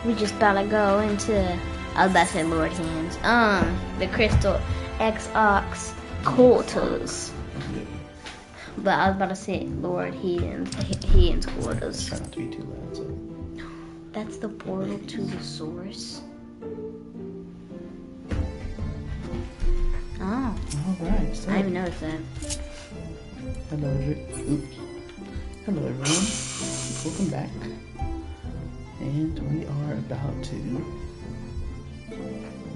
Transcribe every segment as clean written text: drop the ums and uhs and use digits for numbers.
We just gotta go into, I was about to say Lord Hands, the Crystal X-Ox quarters. But I was about to say Lord Heaton's quarters. Try not to be too loud, so. That's the portal to the source. Oh. Alright, so. I didn't even notice that. Hello, everyone. Welcome back. And we are about to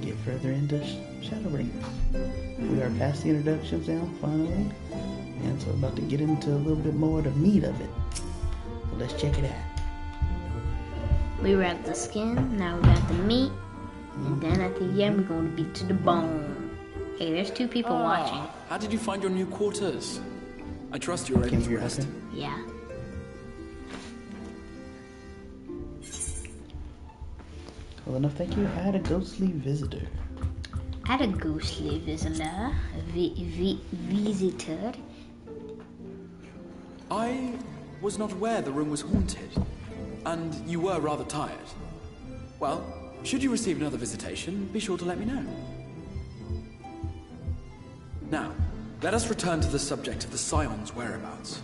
get further into Shadowbringers. We are past the introductions now, finally. And so we're about to get into a little bit more of the meat of it. So let's check it out. We were at the skin, now we got the meat, and then at the end we're going to be to the bone. Hey, there's 2 people watching. How did you find your new quarters? I trust you're able to rest. Yeah. Well, enough, thank you. I had a ghostly visitor. At a ghostly visitor, visitor. I was not aware the room was haunted, and you were rather tired. Well, should you receive another visitation, be sure to let me know. Now, let us return to the subject of the Scion's whereabouts.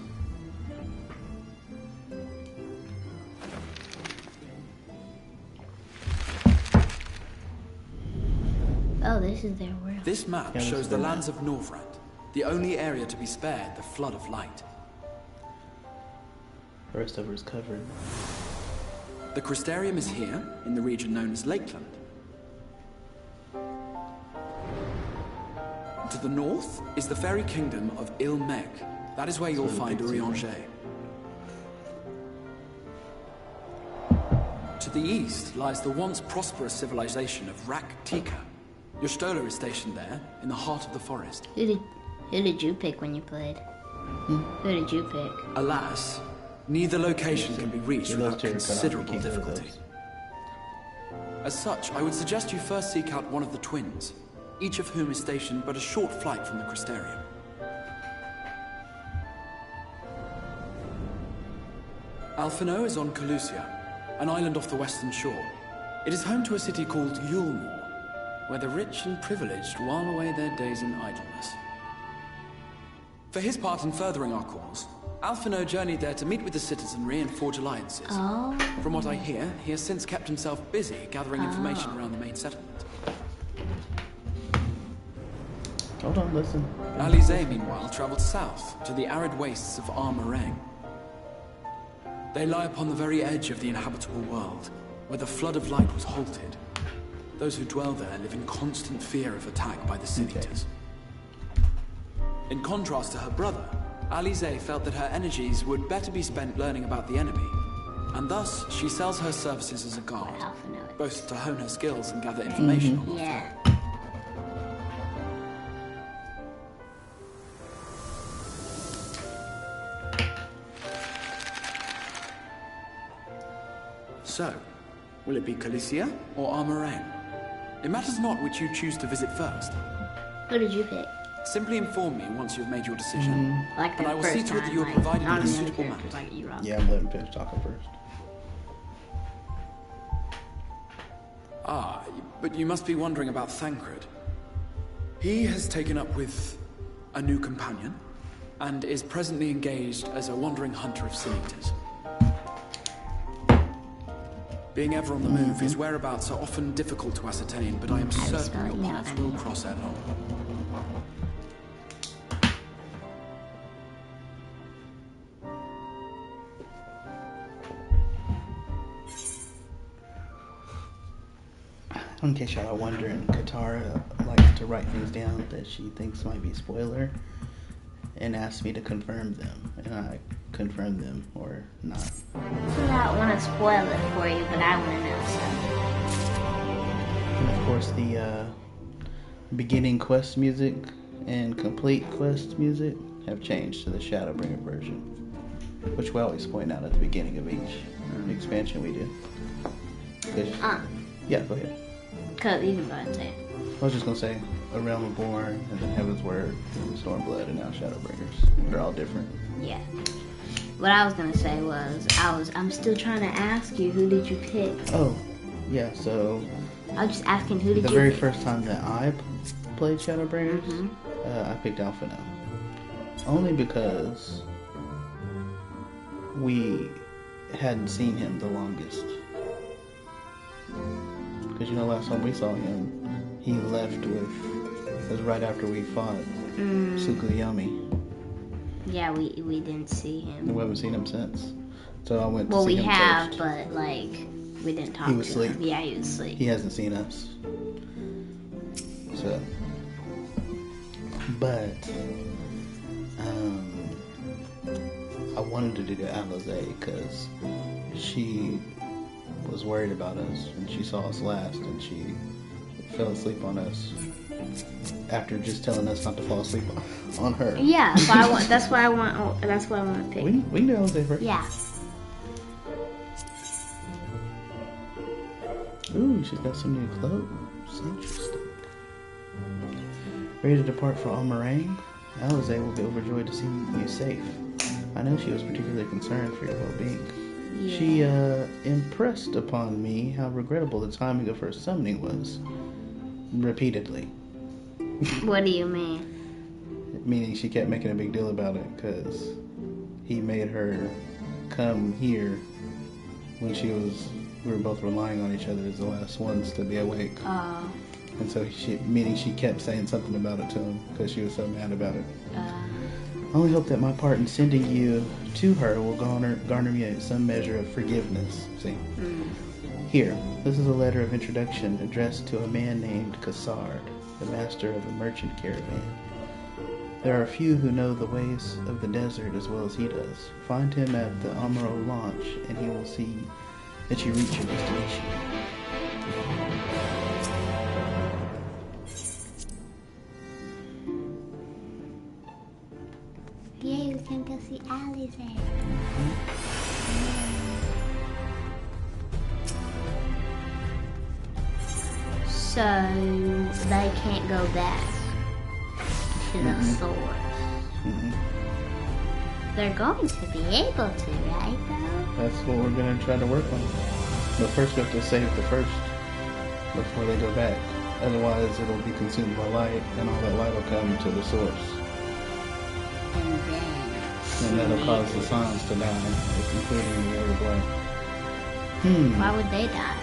Oh, this is their world. This map shows the lands of Norvrand, the only area to be spared the flood of light. The rest of it is covered. The Crystarium is here, in the region known as Lakeland. To the north is the fairy kingdom of Ilmeg. That is where you'll find Urianger. To the east lies the once prosperous civilization of Rak-Tika. Your Stola is stationed there, in the heart of the forest. Who did you pick when you played? Who did you pick? Alas, neither location can be reached without considerable difficulty. As such, I would suggest you first seek out one of the twins, each of whom is stationed but a short flight from the Crystarium. Alphino is on Calusia, an island off the western shore. It is home to a city called Yulmore, where the rich and privileged while away their days in idleness. For his part in furthering our cause, Alphino journeyed there to meet with the citizenry and forge alliances. Oh. From what I hear, he has since kept himself busy gathering information around the main settlement. Hold on, listen. Alize, meanwhile, traveled south to the arid wastes of Armarang. They lie upon the very edge of the inhabitable world, where the flood of light was halted. Those who dwell there live in constant fear of attack by the Sin Eaters. In contrast to her brother, Alize felt that her energies would better be spent learning about the enemy, and thus she sells her services as a guard, both to hone her skills and gather information on the Yeah. So, will it be Calicia or Armarang? It matters not which you choose to visit first. Who did you pick? Simply inform me once you've made your decision, Like and I will see to it that you are provided with a suitable map. Yeah, I'm letting finish talking first. Ah, but you must be wondering about Thancred. He has taken up with a new companion, and is presently engaged as a wandering hunter of Sin Eaters. Being ever on the move, his whereabouts are often difficult to ascertain, but I am certain your paths will cross ere long. In case y'all are wondering, Katara likes to write things down that she thinks might be a spoiler and asks me to confirm them, and I confirm them or not. I don't want to spoil it for you, but I want to know something. And of course, the beginning quest music and complete quest music have changed to the Shadowbringer version, which we always point out at the beginning of each expansion we do. Yeah, go ahead. Cause you can go ahead and say it. I was just gonna say, A Realm of Born, and then Heaven's Word, and Stormblood, and now Shadowbringers. They're all different. Yeah. What I was gonna say was, I'm still trying to ask you, who did you pick? Oh, Yeah, so I was just asking, who did the you very pick? first time that I played Shadowbringers, I picked Alpha now. Only because we hadn't seen him the longest. Because last time we saw him, he left with. It was right after we fought Tsukuyomi. Yeah, we didn't see him. We haven't seen him since. So I went to Well, see we him have, first. but like we didn't talk He was to asleep. him. Yeah, he was asleep. He hasn't seen us. So, but I wanted to do Alize because she was worried about us and she saw us last and she fell asleep on us after just telling us not to fall asleep on her. Yeah, so I want. That's why I want. That's what I want to pick. We can do Alize first. Yeah. Ooh, she's got some new clothes. Interesting. Ready to depart for Almarang? Alize will be overjoyed to see you safe. I know she was particularly concerned for your well-being. Yeah. She impressed upon me how regrettable the timing of her summoning was. Repeatedly. What do you mean? Meaning she kept making a big deal about it because he made her come here when we were both relying on each other as the last ones to be awake. And so she kept saying something about it to him because she was so mad about it. I only hope that my part in sending you to her will garner me some measure of forgiveness. See? Here, this is a letter of introduction addressed to a man named Kassard, the master of a merchant caravan. There are few who know the ways of the desert as well as he does. Find him at the Amaro launch, and he will see that you reach your destination. Yay, we can go see Alize. So they can't go back to the source. They're going to be able to, right, though? That's what we're going to try to work on. But first we have to save the first before they go back. Otherwise it'll be consumed by light, and all that light will come to the source. And that'll cause the signs to die, including the other black. Why would they die?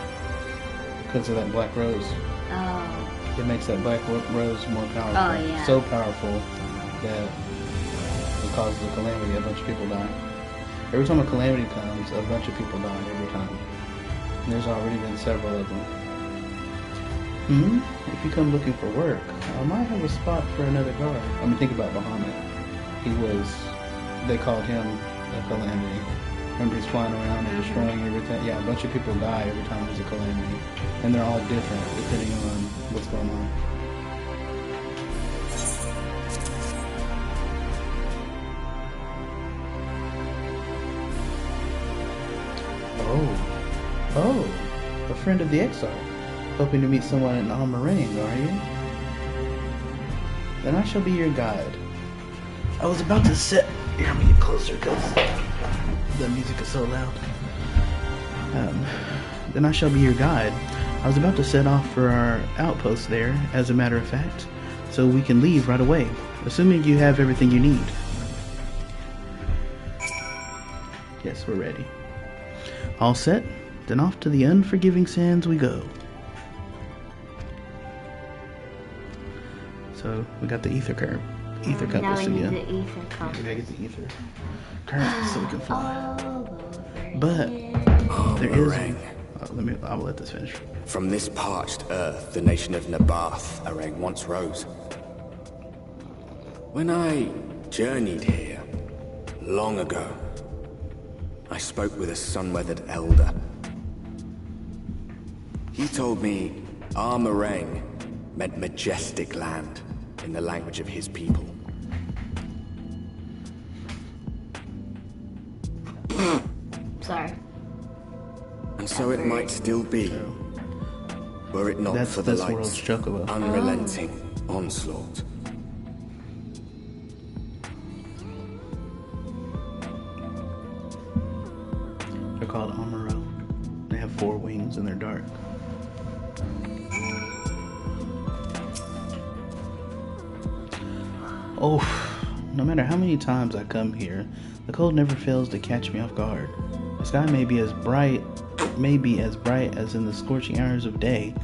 Because of that black rose. Oh. It makes that black rose more powerful. Oh, yeah. So powerful that it causes a calamity. A bunch of people die. Every time a calamity comes, a bunch of people die every time. And there's already been several of them. If you come looking for work, I might have a spot for another guard. I mean, think about Bahamut. They called him a calamity. Remember, he's flying around and destroying everything. Yeah, a bunch of people die every time there's a calamity. And they're all different depending on what's going on. Oh, a friend of the Exarch. Hoping to meet someone in Almarang, are you? Then I shall be your guide. I was about to sit... Here, let me get closer because the music is so loud. Then I shall be your guide. I was about to set off for our outpost there, as a matter of fact, so we can leave right away, assuming you have everything you need. Yes, we're ready. All set? Then off to the unforgiving sands we go. So we got the ether compass now we need again. the ether compass. We gotta get the ether current so we can fly. But there is. I'll let this finish. From this parched earth, the nation of Nabath, Arang once rose. When I journeyed here, long ago, I spoke with a sun-weathered elder. He told me Armarang meant majestic land in the language of his people. Sorry. And so it might still be, were it not for the That's World's light's Chocobo. unrelenting onslaught. They're called Amaro. They have 4 wings. ruins and they're dark. Oh, no matter how many times I come here, the cold never fails to catch me off guard. The sky may be as bright as in the scorching hours of day,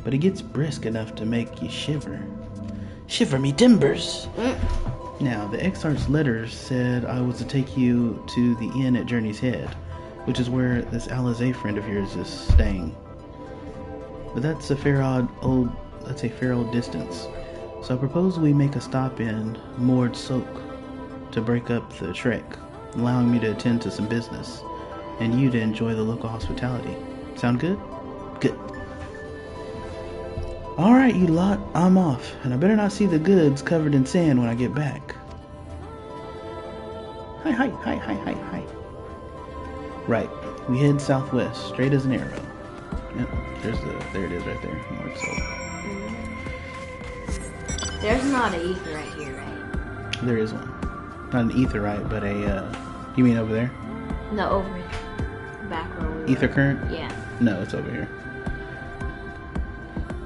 but it gets brisk enough to make you shiver. Shiver me timbers! Now, the Exarch's letters said I was to take you to the inn at Journey's Head, which is where this Alizé friend of yours is staying. But that's a fair old distance. So I propose we make a stop in Moored Soak to break up the trek, allowing me to attend to some business, and you to enjoy the local hospitality. Sound good? Good. Alright, you lot, I'm off, and I better not see the goods covered in sand when I get back. Hi. Right, we head southwest, straight as an arrow. Yep, there it is right there, Moored Soak. There's not an ether right here, right? There is one. Not an etherite, but a, you mean over there? No, over here. Back where we were. Ether current? Yeah. No, it's over here.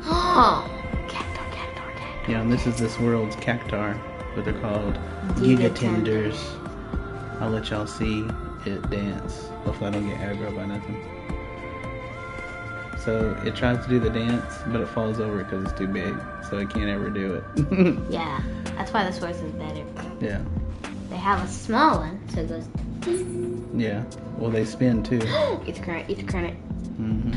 Oh! Cactar. Yeah, and this is this world's cactar, but they're called gigatenders. I'll let y'all see it dance. Hopefully I don't get aggro by nothing. So it tries to do the dance, but it falls over because it's too big, so it can't ever do it. Yeah, that's why this horse is better. Yeah. They have a small one, so it goes. Yeah. Well, they spin too. Ether current. Mm-hmm.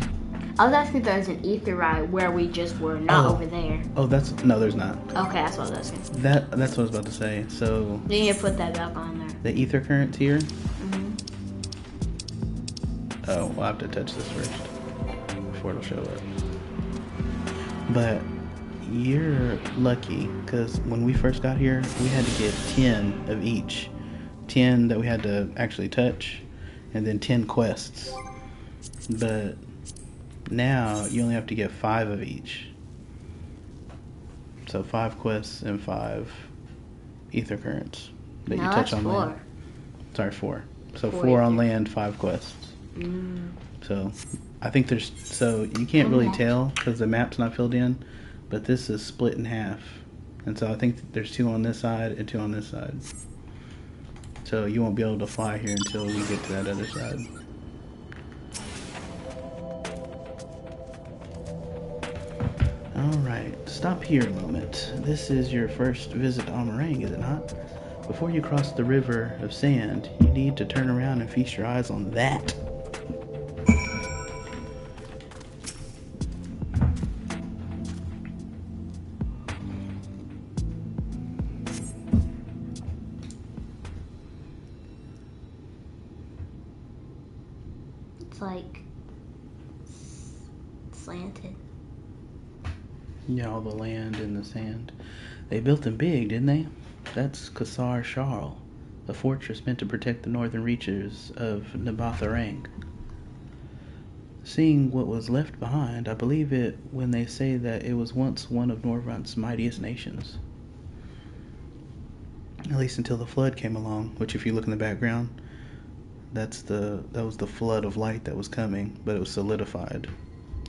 I was asking if there was an ether ride where we just were, not over there. Oh, no, there's not. Okay, that's what I was asking. That's what I was about to say. So. You need to put that back on there. The ether current here. Mm-hmm. Oh, we'll have to touch this first before it'll show up. But you're lucky because when we first got here, we had to get 10 of each. 10 that we had to actually touch, and then 10 quests. But now you only have to get 5 of each. So 5 quests and 5 ether currents that you touch on land. Sorry, 4. So 4 on land, 5 quests. So I think you can't really tell because the map's not filled in, but this is split in half. And so I think there's 2 on this side and 2 on this side. So you won't be able to fly here until we get to that other side. Alright, stop here a moment. This is your first visit to Amarang, is it not? Before you cross the river of sand, you need to turn around and feast your eyes on that. It's like slanted. Yeah, all the land and the sand. They built them big, didn't they? That's Kasar Sharl, the fortress meant to protect the northern reaches of Nabatharang. Seeing what was left behind, I believe it when they say that it was once one of Norvrant's mightiest nations. At least until the flood came along, which if you look in the background, that was the flood of light that was coming, but it was solidified.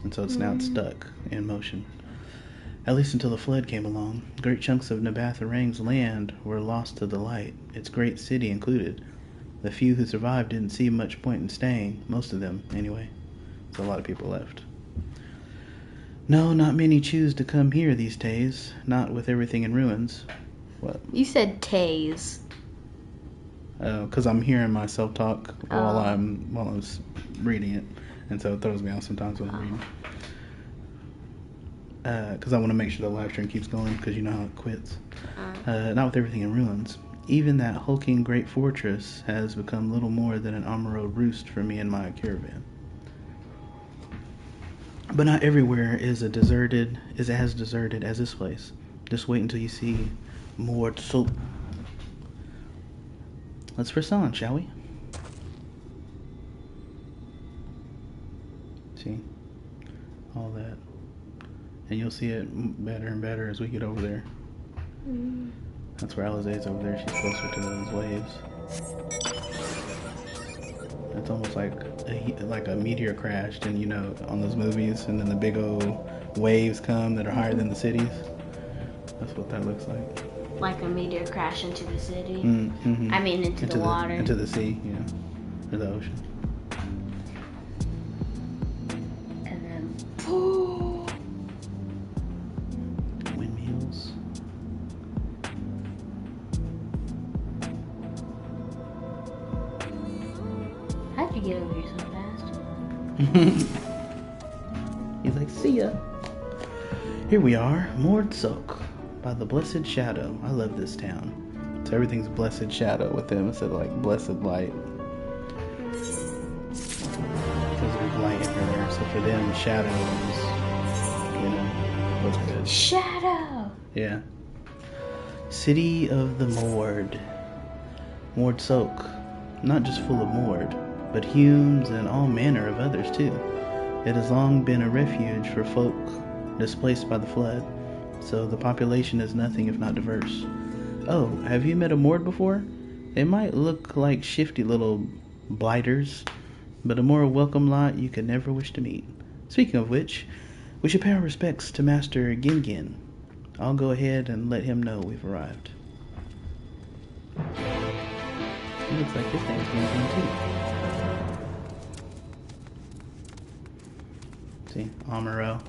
And so it's now stuck in motion. At least until the flood came along, great chunks of Nabatharang's land were lost to the light, its great city included. The few who survived didn't see much point in staying, most of them, anyway. So a lot of people left. No, not many choose to come here these days, not with everything in ruins. What? You said tase. Because I'm hearing myself talk while I was reading it, and so it throws me off sometimes when I'm reading. Because I want to make sure the live stream keeps going, because you know how it quits. Not with everything in ruins. Even that hulking great fortress has become little more than an Amaro roost for me and my caravan. But not everywhere is as deserted as this place. Just wait until you see more soap. Let's press on, shall we? See? All that. And you'll see it better and better as we get over there. That's where Alizé's over there. She's closer to those waves. It's almost like a meteor crashed, and you know, on those movies, and then the big old waves come that are higher than the cities. That's what that looks like. Like a meteor crash into the city. Mm-hmm. I mean, into the water. Into the sea, yeah. Or the ocean. And then, oh, windmills. how'd you get over here so fast? He's like, see ya. Here we are, Mord Sok, by the Blessed Shadow. I love this town. So everything's Blessed Shadow with them instead of like Blessed Light. Because there's light everywhere. So for them, shadow is, you know, what's good. Shadow! Yeah. City of the Mord. Mord Sok. Not just full of Mord, but Humes and all manner of others too. It has long been a refuge for folk displaced by the flood, so the population is nothing if not diverse. Oh, have you met a Mord before? They might look like shifty little blighters, but a more welcome lot you could never wish to meet. Speaking of which, we should pay our respects to Master Gingin. I'll go ahead and let him know we've arrived. He looks like his name's Gingin too. See, Amuro.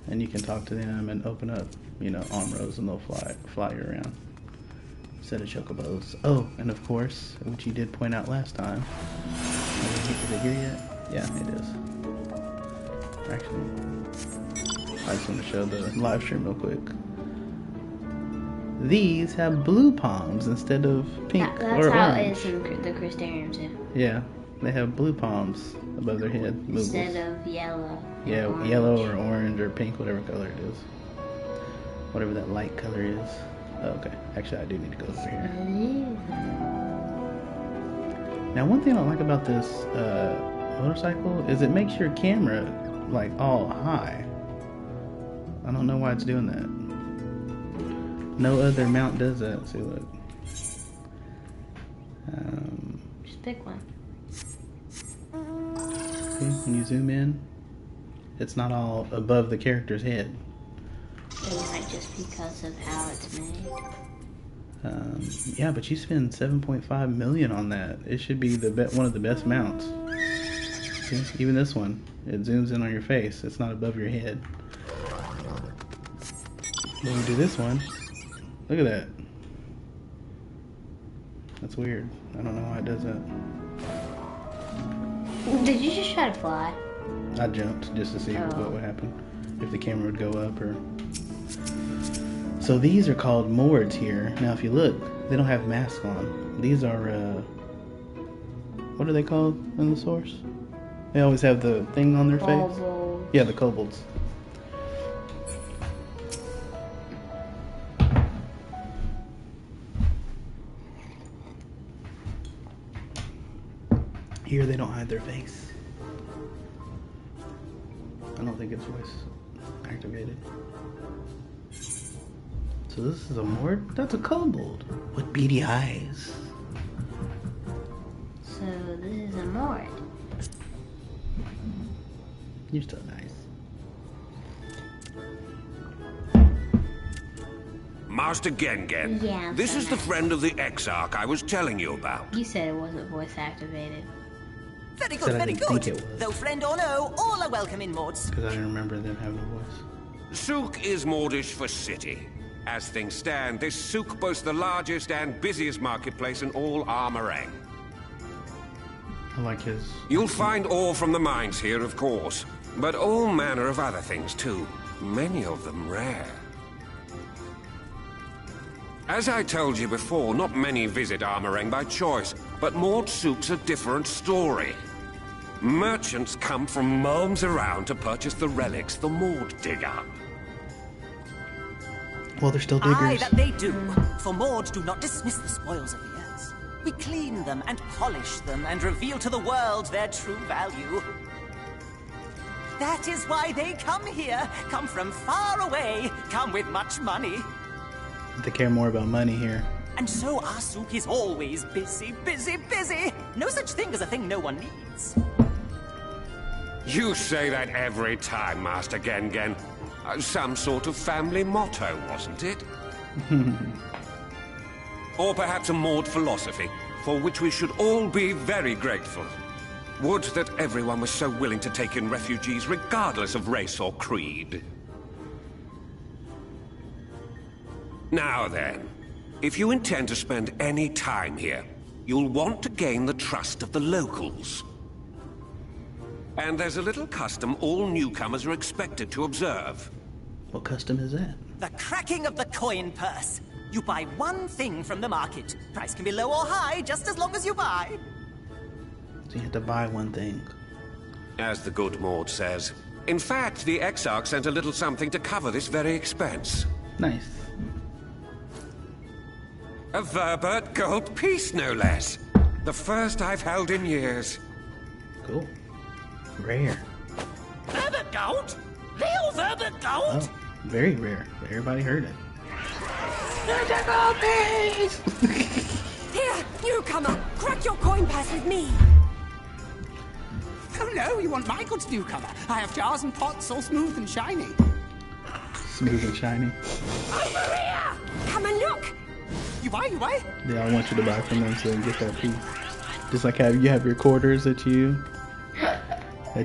And you can talk to them and open up, you know, Amros, and they'll fly you around. Instead of chocobos. Oh, and of course, which you did point out last time. Is it here yet? Yeah, it is. Actually, I just want to show the live stream real quick. These have blue palms instead of pink or orange. That's how it is in the Crystarium too. Yeah, they have blue palms above their head. Instead of yellow. Yeah, or yellow or orange or pink, whatever color it is. Whatever that light color is. Oh, okay. Actually, I do need to go over here. Now, one thing I don't like about this motorcycle is it makes your camera like all high. I don't know why it's doing that. No other mount does that. See, look. Just pick one. See, when you zoom in, it's not all above the character's head. It might just because of how it's made. Yeah, but you spend $7.5 million on that. It should be one of the best mounts. See, even this one, it zooms in on your face. It's not above your head. Then you do this one. Look at that. That's weird. I don't know why it does that. Did you just try to fly? I jumped just to see what would happen. If the camera would go up or... So these are called Mords here. Now if you look, they don't have masks on. These are, what are they called in the source? They always have the thing on their face. Yeah, the kobolds. Here they don't hide their face. I don't think it's voice activated. So this is a Mord? That's a kobold with beady eyes. So this is a Mord. You're so nice. Master Gengen. Yeah. This is the friend of the Exarch I was telling you about. You said it wasn't voice activated. Very Said good, I very didn't good. think it was. Though friend or no, all are welcome in Mords. Because I didn't remember them having a voice. Souk is Mordish for city. As things stand, this souk boasts the largest and busiest marketplace in all Armorang. I like his... You'll find ore from the mines here, of course, but all manner of other things too. Many of them rare. As I told you before, not many visit Armorang by choice, but Mord Souk's a different story. Merchants come from miles around to purchase the relics the Mord dig up. Well, they're still diggers. Aye, that they do. For Mords do not dismiss the spoils of the earth. We clean them and polish them and reveal to the world their true value. That is why they come here, come from far away, come with much money. They care more about money here. And so our souk is always busy, busy, busy. No such thing as a thing no one needs. You say that every time, Master Gengen. Some sort of family motto, wasn't it? Or perhaps a Maud philosophy, for which we should all be very grateful. Would that everyone was so willing to take in refugees regardless of race or creed. Now then, if you intend to spend any time here, you'll want to gain the trust of the locals. And there's a little custom all newcomers are expected to observe. What custom is that? The cracking of the coin purse. You buy one thing from the market. Price can be low or high, just as long as you buy. So you have to buy one thing. As the good Maud says. In fact, the Exarch sent a little something to cover this very expense. Nice. A Verbert gold piece, no less. The first I've held in years. Cool. Rare. Verbert gold? Real Verbert gold? Oh, very rare. Everybody heard it. There's a gold piece! Here, newcomer, crack your coin purse with me. Oh no, you want my goods, newcomer? I have jars and pots all smooth and shiny. Smooth and shiny. Over here! Come and look! You buy? They all want you to buy from them so you get that piece. Just like how you have your quarters that you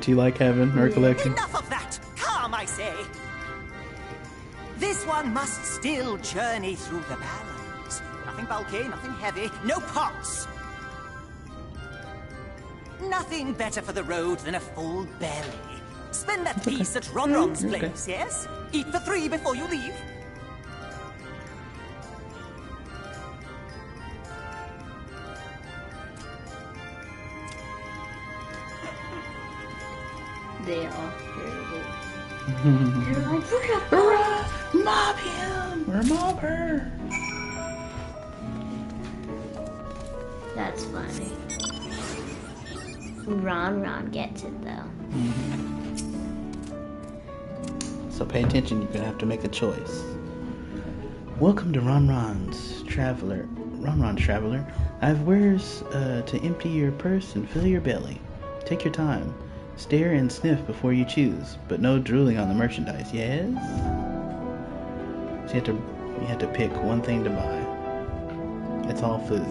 like having or collecting. Enough of that! Calm, I say! This one must still journey through the Barrens. Nothing bulky, nothing heavy, no pots. Nothing better for the road than a full belly. Spend that piece at Ron-Ron's place, yes? Eat for 3 before you leave. They all heard it. They're like, look at her! Mob him! Or mob her! That's funny. Ron gets it though. So pay attention, you're gonna have to make a choice. Welcome to Ron-Ron's Traveler. Ron-Ron's Traveler. I have wares to empty your purse and fill your belly. Take your time. Stare and sniff before you choose, but no drooling on the merchandise, yes? So you have to pick one thing to buy. It's all food.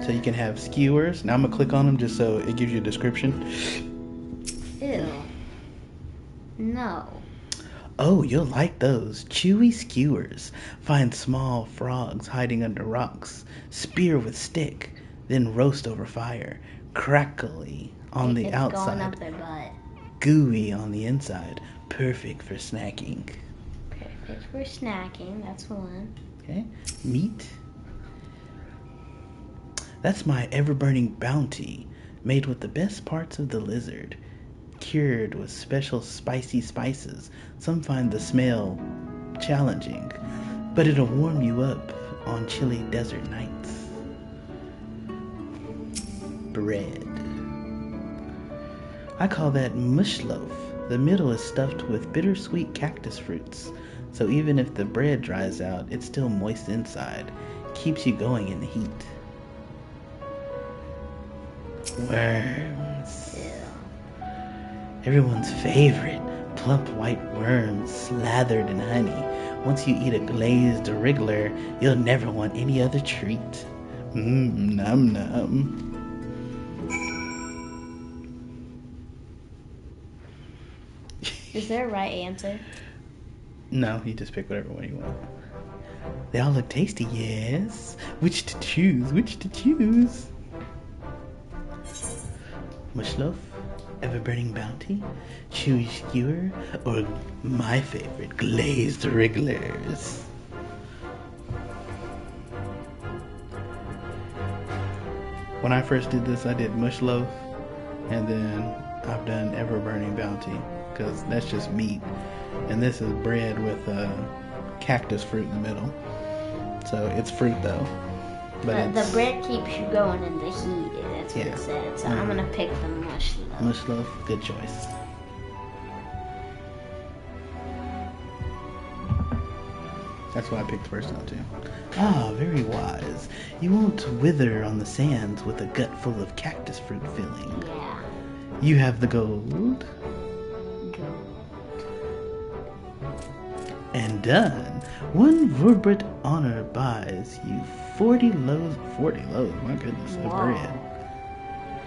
So you can have skewers. Now I'm gonna click on them just so it gives you a description. Ew. No. Oh, you'll like those. Chewy skewers. Find small frogs hiding under rocks. Spear with stick. Then roast over fire. Crackly on the outside. Going up their butt. Gooey on the inside. Perfect for snacking. Perfect for snacking. That's one. Okay. Meat. That's my ever-burning bounty. Made with the best parts of the lizard. Cured with special spicy spices. Some find the smell challenging, but it'll warm you up on chilly desert nights. Bread. I call that mush loaf. The middle is stuffed with bittersweet cactus fruits, so even if the bread dries out, it's still moist inside. Keeps you going in the heat. Worms. Everyone's favorite. Plump white worms slathered in honey. Once you eat a glazed wriggler, you'll never want any other treat. Num num. Is there a right answer? No, you just pick whatever one you want. They all look tasty, yes. Which to choose? Which to choose? Mush loaf, ever-burning bounty, chewy skewer, or my favorite, glazed wrigglers. When I first did this, I did mush loaf, and then I've done ever-burning bounty, because that's just meat. And this is bread with cactus fruit in the middle. So it's fruit though. But the bread keeps you going in the heat, that's what Yeah. it said. So I'm gonna pick the mush loaf. mush loaf, good choice. That's why I picked the first one too. Ah, very wise. You won't wither on the sands with a gut full of cactus fruit filling. Yeah. You have the gold. And done. One Verbrit honor buys you 40 loaves. 40 loaves, my goodness, of Whoa. bread.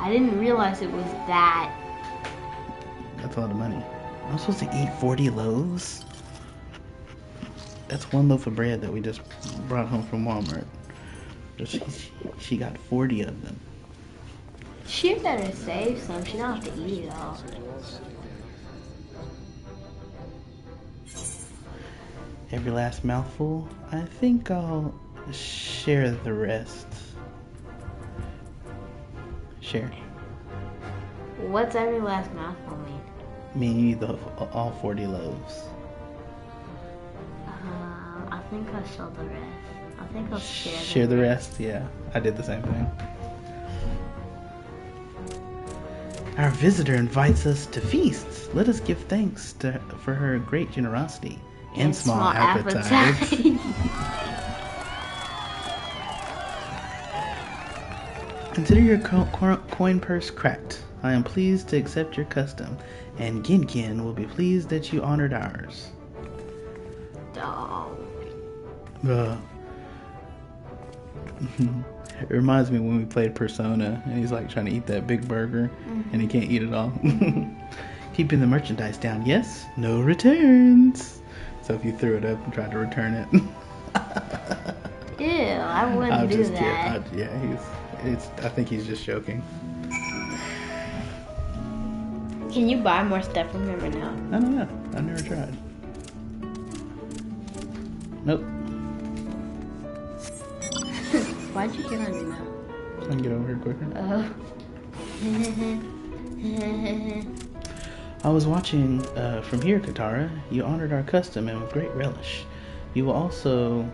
I didn't realize it was that. That's a lot of money. I'm supposed to eat 40 loaves? That's one loaf of bread that we just brought home from Walmart. She got 40 of them. She better save some. She don't have to eat it all. Every last mouthful? I think I'll share the rest. Share. What's every last mouthful mean? Me, you eat all 40 loaves. I think I'll show the rest. I think I'll Share the rest? Yeah, I did the same thing. Our visitor invites us to feasts. Let us give thanks for her great generosity. And small appetite. Consider your coin purse cracked. I am pleased to accept your custom, and Ginkin will be pleased that you honored ours. Oh. It reminds me when we played Persona, and he's like trying to eat that big burger, and he can't eat it all. Keeping the merchandise down, yes? No returns. So if you threw it up and tried to return it. Ew, I wouldn't do that. I think he's just joking. Can you buy more stuff from him or no? I don't know. I've never tried. Nope. Why'd you get on me now? So I can get over here quicker. I was watching from here, Katara. You honored our custom and with great relish. You will also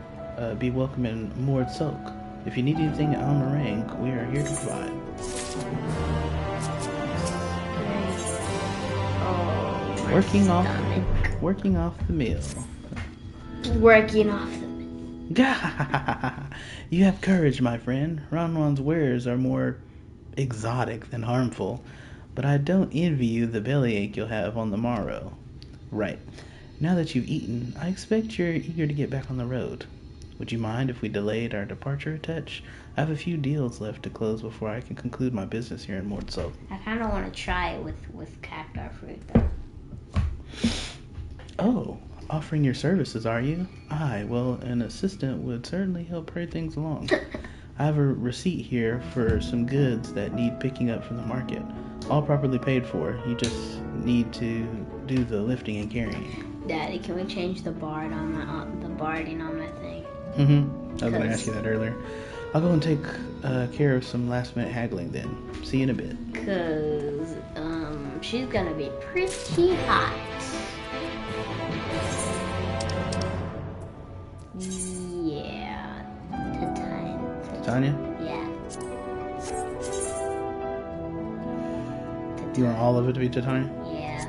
be welcome in Mord Sok. If you need anything at Almarang, we are here to provide. Oh, Working off the meal. Working off the meal. You have courage, my friend. Ranwan's wares are more exotic than harmful, but I don't envy you the bellyache you'll have on the morrow. Right. Now that you've eaten, I expect you're eager to get back on the road. Would you mind if we delayed our departure a touch? I have a few deals left to close before I can conclude my business here in Mord Sok. I kind of want to try it with cacti fruit, though. Oh, offering your services, are you? Aye, well, an assistant would certainly help hurry things along. I have a receipt here for some goods that need picking up from the market. All properly paid for. You just need to do the lifting and carrying. Daddy, can we change the barding on my thing? I was going to ask you that earlier. I'll go and take care of some last minute haggling then. See you in a bit. Cause she's gonna be pretty hot. Yeah. Tanya? Yeah. You want all of it to be Titania? Yeah.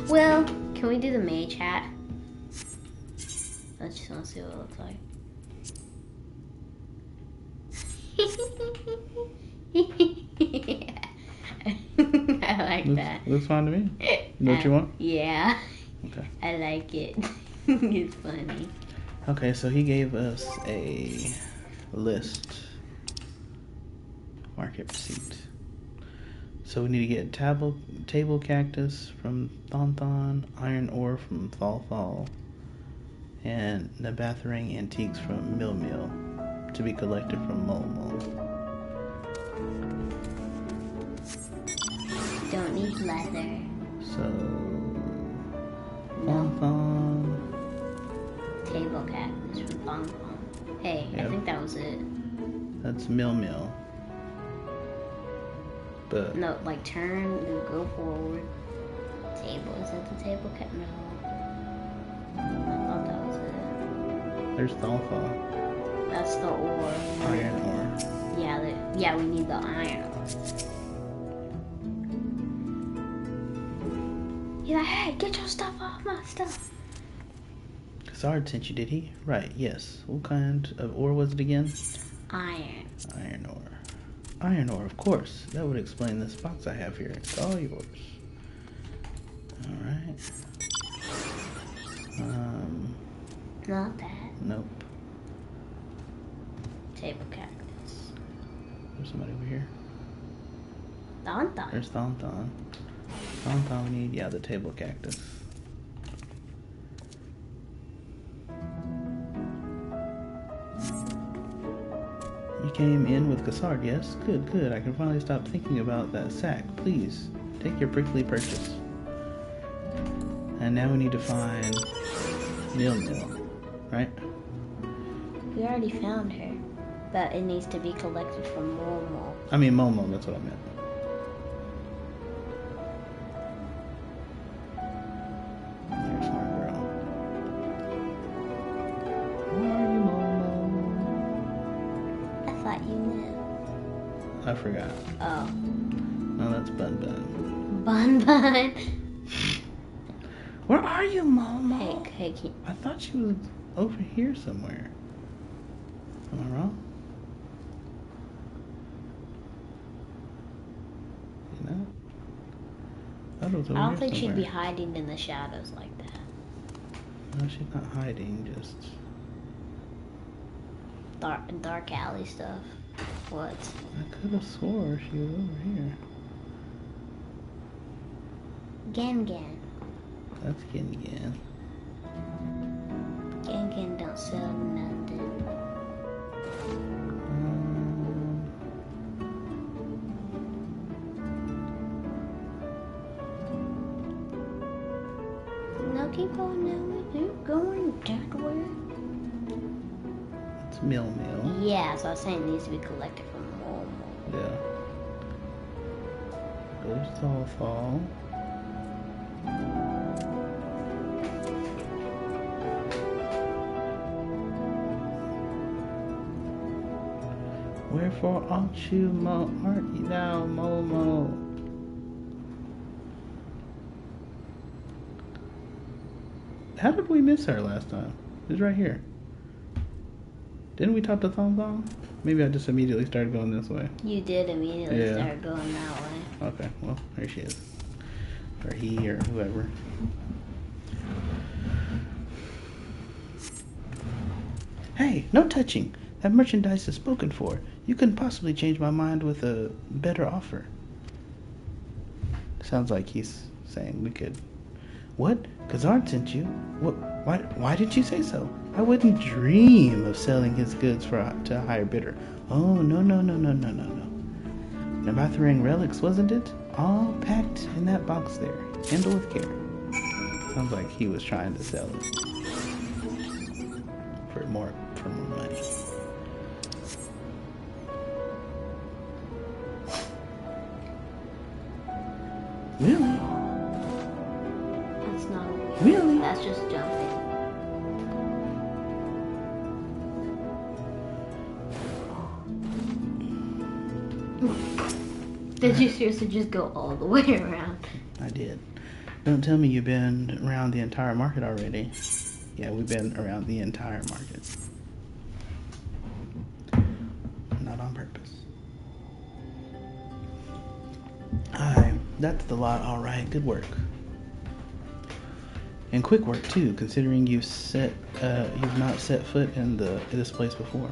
Well, can we do the mage hat? I just want to see what it looks like. I like that. Looks fine to me. You know what you want? Yeah. Okay. I like it. It's funny. Okay, so he gave us a list. Market receipt. So we need to get table cactus from Thon, iron ore from Thal, and Nabatharang antiques from Mil, to be collected from Mul. Don't need leather. So Thon. Table cactus from Thon. Hey, Yep. I think that was it. That's Mil. But No, like turn, then go forward. Table, is that the table cat? No. I thought that was it. there's Thal. That's the ore. Iron ore. Yeah, we need the iron. He's like, hey, get your stuff off my stuff. Kasard sent you, did he? Right, yes. What kind of ore was it again? Iron. Iron ore. Iron ore, of course. That would explain this box I have here. It's all yours. Alright. Not that. Nope. Table cactus. There's somebody over here. Thon Thon. There's Thon Thon. Thon Thon we need, yeah, the table cactus. You came in with Kasard, yes? Good, good. I can finally stop thinking about that sack. Please, take your prickly purchase. And now we need to find Nil, right? We already found her, but it needs to be collected from Momo. I mean Momo, that's what I meant. There's my girl. Where are you, Momo? I thought you knew. I forgot. Oh. No, that's Bun Bun. Bun Bun. Where are you, Momo? Hey, I thought she was over here somewhere. Am I wrong? You know? I don't think she'd be hiding in the shadows like that. No, she's not hiding, just... Dark alley stuff. What? I could have swore she was over here. Gan. That's Gin Gan. Gan don't sell nothing. No, keep going now. Keep going that way. It's Mill. Yeah, so I was saying it needs to be collected from Momo. Yeah. There's Fall. Wherefore art you thou, Momo? How did we miss her last time? She's right here. Didn't we talk to Thong Thong? Maybe I just immediately started going this way. You did immediately start going that way. Okay, well, there she is. Or he, or whoever. Hey, no touching. That merchandise is spoken for. You couldn't possibly change my mind with a better offer. Sounds like he's saying we could. What? Kasard sent you? What? Why did you say so? I wouldn't dream of selling his goods to a higher bidder. Oh, no. Nabatharang relics, wasn't it? All packed in that box there. Handle with care. Sounds like he was trying to sell it. For more money. Really? That's not a wheel. Really? That's just jumping. Did you seriously just go all the way around? I did. Don't tell me you've been around the entire market already. Yeah, we've been around the entire market. Not on purpose. That's the lot, all right. Good work. And quick work too, considering you've not set foot in this place before.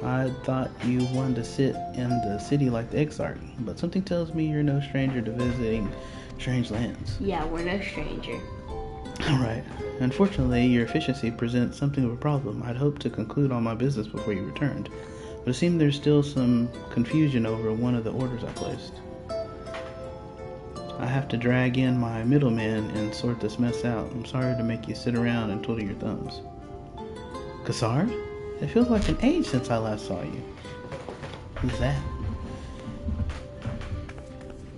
I thought you wanted to sit in the city like the Exarch, but something tells me you're no stranger to visiting strange lands. Yeah, we're no stranger. Alright. Unfortunately, your efficiency presents something of a problem. I'd hoped to conclude all my business before you returned, but it seems there's still some confusion over one of the orders I placed. I have to drag in my middleman and sort this mess out. I'm sorry to make you sit around and twiddle your thumbs. Kasard? It feels like an age since I last saw you. Who's that?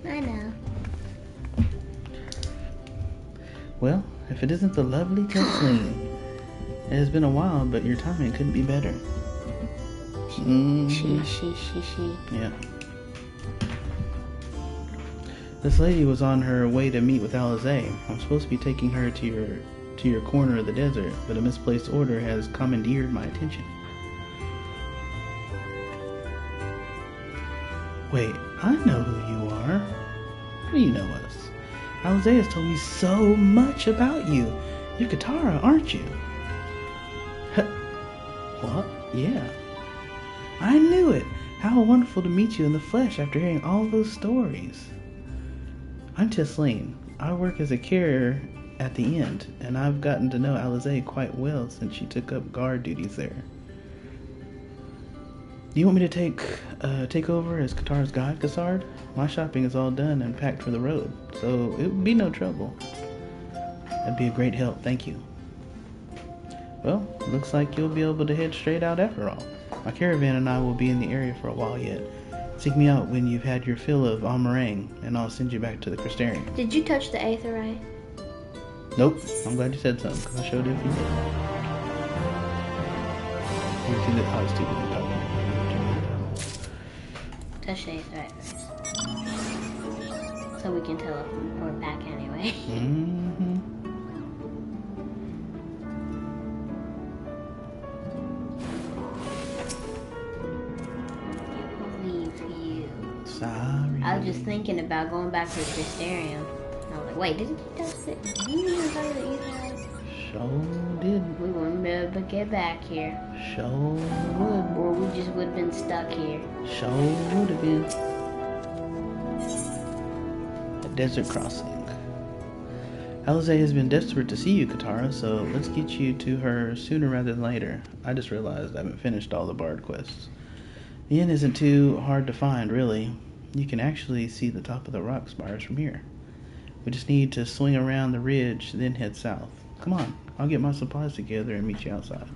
I know. Well, if it isn't the lovely Kathleen. It has been a while, but your timing couldn't be better. She. Yeah. This lady was on her way to meet with Alizé. I'm supposed to be taking her to your to your corner of the desert, but a misplaced order has commandeered my attention. Wait, I know who you are. How do you know us? Alizé has told me so much about you. You're Katara, aren't you? What? Yeah. I knew it. How wonderful to meet you in the flesh after hearing all those stories. I'm Tesleen. I work as a carrier at the End, and I've gotten to know Alizé quite well since she took up guard duties there. Do you want me to take over as Katara's guide, Cassard? My shopping is all done and packed for the road, so it would be no trouble. That'd be a great help, thank you. Well, looks like you'll be able to head straight out after all. My caravan and I will be in the area for a while yet. Seek me out when you've had your fill of Amarang, and I'll send you back to the Crystarium. Did you touch the Aetheryte? Nope. I'm glad you said something, because I showed it if you did. You see that I was too busy talking. Touch the Aetheryte first. So we can teleport back anyway. Mm-hmm. Sorry. I was just thinking about going back to the Crystarium. I was like, wait, didn't you touch it? Did you even touch the Aetheryte? Sure did. We wouldn't be able to get back here. Sure would. Or we just would have been stuck here. Sure would have been. A desert crossing. Alizé has been desperate to see you, Katara, so let's get you to her sooner rather than later. I just realized I haven't finished all the Bard quests. The inn isn't too hard to find, really. You can actually see the top of the rock spires from here. We just need to swing around the ridge, then head south. Come on, I'll get my supplies together and meet you outside.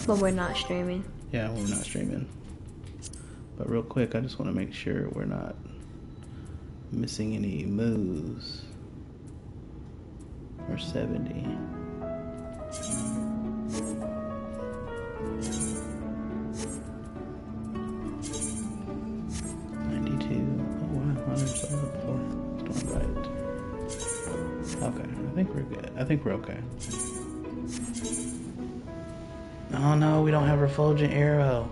But we're not streaming. Yeah, we're not streaming. But real quick, I just want to make sure we're not missing any moves. Or 70. 92. Oh wow, 100 before. Doing right. Okay, I think we're good. I think we're okay. Oh no, we don't have Refulgent Arrow.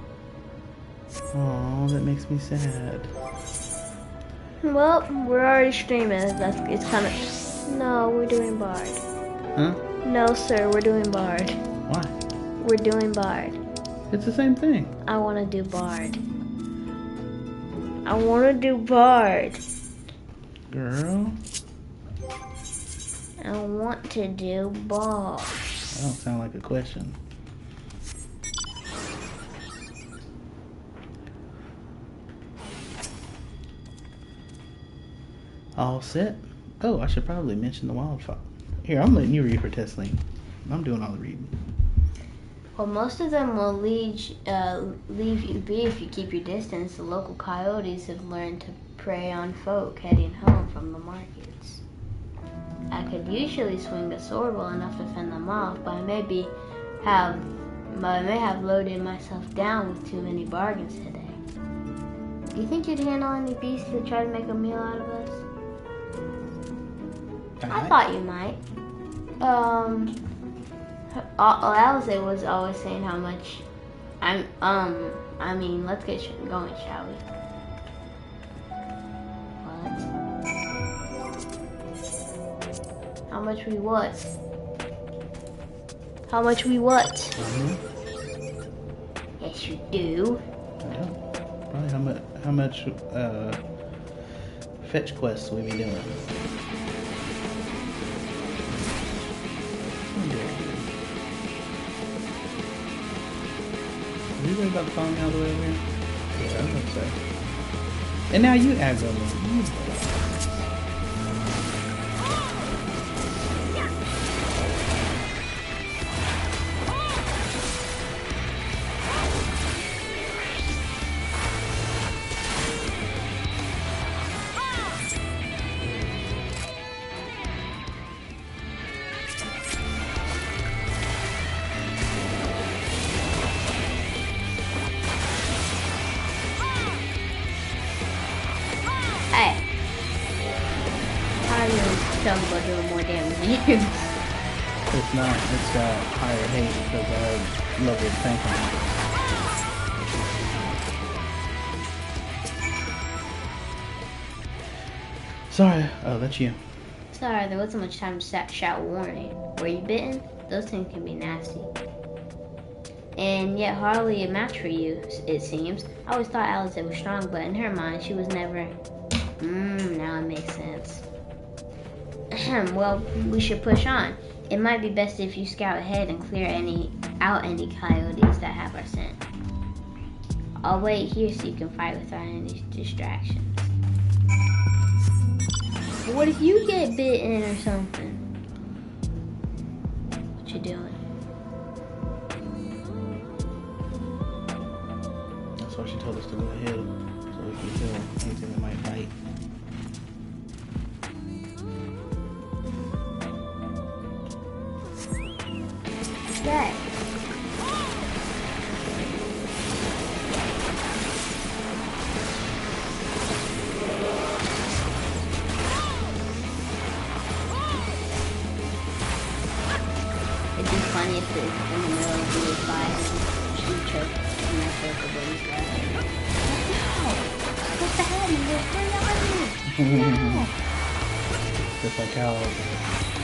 Oh, that makes me sad. Well, we're already streaming. It's kind of. No, we're doing Bard. Huh? No, sir, we're doing Bard. Why? We're doing Bard. It's the same thing. I want to do Bard. I want to do Bard. Girl. I want to do Bard. That don't sound like a question. All set? Oh, I should probably mention the wildfire. Here, I'm letting you read for Tesleen. I'm doing all the reading. Well, most of them will leave you be if you keep your distance. The local coyotes have learned to prey on folk heading home from the markets. I could usually swing the sword well enough to fend them off, but I may have loaded myself down with too many bargains today. Do you think you'd handle any beasts that try to make a meal out of us? I thought you might. Alizé was always saying how much. I mean, let's get going, shall we? What? How much we what? How much we what? Mm-hmm. Yes, you do. Yeah. Probably how much fetch quests we be doing. Are you really about to follow me all the way over here? Yeah, I hope so. And now you aggro me. talking about doing more damage than you. It's not. It's got higher hate because I have level of tank on it. Sorry. Oh, that's you. Sorry, there wasn't much time to shout warning. Were you bitten? Those things can be nasty. And yet hardly a match for you, it seems. I always thought Alice was strong, but in her mind, she was never... now it makes sense. Well, we should push on. It might be best if you scout ahead and clear out any coyotes that have our scent. I'll wait here so you can fight without any distractions. What if you get bitten or something? What you doing? That's why she told us to go ahead so we can kill anything that might bite. What's that? It'd be funny if it's in the middle of the fight and she choked and mess up the baby's life. No! What's the head? There's 3 on me! No! Just like how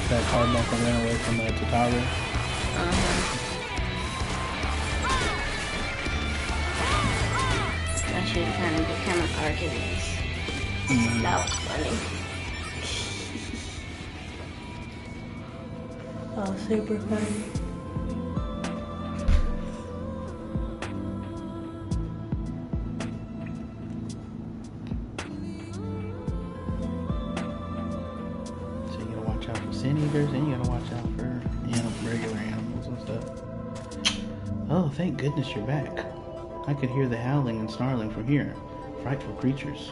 that carbuncle ran away from the Katara. I should kind of become an archivist. That was funny. Oh, super funny. So you gotta watch out for sin eaters and you gotta watch out for regular animals and stuff. Oh, thank goodness you're back. I could hear the howling and snarling from here. Frightful creatures.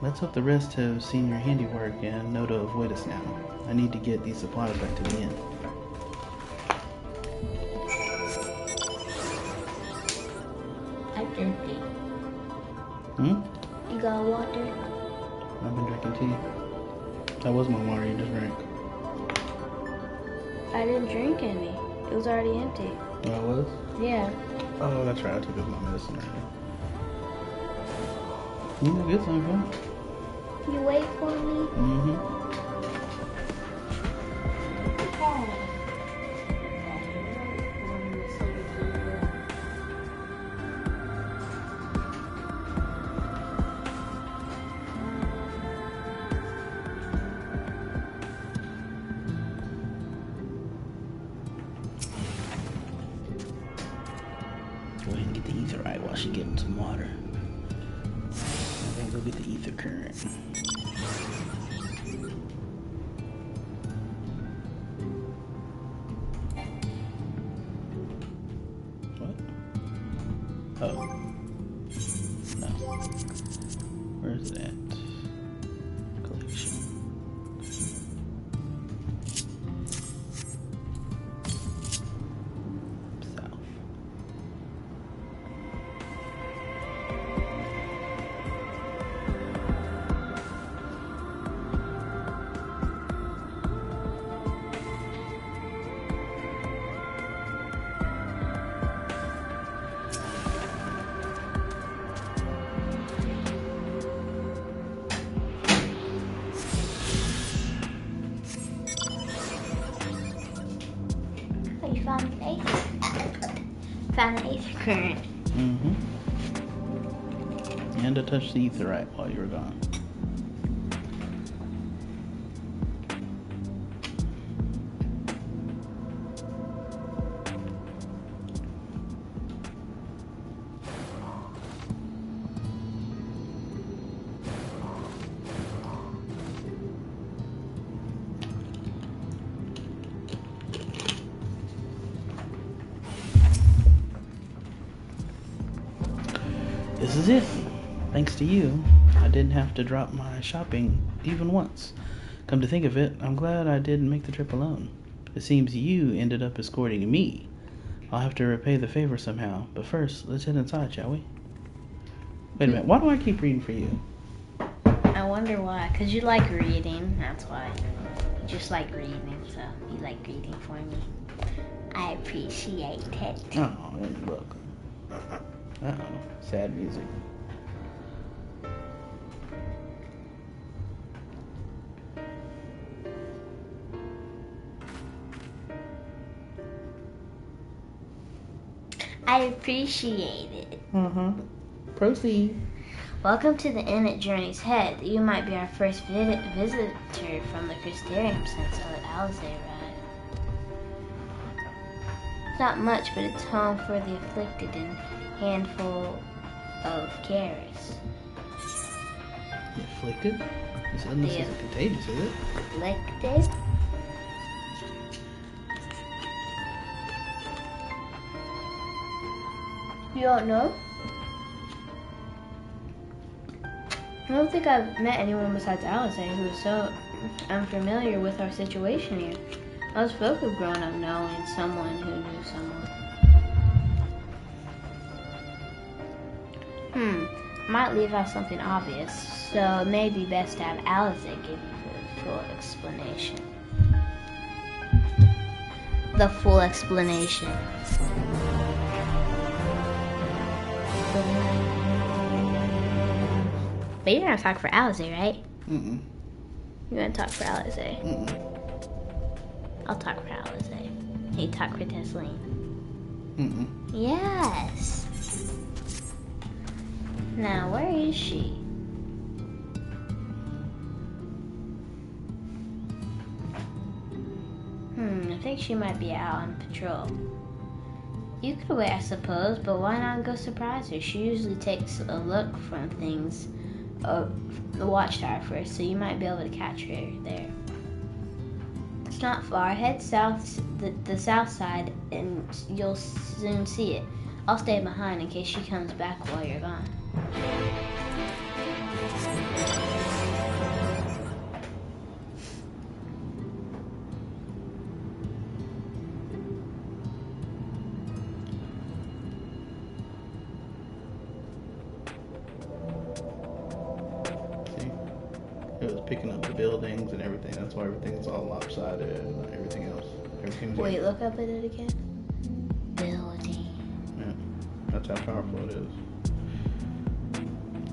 Let's hope the rest have seen your handiwork and know to avoid us now. I need to get these supplies back to the inn. I'm empty. Hmm? You got water? I've been drinking tea. That was my water you just drank. I didn't drink any. It was already empty. Oh, it was? Yeah. Oh, that's right. I took my medicine earlier. You know, good something, huh? You wait for me? Mm-hmm. Go ahead and get the ether right while she getting some water. And then go get the ether current. What? Oh. No. Where's that? Collection. South. Oh, you found an eighth. Found an eighth current. Mm-hmm. And to touch the etherite while you were gone. This is it. Thanks to you, I didn't have to drop my shopping even once. Come to think of it, I'm glad I didn't make the trip alone. It seems you ended up escorting me. I'll have to repay the favor somehow, but first, let's head inside, shall we? Wait a minute, why do I keep reading for you? I wonder why. Because you like reading. That's why. You just like reading. So you like reading for me. I appreciate it. Oh, you're welcome. Uh-oh. Sad music. I appreciate it. Proceed. Welcome to the inn at Journey's Head. You might be our first visitor from the Crystarium since Alice arrived. It's not much, but it's home for the afflicted and handful of carers. The afflicted? This isn't contagious, is it? Afflicted? You don't know? I don't think I've met anyone besides Alice who is so unfamiliar with our situation here. Most folk have grown up knowing someone who knew someone. Might leave out something obvious, so it may be best to have Alice give you the full explanation. The full explanation. But you're gonna talk for Alice, right? Mm-mm. You're gonna talk for Alice. Mm-mm. I'll talk for Alice. You talk for Tesleen. Mm-mm. Yes. Now, where is she? I think she might be out on patrol. You could wait, I suppose, but why not go surprise her? She usually takes a look from things, the watchtower first, so you might be able to catch her there. It's not far. Head south, the south side, and you'll soon see it. I'll stay behind in case she comes back while you're gone. It was picking up the buildings and everything. That's why everything's all lopsided and everything else. Wait, look up at it again. Building. Yeah, that's how powerful it is.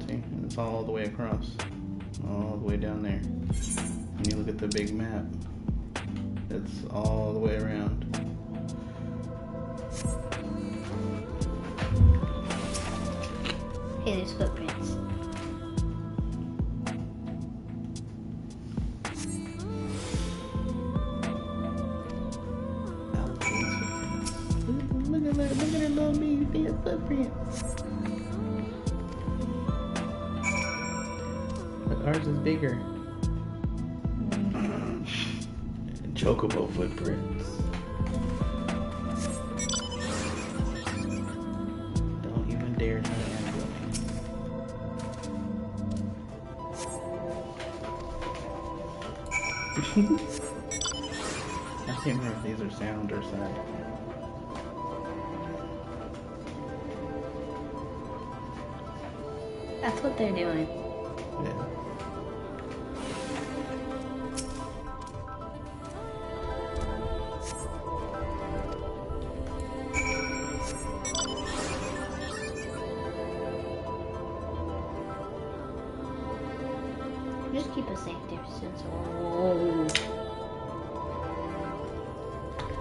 See, and it's all the way across, all the way down there. When you look at the big map, it's all the way around. Hey, there's footprints. Look at her little bitty footprints. But ours is bigger. Chocobo footprints. Don't even dare try to handle me. I can't remember if these are sound or sight. That's what they're doing. Yeah. Just keep a safe distance. Whoa.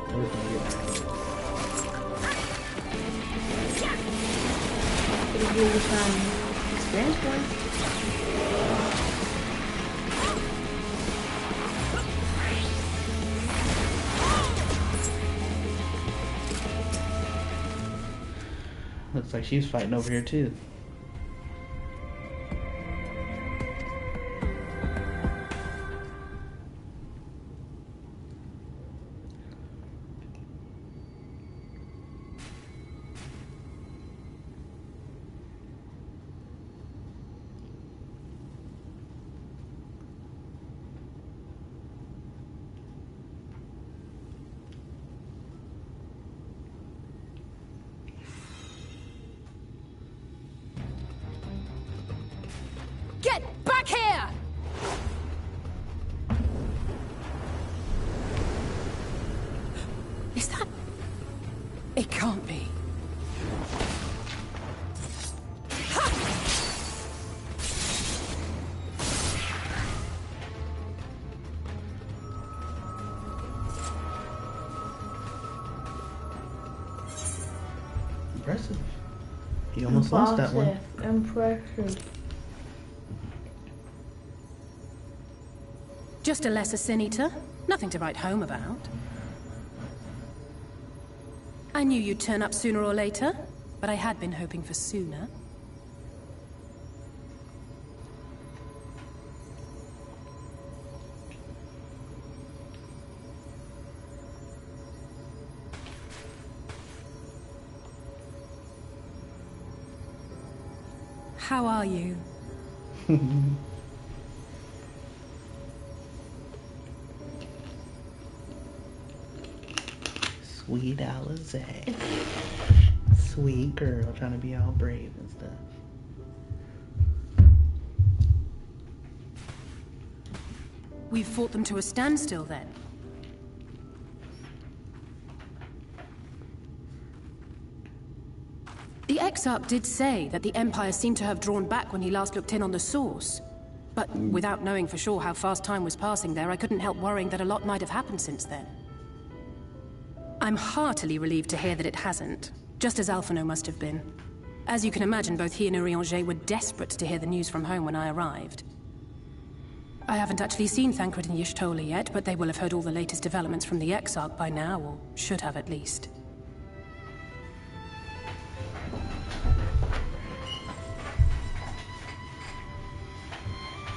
We're gonna get back. It'll give you some experience points. Looks like she's fighting over here too. Impressive. He almost lost that one. Impressive. Just a lesser sin eater. Nothing to write home about. I knew you'd turn up sooner or later, but I had been hoping for sooner. How are you? Sweet Alize. Sweet girl trying to be all brave and stuff. We've fought them to a standstill then. The Exarch did say that the Empire seemed to have drawn back when he last looked in on the source. But without knowing for sure how fast time was passing there, I couldn't help worrying that a lot might have happened since then. I'm heartily relieved to hear that it hasn't, just as Alphino must have been. As you can imagine, both he and Urianger were desperate to hear the news from home when I arrived. I haven't actually seen Thancred and Y'shtola yet, but they will have heard all the latest developments from the Exarch by now, or should have at least.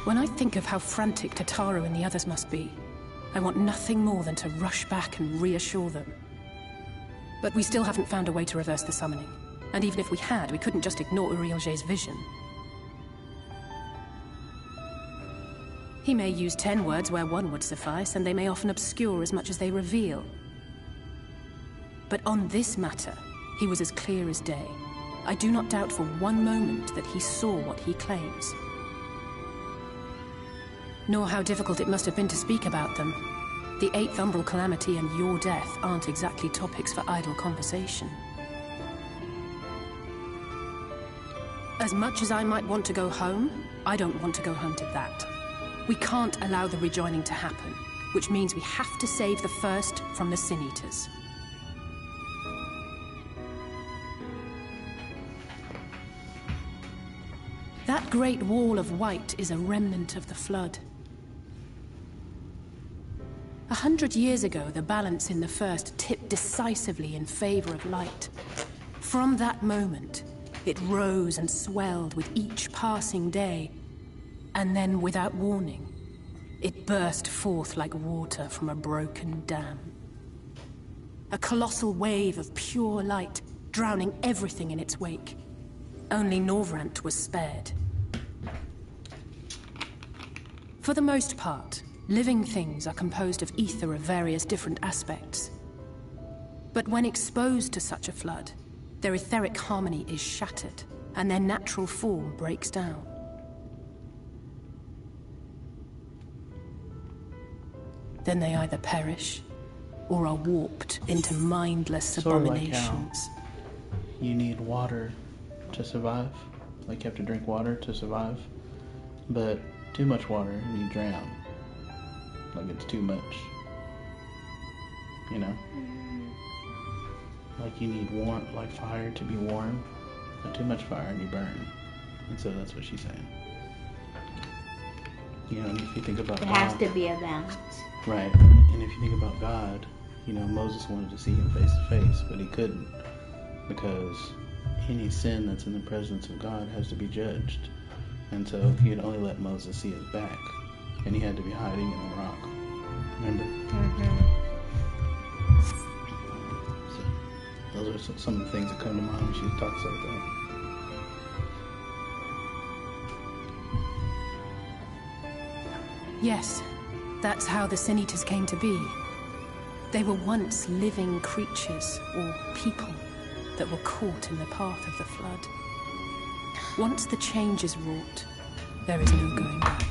When I think of how frantic Katara and the others must be, I want nothing more than to rush back and reassure them. But we still haven't found a way to reverse the summoning. And even if we had, we couldn't just ignore Urianger's vision. He may use 10 words where one would suffice, and they may often obscure as much as they reveal. But on this matter, he was as clear as day. I do not doubt for one moment that he saw what he claims. Nor how difficult it must have been to speak about them. The 8th Umbral Calamity and your death aren't exactly topics for idle conversation. As much as I might want to go home, I don't want to go home to that. We can't allow the rejoining to happen, which means we have to save the first from the Sin Eaters. That great wall of white is a remnant of the Flood. 100 years ago, the balance in the First tipped decisively in favor of light. From that moment, it rose and swelled with each passing day, and then, without warning, it burst forth like water from a broken dam. A colossal wave of pure light, drowning everything in its wake. Only Norvrant was spared. For the most part, living things are composed of ether of various different aspects. But when exposed to such a flood, their etheric harmony is shattered, and their natural form breaks down. Then they either perish, or are warped into mindless abominations. Like how you need water to survive. Like you have to drink water to survive. But too much water and you drown. Like it's too much. You know? Like you need warmth, like fire to be warm. But too much fire and you burn. And so that's what she's saying. You know, and if you think about it God, has to be a balance. Right. And if you think about God, you know, Moses wanted to see him face to face, but he couldn't. Because any sin that's in the presence of God has to be judged. And so he had only let Moses see his back. And he had to be hiding in a rock. Remember? Mm-hmm. So those are some of the things that come to mind when she talks like that. Yes, that's how the Sin Eaters came to be. They were once living creatures, or people, that were caught in the path of the Flood. Once the change is wrought, there is no going back.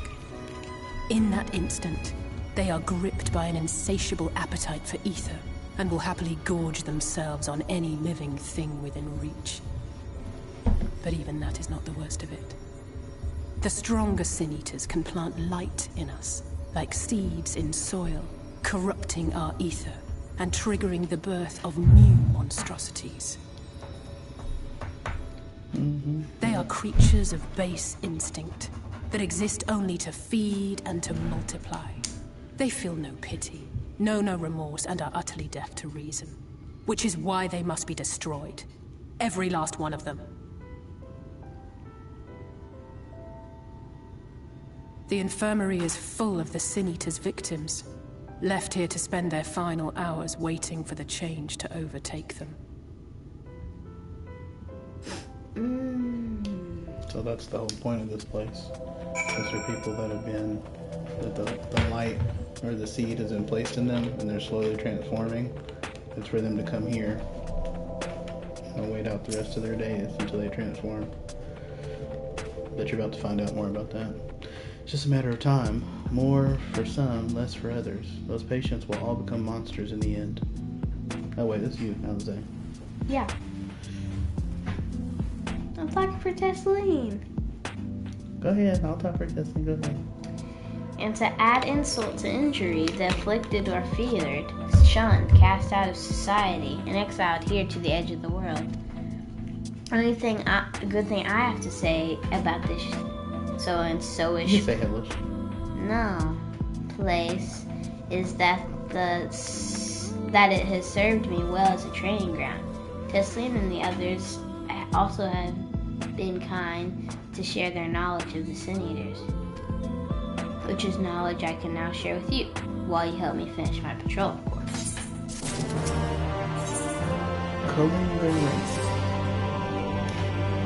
In that instant, they are gripped by an insatiable appetite for ether, and will happily gorge themselves on any living thing within reach. But even that is not the worst of it. The stronger Sin Eaters can plant light in us, like seeds in soil, corrupting our ether, and triggering the birth of new monstrosities. They are creatures of base instinct that exist only to feed and to multiply. They feel no pity, know no remorse, and are utterly deaf to reason. Which is why they must be destroyed. Every last one of them. The infirmary is full of the Sin Eater's victims, left here to spend their final hours waiting for the change to overtake them. So that's the whole point of this place. Those are people that have been, that the light or the seed has been placed in them and they're slowly transforming. It's for them to come here and wait out the rest of their days until they transform. But you're about to find out more about that. It's just a matter of time. More for some, less for others. Those patients will all become monsters in the end. Oh wait, that's you, Jose. Yeah. I'm talking for Tesseline. Go ahead, I'll talk for Tesseline, go ahead. And to add insult to injury, the afflicted or feared, shunned, cast out of society, and exiled here to the edge of the world. Only thing, good thing I have to say about this so-and-so-ish... You say hellish. No. Place is that it has served me well as a training ground. Tesseline and the others also have been kind to share their knowledge of the Sin Eaters, which is knowledge I can now share with you, while you help me finish my patrol, of course. Culling the race.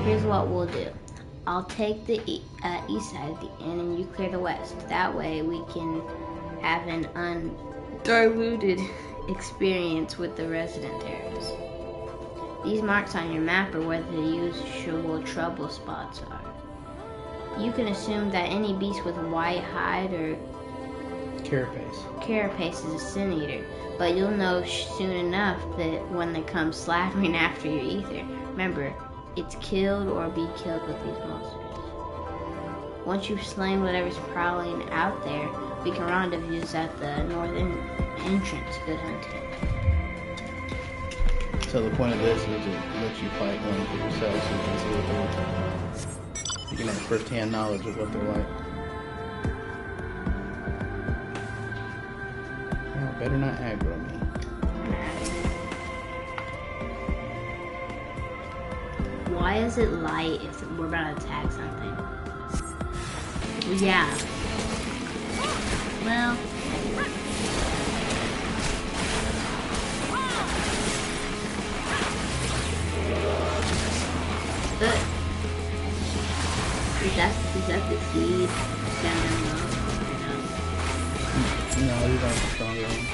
Here's what we'll do. I'll take the east side of the inn and you clear the west. That way we can have an undiluted experience with the resident areas. These marks on your map are where the usual trouble spots are. You can assume that any beast with white hide or carapace is a Sin Eater, but you'll know soon enough that when they come slavering after your ether. Remember, it's killed or be killed with these monsters. Once you've slain whatever's prowling out there, we can rendezvous at the northern entrance. Good hunting. So the point of this is to let you fight one for yourself so you can see what they're like. You can have first-hand knowledge of what they're like. Oh, better not aggro me. Why is it light if we're about to attack something? Yeah. Well. Is that the seed down low? No, these aren't the stronger ones.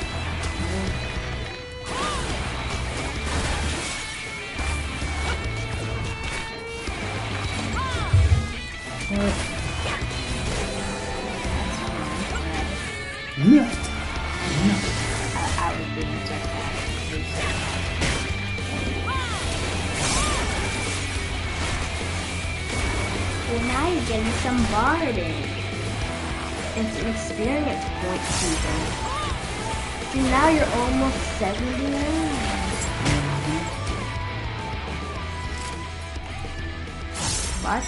I was being sarcastic. Well, now you're getting some barding and some experience points even. See, now you're almost 79. Bard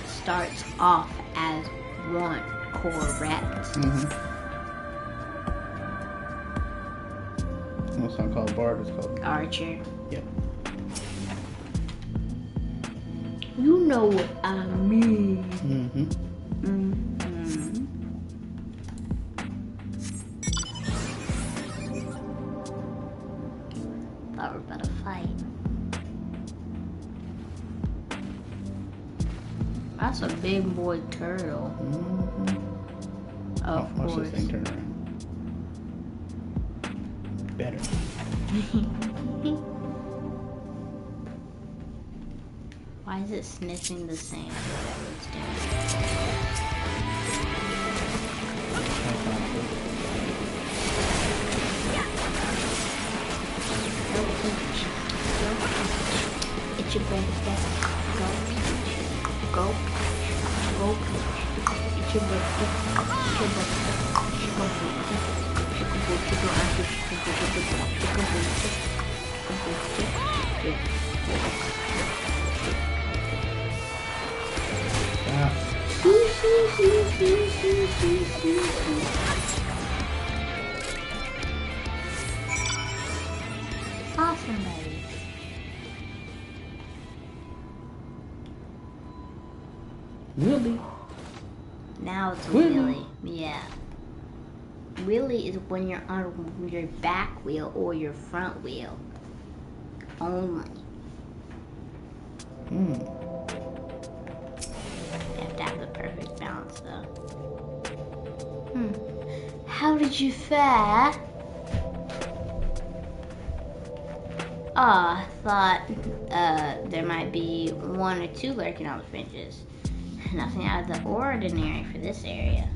starts off as 1, correct? It's not called Bard, it's called Archer. Yep. You know what I mean. Thought we were about to fight. That's a big boy turtle. Of Watch course. this thing turn around. Better. Why is it sniffing the same whatever it's doing? It's your birthday. Go. It's your birthday. Awesome, buddy. Willie. Now it's Willie. Willie. Yeah. Willie is when you're on your back wheel or your front wheel. Only. Hmm. You have to have the perfect balance, though. How did you fare? I thought there might be one or two lurking on the fringes. Nothing out of the ordinary for this area.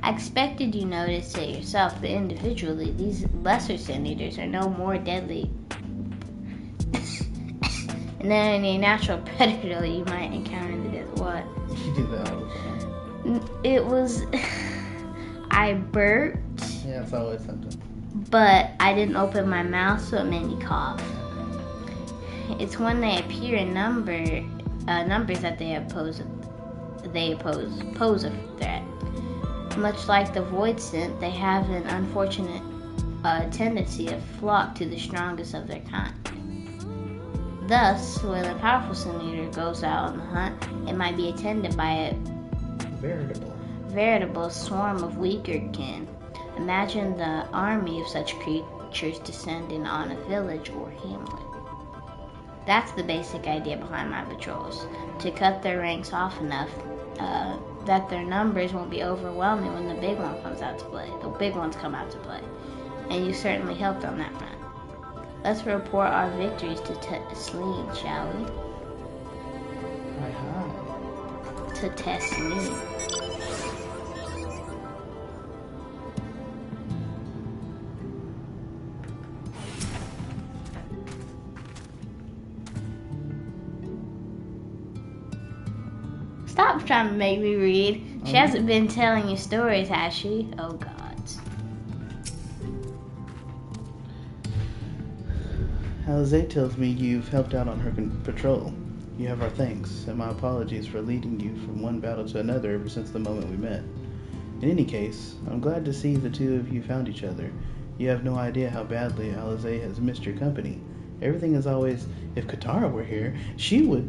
I expected you noticed it yourself, but individually, these lesser sin eaters are no more deadly than any natural predator you might encounter in the desert. What? You do that all the time. It was. I burped. Yeah, it's always something. But I didn't open my mouth, so it made me cough. It's when they appear in numbers that they pose a threat. Much like the void scent, they have an unfortunate tendency to flock to the strongest of their kind. Thus, when a powerful sin eater goes out on the hunt, it might be attended by a veritable swarm of weaker kin. Imagine the army of such creatures descending on a village or hamlet. That's the basic idea behind my patrols, to cut their ranks off enough that their numbers won't be overwhelming when the big one comes out to play. The big ones come out to play. And you certainly helped on that front. Let's report our victories to Tesleen, shall we? Hi. To Tesleen. Stop trying to make me read. She hasn't been telling you stories, has she? Oh, God. Alizé tells me you've helped out on her patrol. You have our thanks, and my apologies for leading you from one battle to another ever since the moment we met. In any case, I'm glad to see the two of you found each other. You have no idea how badly Alizé has missed your company. Everything is always, if Katara were here, she would...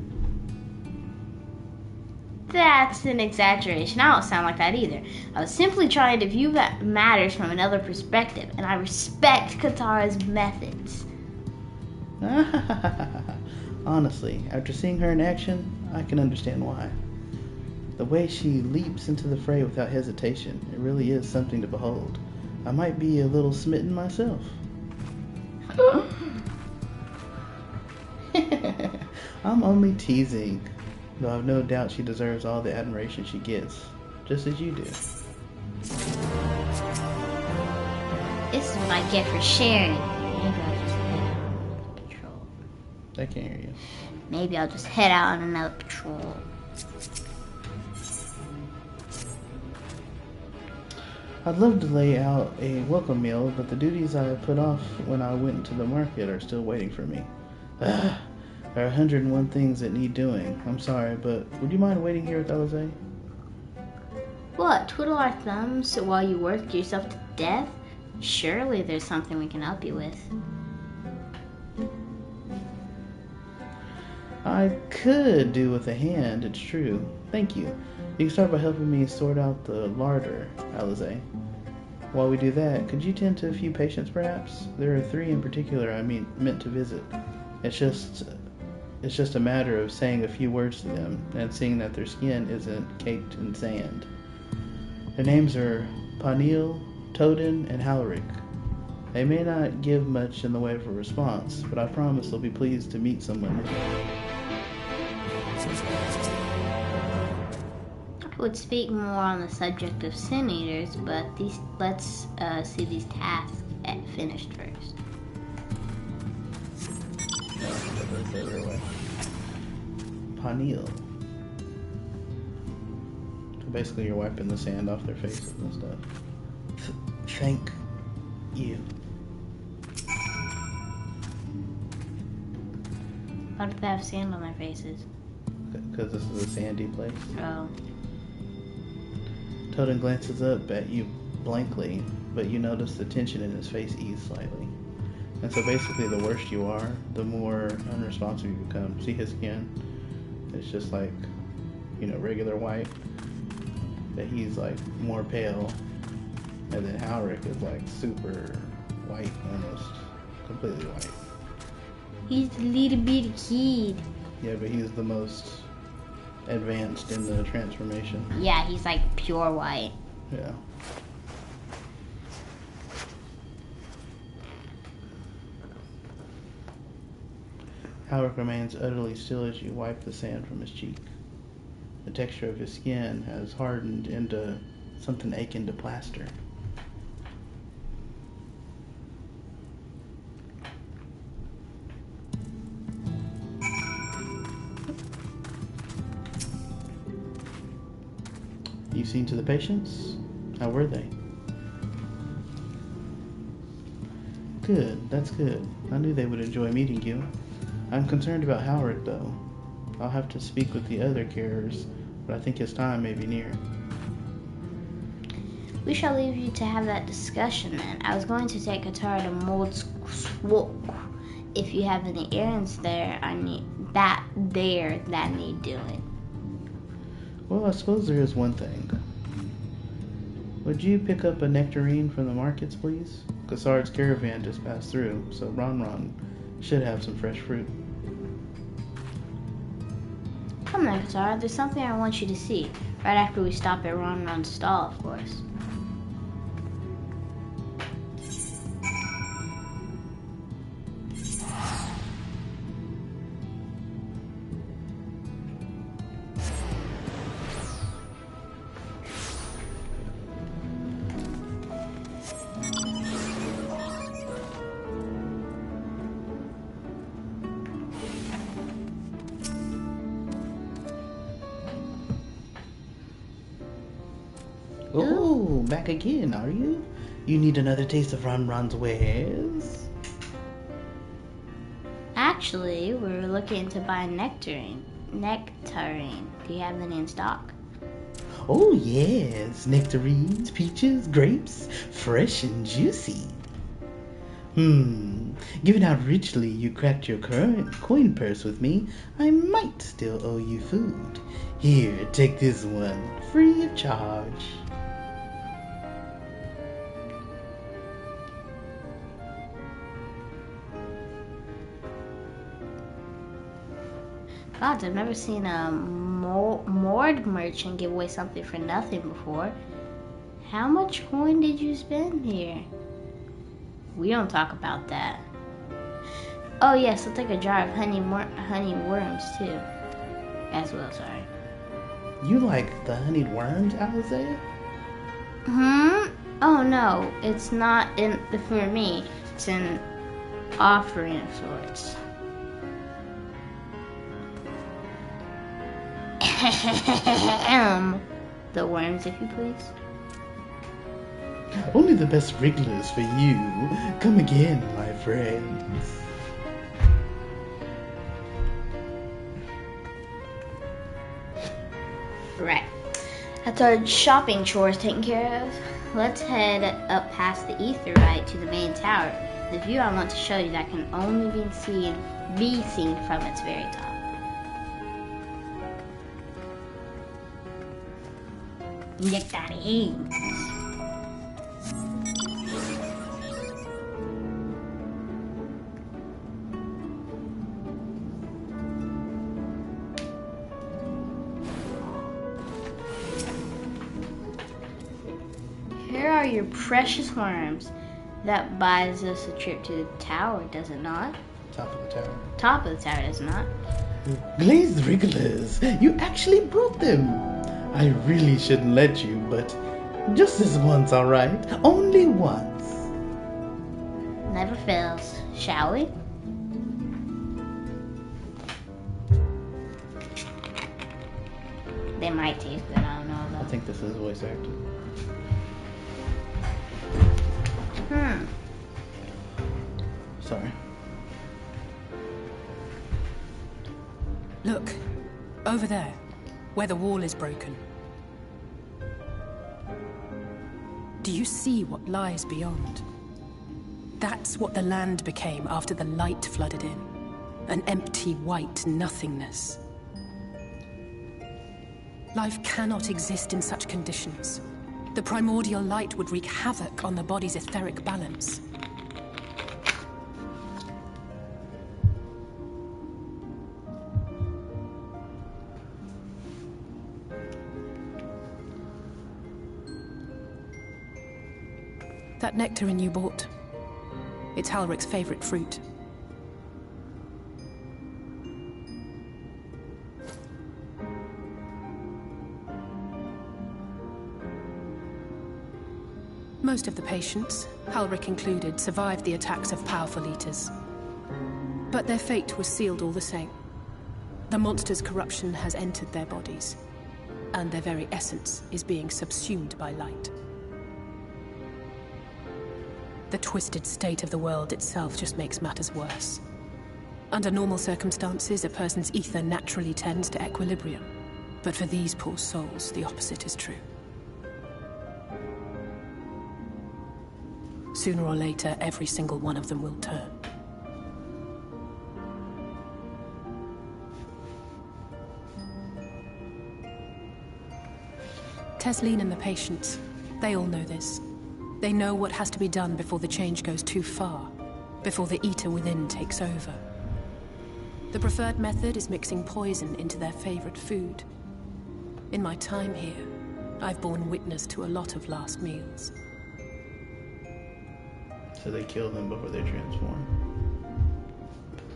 That's an exaggeration. I don't sound like that either. I was simply trying to view matters from another perspective, and I respect Katara's methods. Honestly, after seeing her in action, I can understand why. The way she leaps into the fray without hesitation, it really is something to behold. I might be a little smitten myself. I'm only teasing, though I've no doubt she deserves all the admiration she gets, just as you do. This is what I get for sharing. Maybe I'll just head out on another patrol. I can't hear you. Maybe I'll just head out on another patrol. I'd love to lay out a welcome meal, but the duties I put off when I went to the market are still waiting for me. There are 101 things that need doing. I'm sorry, but would you mind waiting here with Alizé? What, twiddle our thumbs while you work yourself to death? Surely there's something we can help you with. I could do with a hand, it's true. Thank you. You can start by helping me sort out the larder, Alizé. While we do that, could you tend to a few patients, perhaps? There are 3 in particular I meant to visit. It's just a matter of saying a few words to them and seeing that their skin isn't caked in sand. Their names are Panil, Toden, and Halric. They may not give much in the way of a response, but I promise they'll be pleased to meet someone new. I would speak more on the subject of sin eaters, but let's see these tasks finished first. Panil. Basically, you're wiping the sand off their faces and stuff. Thank you. Why do they have sand on their faces? because this is a sandy place. Oh. Totem glances up at you blankly, but you notice the tension in his face ease slightly. And so basically the worse you are, the more unresponsive you become. See his skin? It's just like, you know, regular white. But he's like more pale. And then Halric is like super white, almost completely white. He's a little bitty kid. Yeah, but he's the most advanced in the transformation. Yeah, he's like pure white. Yeah. Halric remains utterly still as you wipe the sand from his cheek. The texture of his skin has hardened into something akin to plaster. You've seen to the patients? How were they? Good, that's good. I knew they would enjoy meeting you. I'm concerned about Halric, though. I'll have to speak with the other carers, but I think his time may be near. We shall leave you to have that discussion then. I was going to take Katara to Mold Swok. If you have any errands there, that need doing. Well, I suppose there is one thing. Would you pick up a nectarine from the markets, please? Kassard's caravan just passed through, so Ron should have some fresh fruit. Come then, Katara. There's something I want you to see. Right after we stop at Ronron's stall, of course. Oh, back again, are you? You need another taste of Ronron's wares? Actually, we're looking to buy nectarine. Do you have any in stock? Oh, yes. Nectarines, peaches, grapes, fresh and juicy. Given how richly you cracked your current coin purse with me, I might still owe you food. Here, take this one, free of charge. God, I've never seen a moored merchant give away something for nothing before. How much coin did you spend here? We don't talk about that. Oh yes, I'll take a jar of honey worms too. As well, sorry. You like the honeyed worms, Alize? Oh no, it's not for me. It's an offering of sorts. The worms, if you please. Only the best wrigglers for you. Come again, my friends. Right. That's our shopping chores taken care of. Let's head up past the Aetheryte to the main tower. The view I want to show you that can only be seen from its very top. Nectarines. Here are your precious worms. That buys us a trip to the tower, does it not? Top of the tower. Top of the tower, does it not? Glazed wrigglers, you actually brought them. I really shouldn't let you, but just this once, all right? Only once. Never fails. Shall we? They might taste good, I don't know though. I think this is voice acting. Sorry. Look, Over there, where the wall is broken. Do you see what lies beyond? That's what the land became after the light flooded in. An empty white nothingness. Life cannot exist in such conditions. The primordial light would wreak havoc on the body's etheric balance. That nectarine you bought, it's Halrick's favorite fruit. Most of the patients, Halrick included, survived the attacks of powerful eaters. But their fate was sealed all the same. The monster's corruption has entered their bodies, and their very essence is being subsumed by light. The twisted state of the world itself just makes matters worse. Under normal circumstances, a person's ether naturally tends to equilibrium. But for these poor souls, the opposite is true. Sooner or later, every single one of them will turn. Tesleen and the patients, they all know this. They know what has to be done before the change goes too far, before the eater within takes over. The preferred method is mixing poison into their favorite food. In my time here, I've borne witness to a lot of last meals. So they kill them before they transform.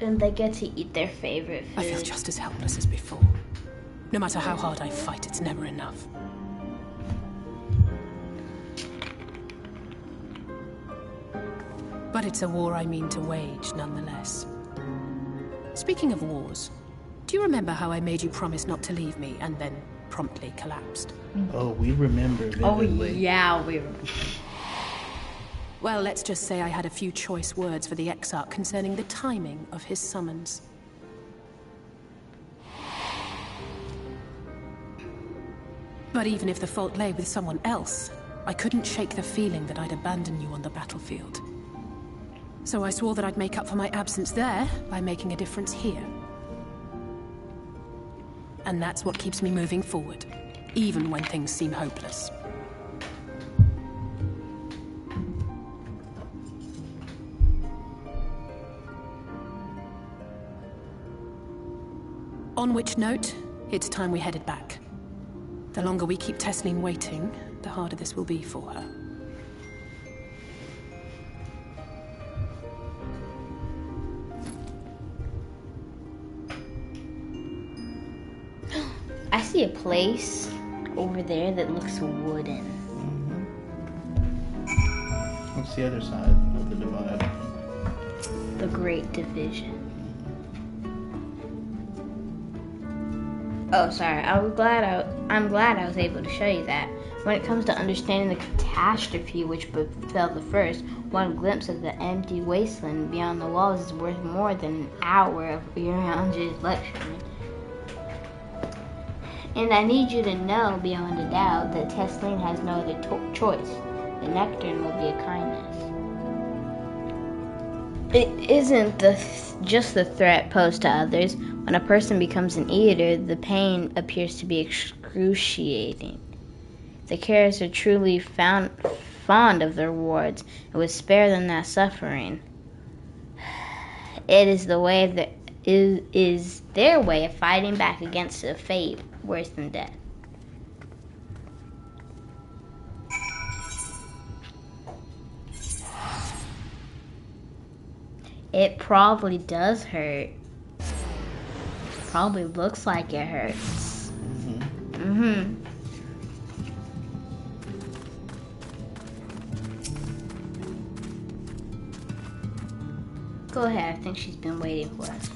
And they get to eat their favorite food. I feel just as helpless as before. No matter how hard I fight, it's never enough. But it's a war I mean to wage, nonetheless. Speaking of wars, do you remember how I made you promise not to leave me and then promptly collapsed? Oh, we remember vividly. Oh, yeah, we remember. Well, let's just say I had a few choice words for the Exarch concerning the timing of his summons. But even if the fault lay with someone else, I couldn't shake the feeling that I'd abandon you on the battlefield. So I swore that I'd make up for my absence there by making a difference here. And that's what keeps me moving forward, even when things seem hopeless. On which note, it's time we headed back. The longer we keep Tesleen waiting, the harder this will be for her. I see a place over there that looks wooden. Mm-hmm. What's the other side of the divide? The Great Division. Oh, sorry. I'm glad I was able to show you that. When it comes to understanding the catastrophe which befell the first, one glimpse of the empty wasteland beyond the walls is worth more than an hour of Urianja's lecturing. And I need you to know beyond a doubt that Tesleen has no other choice. The nectarine will be a kindness. It isn't just the threat posed to others. When a person becomes an eater, the pain appears to be excruciating. The carers are truly fond of their wards and would spare them that suffering. It is the way that is their way of fighting back against a fate worse than death. It probably does hurt. Probably looks like it hurts. Mm-hmm. Go ahead, I think she's been waiting for us.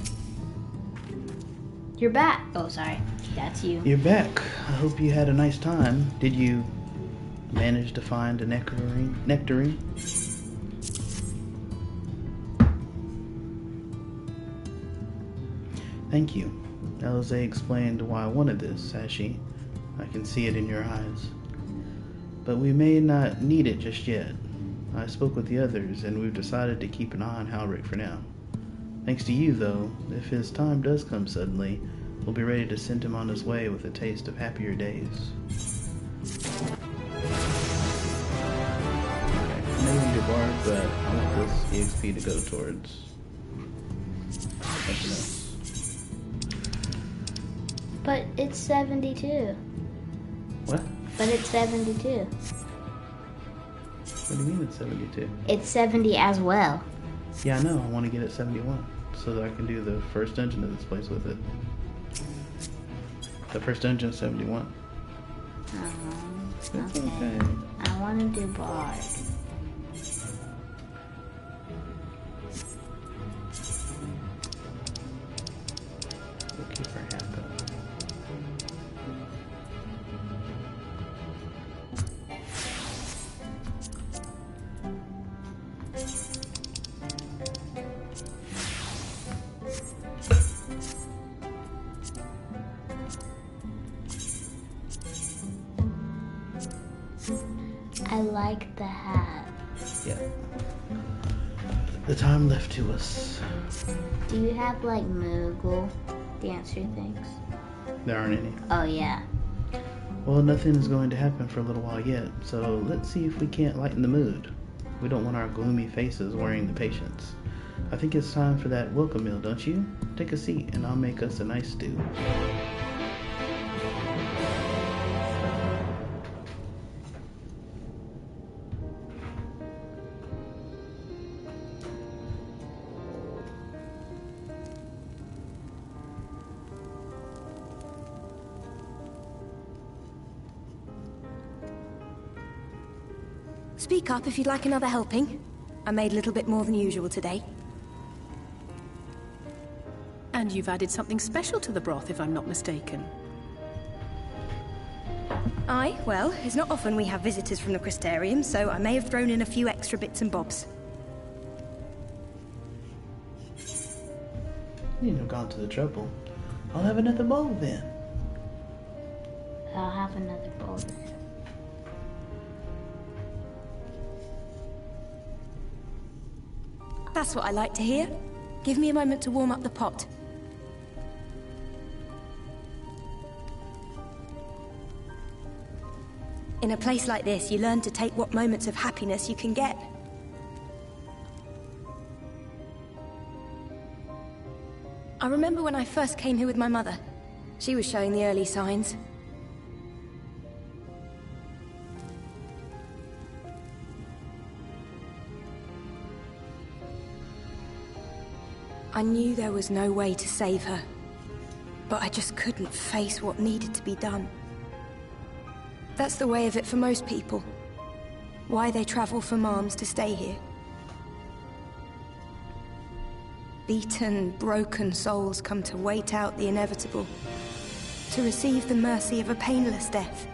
You're back. Oh, sorry. That's you. You're back. I hope you had a nice time. Did you manage to find a nectarine? Thank you. Alize explained why I wanted this, Sashi. I can see it in your eyes. But we may not need it just yet. I spoke with the others, and we've decided to keep an eye on Halric for now. Thanks to you, though, if his time does come suddenly, we'll be ready to send him on his way with a taste of happier days. Okay, I'm not even do Bard, but I want this EXP to go towards something else. But it's 72. What? But it's 72. What do you mean it's 72? It's 70 as well. Yeah, I know. I want to get it 71 so that I can do the first dungeon of this place with it. The first dungeon is 71. Okay. I want to do Bard. Looking for happen. I like the hat. Yeah. The time left to us. Do you have like Moogle dancer things? There aren't any. Oh yeah. Well, nothing is going to happen for a little while yet, so let's see if we can't lighten the mood. We don't want our gloomy faces worrying the patients. I think it's time for that welcome meal, don't you? Take a seat and I'll make us a nice stew. Speak up if you'd like another helping. I made a little bit more than usual today. And you've added something special to the broth, if I'm not mistaken. Aye, well, it's not often we have visitors from the Crystarium, so I may have thrown in a few extra bits and bobs. You needn't have gone to the trouble. I'll have another bowl then. I'll have another bowl then. That's what I like to hear. Give me a moment to warm up the pot. In a place like this, you learn to take what moments of happiness you can get. I remember when I first came here with my mother. She was showing the early signs. I knew there was no way to save her, but I just couldn't face what needed to be done. That's the way of it for most people. Why they travel from arms to stay here. Beaten, broken souls come to wait out the inevitable, to receive the mercy of a painless death.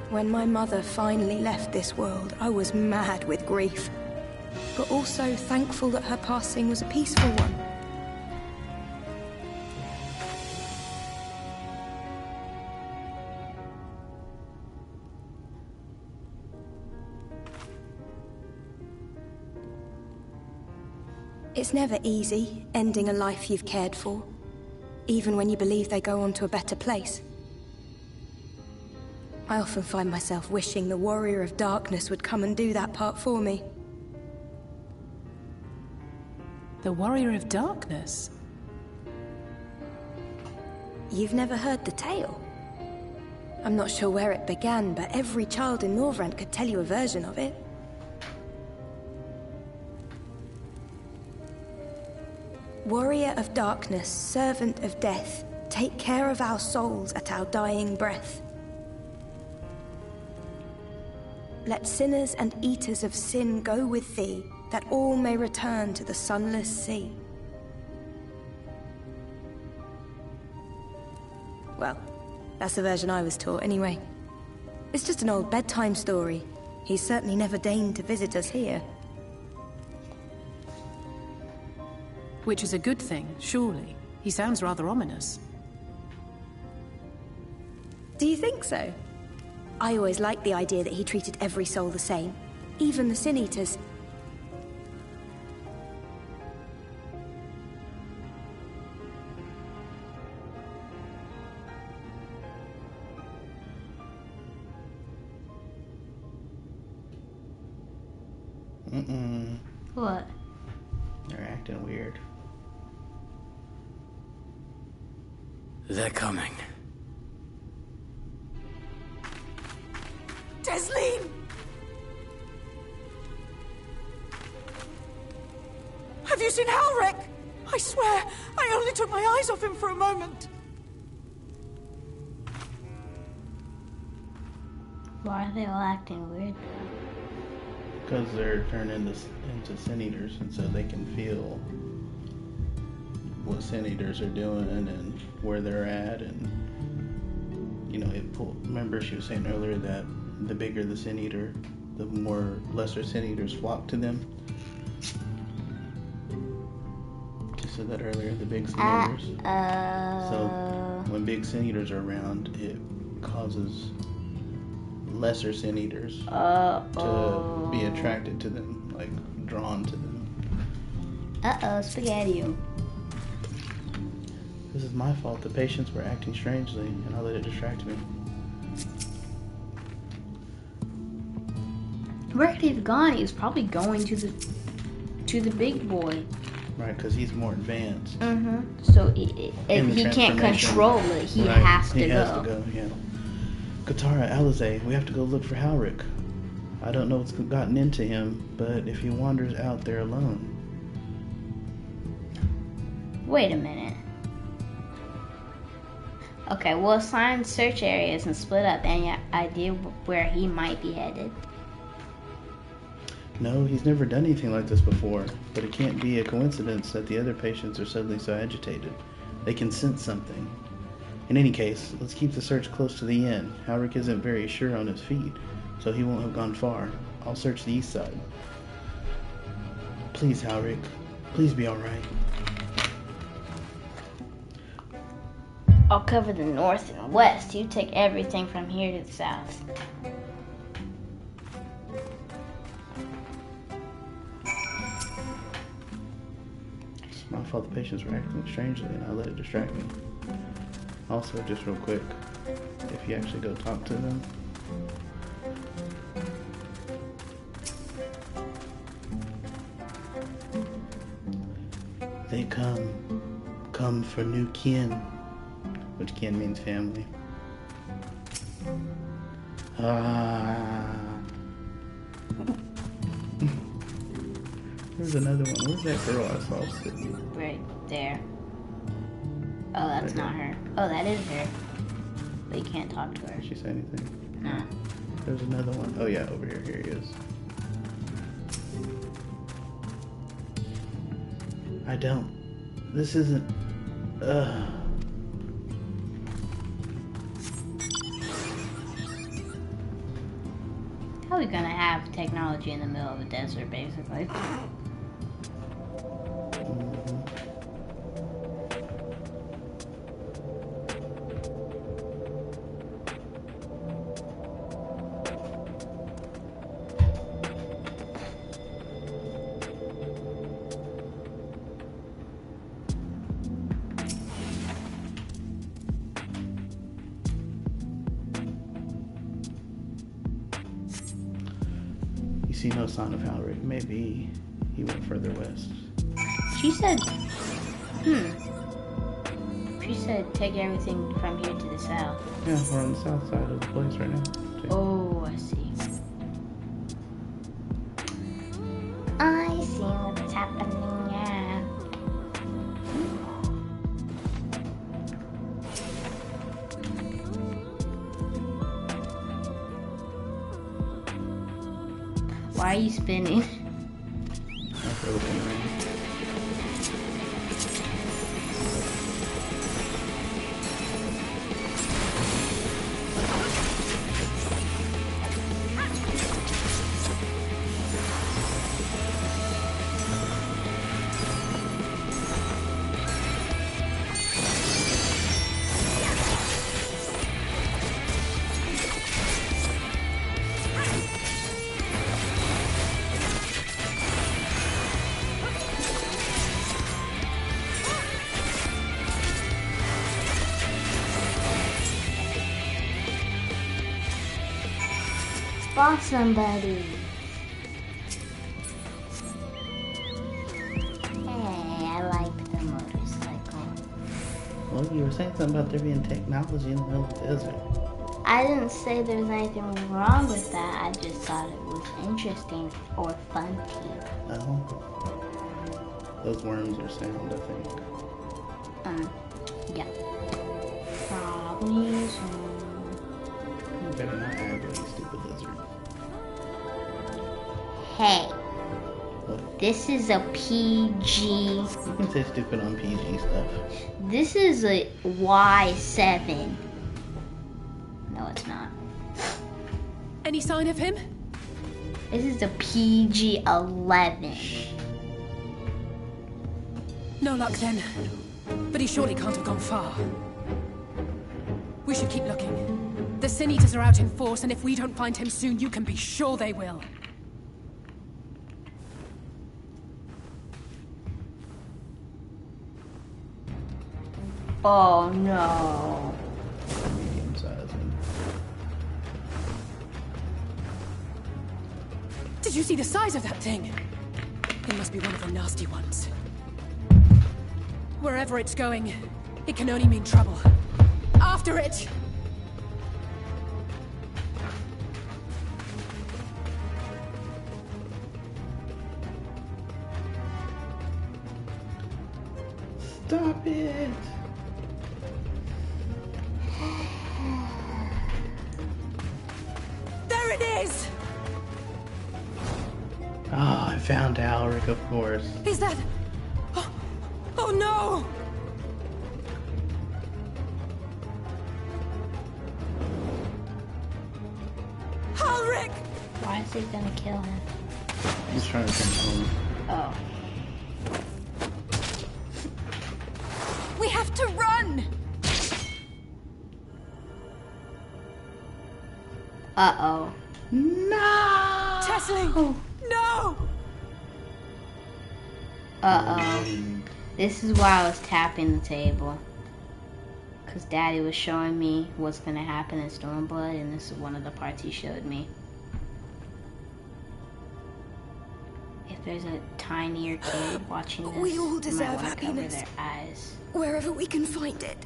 When my mother finally left this world, I was mad with grief, but also thankful that her passing was a peaceful one. It's never easy, ending a life you've cared for, even when you believe they go on to a better place. I often find myself wishing the Warrior of Darkness would come and do that part for me. The Warrior of Darkness? You've never heard the tale? I'm not sure where it began, but every child in Norvrent could tell you a version of it. Warrior of Darkness, servant of death, take care of our souls at our dying breath. Let sinners and eaters of sin go with thee, that all may return to the sunless sea. Well, that's the version I was taught anyway. It's just an old bedtime story. He's certainly never deigned to visit us here. Which is a good thing, surely. He sounds rather ominous. Do you think so? I always liked the idea that he treated every soul the same, even the Sin Eaters. What? They're acting weird. They're coming. Desleen! Have you seen Halric? I swear, I only took my eyes off him for a moment. Why are they all acting weird? Because they're turned into Sin Eaters, and so they can feel what Sin Eaters are doing and where they're at, and you know, remember she was saying earlier that the bigger the Sin Eater, the more lesser Sin Eaters flock to them. She said that earlier, the big Sin Eaters. So when big Sin Eaters are around, it causes lesser Sin Eaters to be attracted to them, like drawn to them. Spaghetti. This is my fault. The patients were acting strangely, and I let it distract me. Where could he have gone? He was probably going to the big boy. Right, because he's more advanced. So if he can't control it, he has to go. He has to go, yeah. Katara, Alizé, we have to go look for Halric. I don't know what's gotten into him, but if he wanders out there alone. Wait a minute. Okay, we'll assign search areas and split up. Any idea where he might be headed? No, he's never done anything like this before, but it can't be a coincidence that the other patients are suddenly so agitated. They can sense something. In any case, let's keep the search close to the inn. Halric isn't very sure on his feet, so he won't have gone far. I'll search the east side. Please, Halric. Please be alright. I'll cover the north and west. You take everything from here to the south. It's my fault the patients were acting strangely, and I let it distract me. Also, just real quick, if you actually go talk to them, they come for new kin, which kin means family. There's another one. Where's that girl I saw sitting? Right there. Oh, that's not her. Oh, that is her. But you can't talk to her. Did she say anything? No. There's another one. Oh yeah, over here. Here he is. I don't. This isn't. How are we gonna have technology in the middle of a desert, basically? See no sign of Halric. Maybe he went further west. She said, She said take everything from here to the south. Yeah, we're on the south side of the place right now. See? Oh, I see. I see what's happening now. Why are you spinning? After looking around. fought somebody. Hey, I like the motorcycle. Well, you were saying something about there being technology in the middle of the desert. I didn't say there was anything wrong with that. I just thought it was interesting or funky. Oh. Those worms are sound, I think. Yeah. Probably so. You better not aggro, you stupid lizard. Hey. What? This is a PG. You can say stupid on PG stuff. This is a Y7. No, it's not. Any sign of him? This is a PG-11. No luck then. But he surely can't have gone far. We should keep looking. The Sin Eaters are out in force, and if we don't find him soon, you can be sure they will. Oh no. Medium size. Did you see the size of that thing? It must be one of the nasty ones. Wherever it's going, it can only mean trouble. After it! Stop it! There it is! Ah, I found Alric, of course. Is that... Oh no! Alric! Why is he gonna kill him? He's trying to come home. Oh. We have to run! Uh-oh. No! Tessling! No! Uh-oh. This is why I was tapping the table. Because Daddy was showing me what's going to happen in Stormblood, and this is one of the parts he showed me. If there's a tinier kid watching this, We all you might deserve wanna cover happiness. their eyes. Wherever we can find it.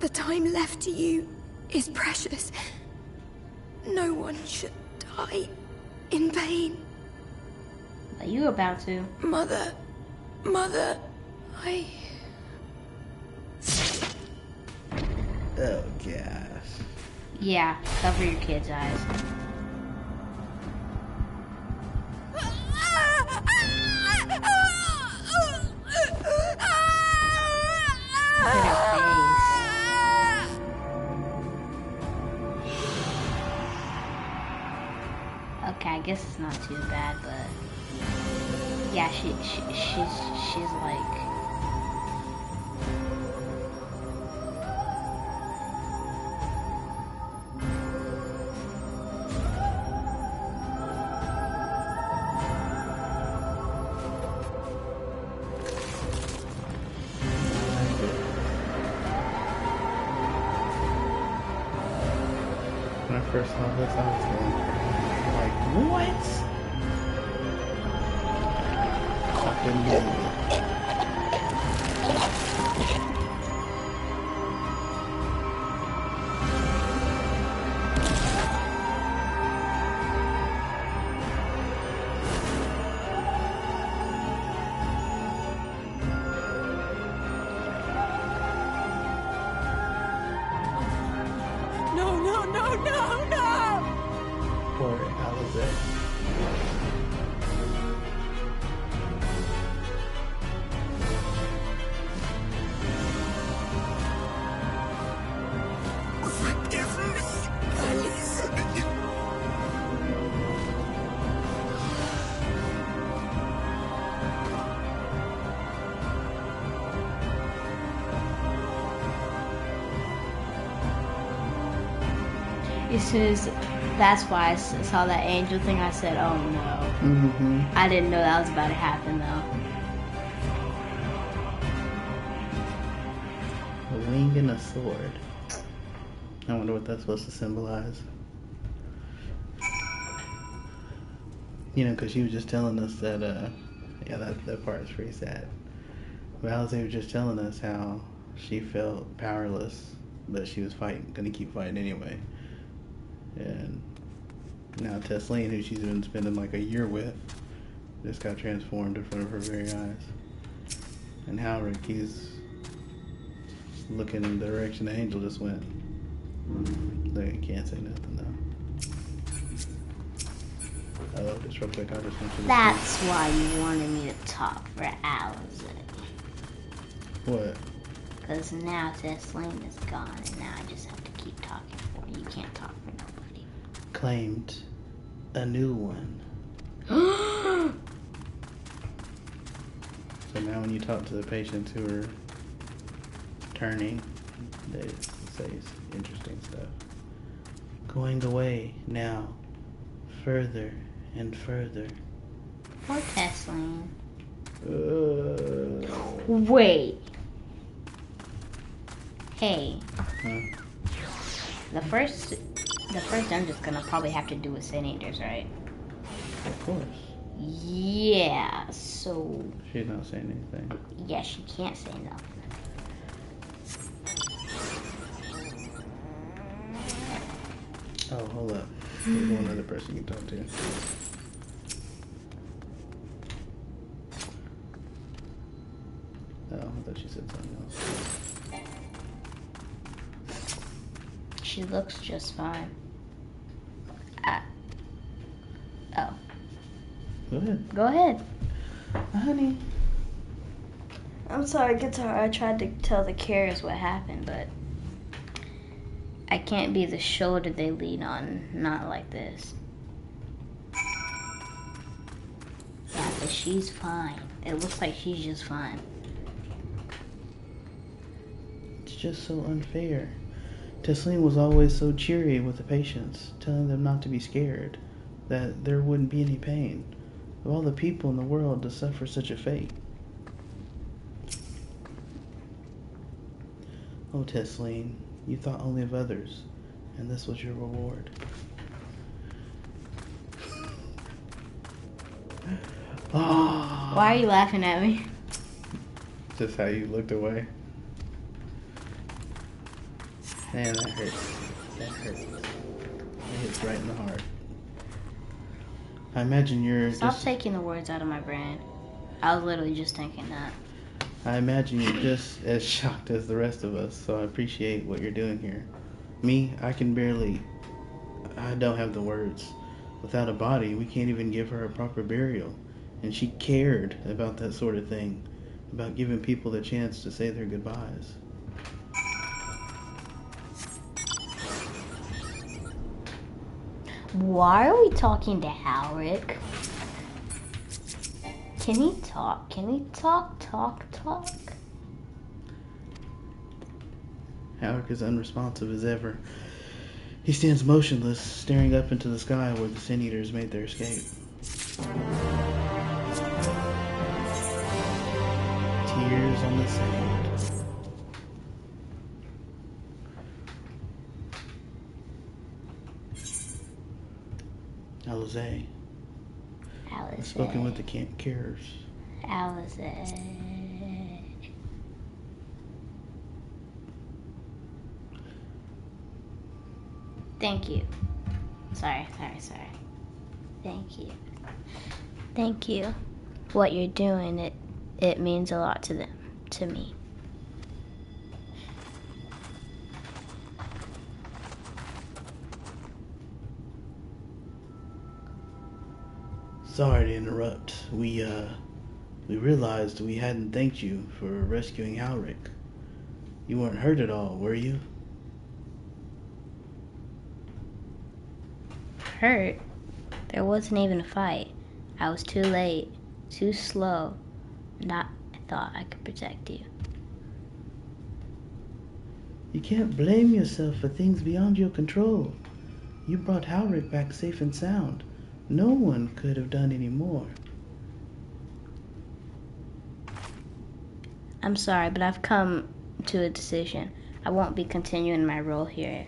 The time left to you is precious. No one should die in pain. Are you about to? Mother, I... Oh, gosh. Yeah, cover your kid's eyes. Look at her face. Okay, I guess it's not too bad, but yeah, she's like. When I first saw this, I was like, what? I couldn't believe it. No! Poor Alice. As soon as that's why I saw that angel thing, I said, "Oh no!" Mm-hmm. I didn't know that was about to happen though. A wing and a sword. I wonder what that's supposed to symbolize. You know, because she was just telling us that, yeah, that part is pretty sad. But Alice was just telling us how she felt powerless, but she was gonna keep fighting anyway. And now Tesleen, who she's been spending like a year with, just got transformed in front of her very eyes. And Howrick, he's looking in the direction the angel just went. They can't say nothing though. Oh, just real quick, I just want you to That's why you wanted me to talk for hours. What? Because now Tesleen is gone, and now I just have to keep talking for you. You can't talk for nobody. Claimed a new one. So now when you talk to the patients who are turning, they say interesting stuff. Going away now, further and further. Poor Tesleen. Wait. Hey. Huh? The first I'm just gonna probably have to do with Sin Eaters, right? Of course. Yeah, so... She's not saying anything. Yeah, she can't say nothing. Oh, hold up. There's one other person you can talk to. Oh, I thought she said something else. She looks just fine. Oh. Go ahead. Go ahead. Honey. I'm sorry, Katara. I tried to tell the carriers what happened, but I can't be the shoulder they lean on, not like this. Yeah, but she's fine. It looks like she's just fine. It's just so unfair. Tesleen was always so cheery with the patients, telling them not to be scared, that there wouldn't be any pain. Of all the people in the world to suffer such a fate. Oh, Tesleen, you thought only of others, and this was your reward. Oh. Why are you laughing at me? Just how you looked away. Man, that hurts. That hurts. It hits right in the heart. I imagine you're Stop taking the words out of my brain. I was literally just thinking that. I imagine you're just as shocked as the rest of us, so I appreciate what you're doing here. Me, I don't have the words. Without a body, we can't even give her a proper burial. And she cared about that sort of thing, about giving people the chance to say their goodbyes. Why are we talking to Howrick? Can he talk? Can we talk? Howrick is unresponsive as ever. He stands motionless, staring up into the sky where the Sin Eaters made their escape. Tears on the sand. Alize. I've spoken with the carers. Alize. Thank you. Sorry. Thank you. What you're doing, it means a lot to them, to me. Sorry to interrupt. We realized we hadn't thanked you for rescuing Howrick. You weren't hurt at all, were you? Hurt? There wasn't even a fight. I was too late, too slow. I thought I could protect you. You can't blame yourself for things beyond your control. You brought Howrick back safe and sound. No one could have done any more. I'm sorry, but I've come to a decision. I won't be continuing my role here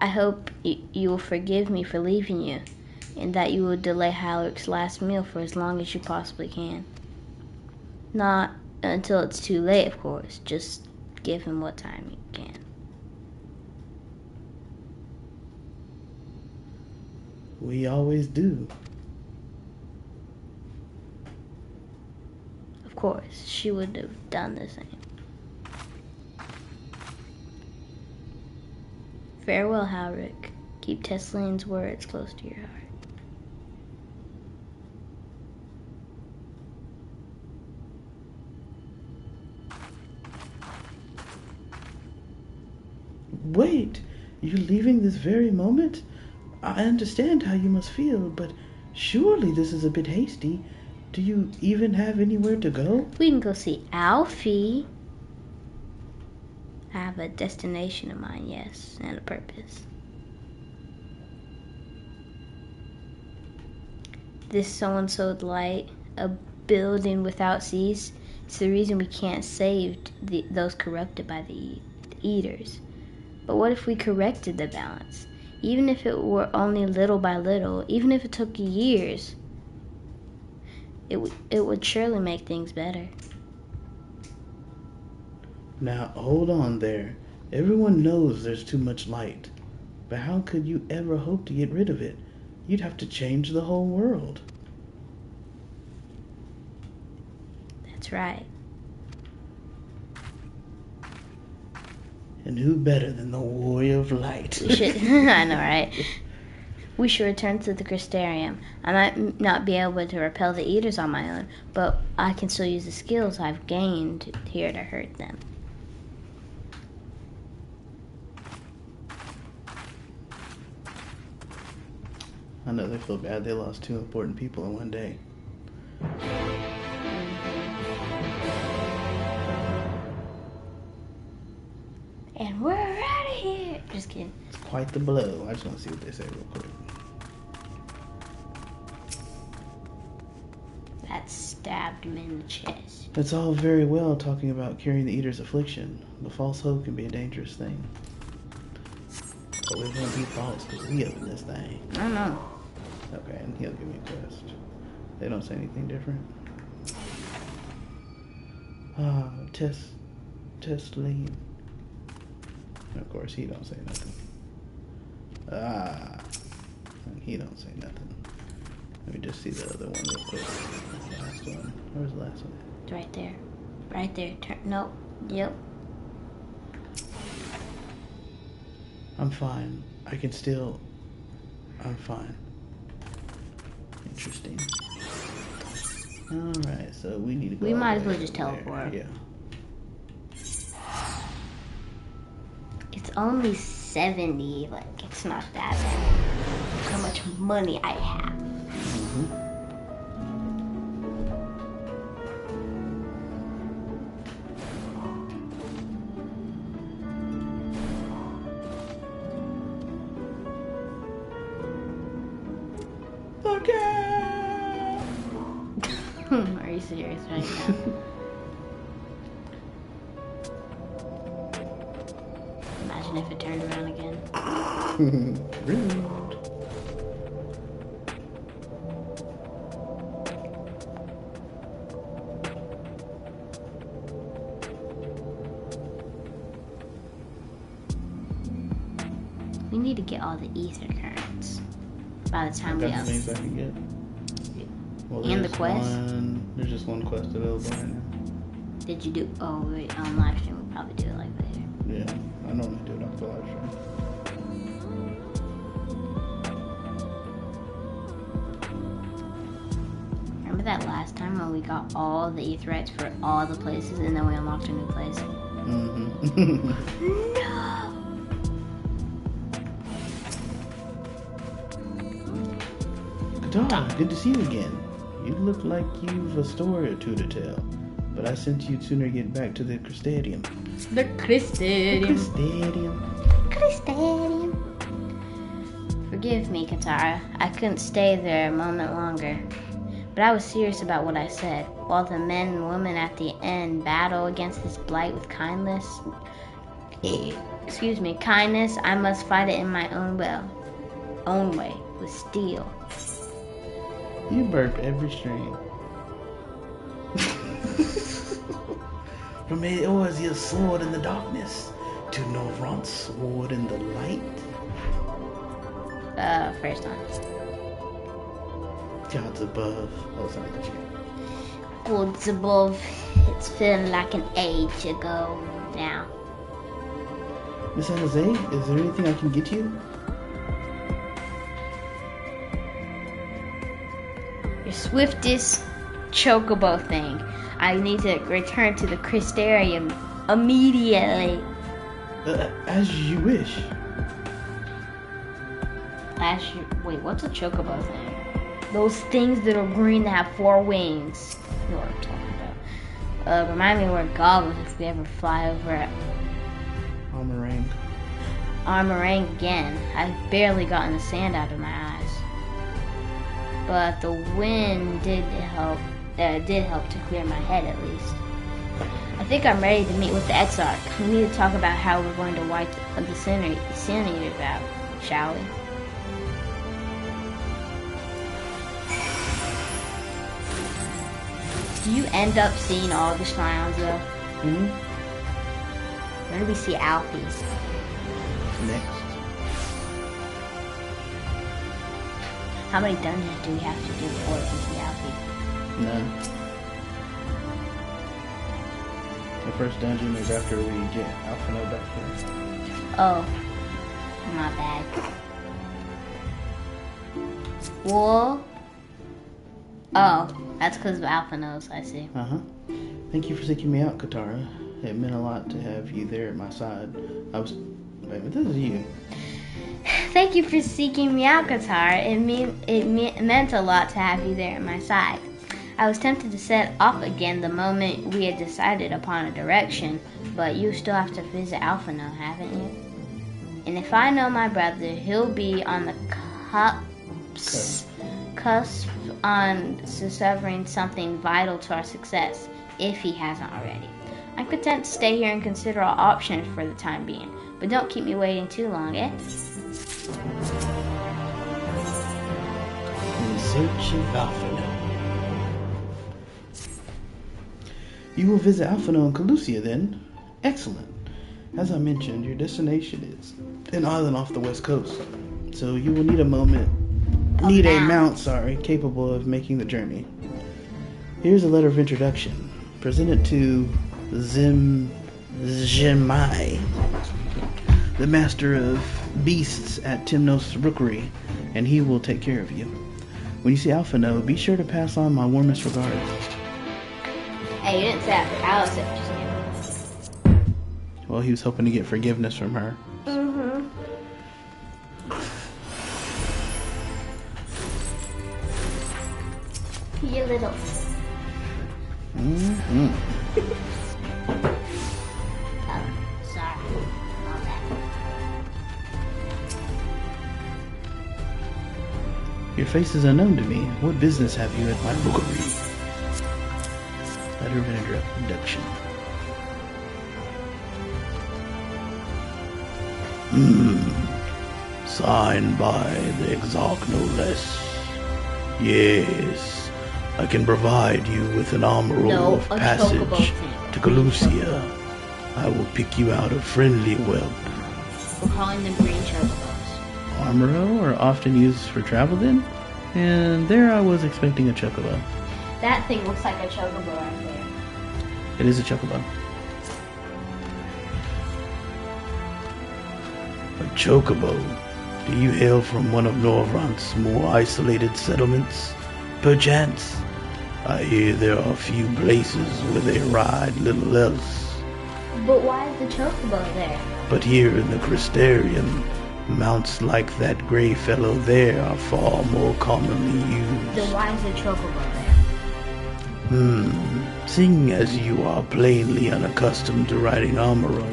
I hope you will forgive me for leaving you, and that you will delay Halrick's last meal for as long as you possibly can. Not until it's too late, of course. Just give him what time you can. We always do. Of course, she would have done the same. Farewell, Halrick. Keep Tesseline's words close to your heart. Wait, you're leaving this very moment? I understand how you must feel, but surely this is a bit hasty. Do you even have anywhere to go? We can go see Alfie. I have a destination in mind, yes, and a purpose. This so-and-so light, a building without seas, it's the reason we can't save those corrupted by the eaters. But what if we corrected the balance? Even if it were only little by little, even if it took years, it would surely make things better. Now, hold on there. Everyone knows there's too much light. But how could you ever hope to get rid of it? You'd have to change the whole world. That's right. And who better than the Warrior of Light? We should, I know, right? We should return to the Crystarium. I might not be able to repel the eaters on my own, but I can still use the skills I've gained here to hurt them. I know they feel bad they lost 2 important people in one day. And we're out of here. Just kidding. It's quite the blow. I just want to see what they say real quick. That stabbed him in the chest. It's all very well talking about curing the Eater's affliction, but false hope can be a dangerous thing. But we won't be false because we own this thing. I know. Okay, and he'll give me a quest. They don't say anything different. Test lead. Of course, he don't say nothing. And he don't say nothing. Let me just see the other one real quick. The last one. Where's the last one? It's right there. Right there. Nope. Yep. I'm fine. I'm fine. Interesting. Alright, so we need to go. We might as well just teleport. Yeah. It's only 70. Like, it's not that bad. Look how much money I have. Are you serious right now? Imagine if it turned around again. Rude. We need to get all the ether currents by the time we Got the things I can get. Well, and the quest? There's just one quest available right now. Did you do? Oh wait, on live stream we'll probably do it like later. Yeah, I normally do it off the live stream. Remember that last time when we got all the Aetherites for all the places and then we unlocked a new place? Mm-hmm. No! Katara, good to see you again. You look like you've a story or two to tell, but I sent you sooner get back to the Crystarium. The Crystarium. Crystarium. Forgive me, Katara. I couldn't stay there a moment longer. But I was serious about what I said. While the men and women at the end battle against this blight with kindness, excuse me, kindness, I must fight it in my own way, with steel. You burp every stream. From Eorzea's sword in the darkness to Norvrant's sword in the light. First time. Gods above. Oh, sorry. Gods above. It's feeling like an age ago now. Miss Alizé, is there anything I can get you? Your swiftest chocobo thing. I need to return to the Crystarium immediately. As you wish. Wait, what's a chocobo thing? Those things that are green that have 4 wings. You know what I'm talking about. Remind me where God was if we ever fly over it. Armorang again. I've barely gotten the sand out of my eyes. But the wind did help to clear my head at least. I think I'm ready to meet with the Exarch. We need to talk about how we're going to wipe the Sin Eaters out, shall we? Do you end up seeing all the shrines though? Mm-hmm. When do we see Alfie? Next. How many dungeons do we have to do before we see Alfie? None. The first dungeon is after we get Alphino back here. Oh, my bad. Whoa. Oh, that's because of Alphinos, I see. Uh-huh. Thank you for seeking me out, Katara. It meant a lot to have you there at my side. Wait, but this is you. Thank you for seeking me out, Katara. It meant a lot to have you there at my side. I was tempted to set off again the moment we had decided upon a direction, but you still have to visit Alphino, haven't you? And if I know my brother, he'll be on the cusp on discovering something vital to our success, if he hasn't already. I'm content to stay here and consider all options for the time being, but don't keep me waiting too long, eh? In search of Alphino. You will visit Alphino and Calusia then? Excellent. As I mentioned, your destination is an island off the west coast, so you will need a mount, capable of making the journey. Here's a letter of introduction. Present it to Zimai, the master of beasts at Timnos Rookery, and he will take care of you. When you see Alphino, be sure to pass on my warmest regards. Hey, you didn't say that for Alice, Well, he was hoping to get forgiveness from her. Mm-hmm. You little. Mm-hmm. Oh, sorry. My bad. Your face is unknown to me. What business have you at my rookery? Letter of introduction. Signed by the Exarch, no less. Yes, I can provide you with an armor of passage to Calusia. I will pick you out a friendly whelp. We're calling them green chocobos. Armoro are often used for travel then? And there I was expecting a chocobo. That thing looks like a chocobo right there. It is a chocobo. A chocobo? Do you hail from one of Norvrant's more isolated settlements? Perchance. I hear there are few places where they ride little else. But why is the chocobo there? But here in the Crystarium, mounts like that gray fellow there are far more commonly used. Then why is the chocobo there? Seeing as you are plainly unaccustomed to riding Armoro,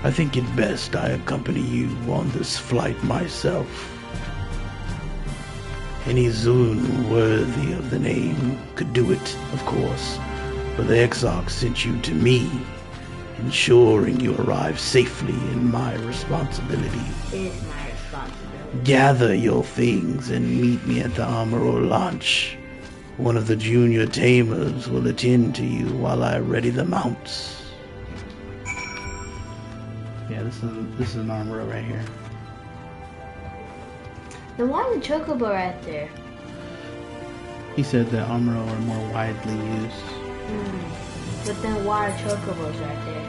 I think it best I accompany you on this flight myself. Any Zun worthy of the name could do it, of course, but the Exarch sent you to me. ensuring you arrive safely in my responsibility. It is my responsibility. Gather your things and meet me at the Armoror launch. One of the junior tamers will attend to you while I ready the mounts. Yeah, this is an Armoror right here. Then why is the chocobo right there? He said that Armoror are more widely used. But then why are chocobos right there?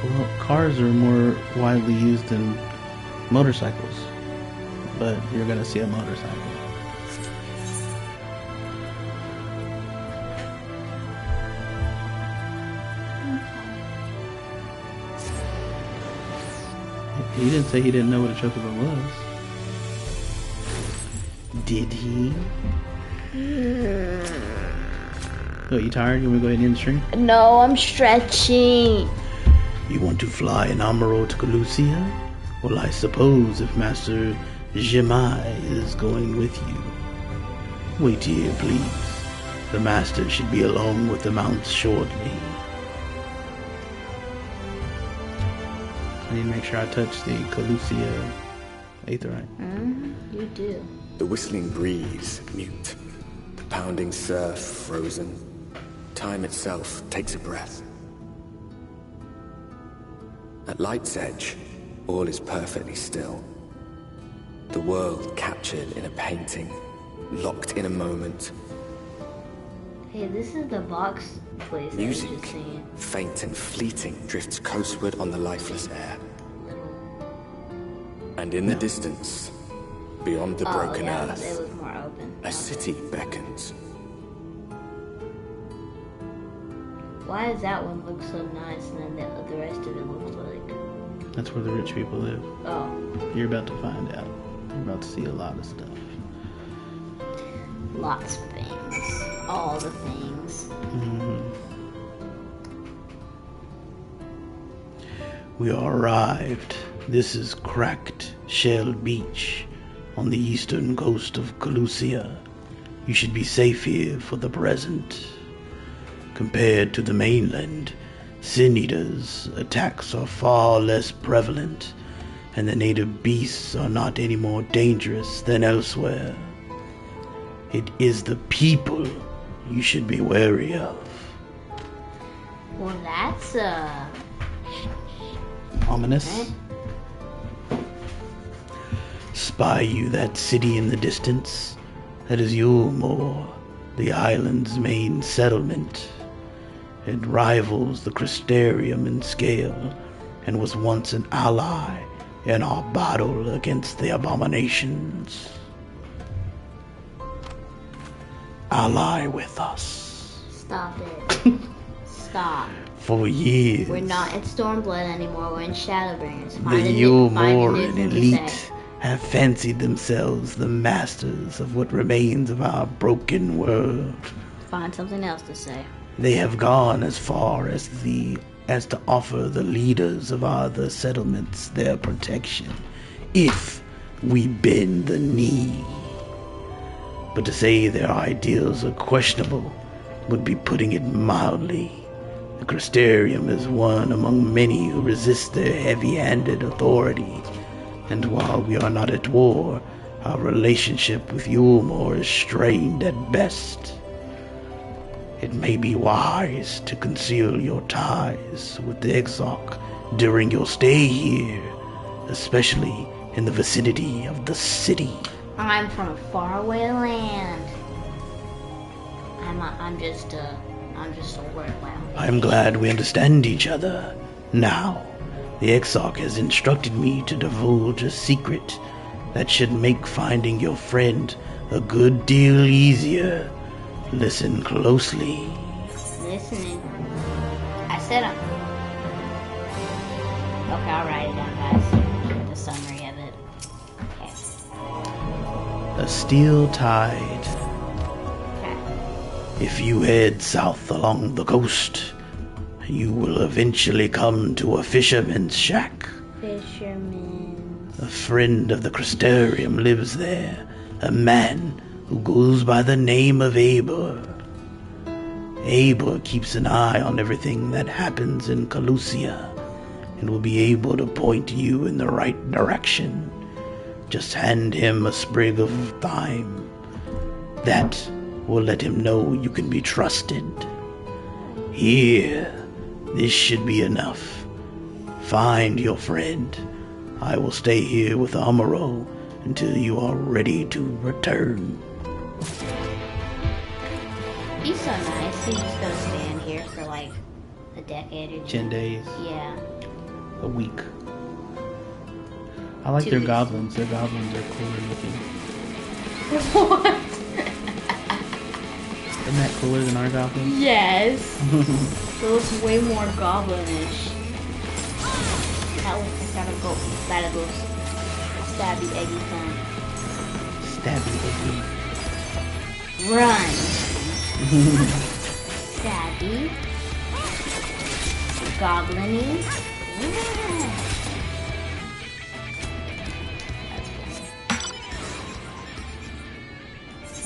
Well, cars are more widely used than motorcycles. But you're gonna see a motorcycle. He didn't say he didn't know what a chocobo was. Did he? Oh, you tired? You want to go ahead and end the stream? No, I'm stretching. You want to fly an Amaro to Calusia? Well, I suppose if Master Jemai is going with you. Wait here, please. The Master should be along with the mounts shortly. I need to make sure I touch the Calusia Aetherite. You do. The whistling breeze, mute. The pounding surf, frozen. Time itself takes a breath. At light's edge, all is perfectly still. The world captured in a painting, locked in a moment. Hey, this is the box place I was just Music, saying. faint and fleeting, drifts coastward on the lifeless air. And in the distance, beyond the broken earth, it was more open. a city beckons. Why does that one look so nice and then the rest of it looks like? That's where the rich people live. Oh. You're about to find out. You're about to see a lot of stuff. Lots of things. All the things. We are arrived. This is Cracked Shell Beach on the eastern coast of Calusia. You should be safe here for the present. Compared to the mainland, Sin Eaters' attacks are far less prevalent, and the native beasts are not any more dangerous than elsewhere. It is the people you should be wary of. Well, that's, Ominous. Spy you that city in the distance? That is Yulmore, the island's main settlement. It rivals the Crystarium in scale, and was once an ally in our battle against the abominations. Ally with us. Stop it. Stop. For years, We're not in Stormblood anymore. We're in Shadowbringers. the Yulmoran elite have fancied themselves the masters of what remains of our broken world. Find something else to say. They have gone as far as to offer the leaders of other settlements their protection, if we bend the knee. But to say their ideals are questionable would be putting it mildly. The Crystarium is one among many who resist their heavy-handed authority, and while we are not at war, our relationship with Yulmore is strained at best. It may be wise to conceal your ties with the Erock during your stay here, especially in the vicinity of the city. I'm from a faraway land. I'm just a word clown. I'm glad we understand each other. Now, the Erock has instructed me to divulge a secret that should make finding your friend a good deal easier. Listen closely. Listening. I said I'm... Okay, I'll write it down, guys. The summary of it. Okay. A steel tide. Okay. If you head south along the coast, you will eventually come to a fisherman's shack. Fisherman's... A friend of the Crystarium lives there, a man who goes by the name of Aber. Eibor keeps an eye on everything that happens in Calusia and will be able to point you in the right direction. Just hand him a sprig of thyme. That will let him know you can be trusted. Here, this should be enough. Find your friend. I will stay here with Amuro until you are ready to return. He's so nice. He's just gonna stand here for like a decade or 10 days. Yeah. A week. I like 2 their weeks. goblins. Their goblins are cooler looking. What? Isn't that cooler than our goblins? Yes. It looks way more goblinish. That goes stabby eggy fun. Stabby eggy. Run. Stabby. Goblin-y. Yeah.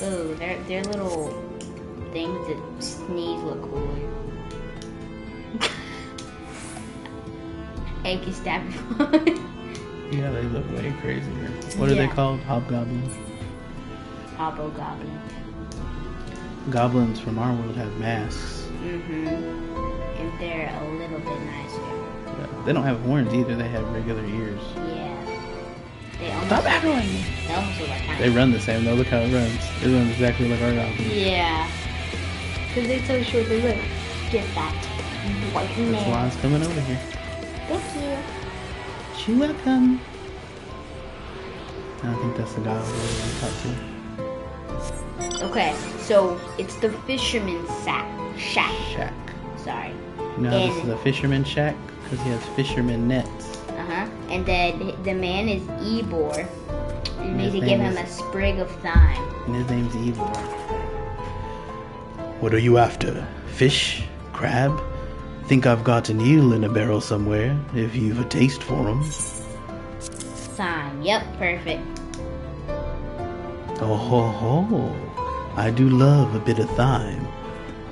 Oh, their little things that sneeze look cooler. Eggy stabby fun. Yeah, they look way crazier. What are they called? Hobgoblins? Hobgoblin. Goblins from our world have masks. Mm-hmm. And they're a little bit nicer. Yeah, they don't have horns either. They have regular ears. Yeah. They almost Stop battling! They almost look like tiny. They run the same though. Look how it runs. It runs exactly like our goblins. Yeah. Because they're so short. They look. Get that white man. That's why it's coming over here. Thank you. You're welcome. I think that's the guy we talked to. Okay, so it's the fisherman's shack. Shack. Sorry. You know how this is a fisherman's shack? Because he has fisherman nets. And then the man is Eibor. You need to his give name him is- a sprig of thyme. And his name's Eibor. What are you after? Fish? Crab? Think I've got an eel in a barrel somewhere, if you've a taste for 'em. Thyme. Yep, perfect. Oh ho ho. I do love a bit of thyme.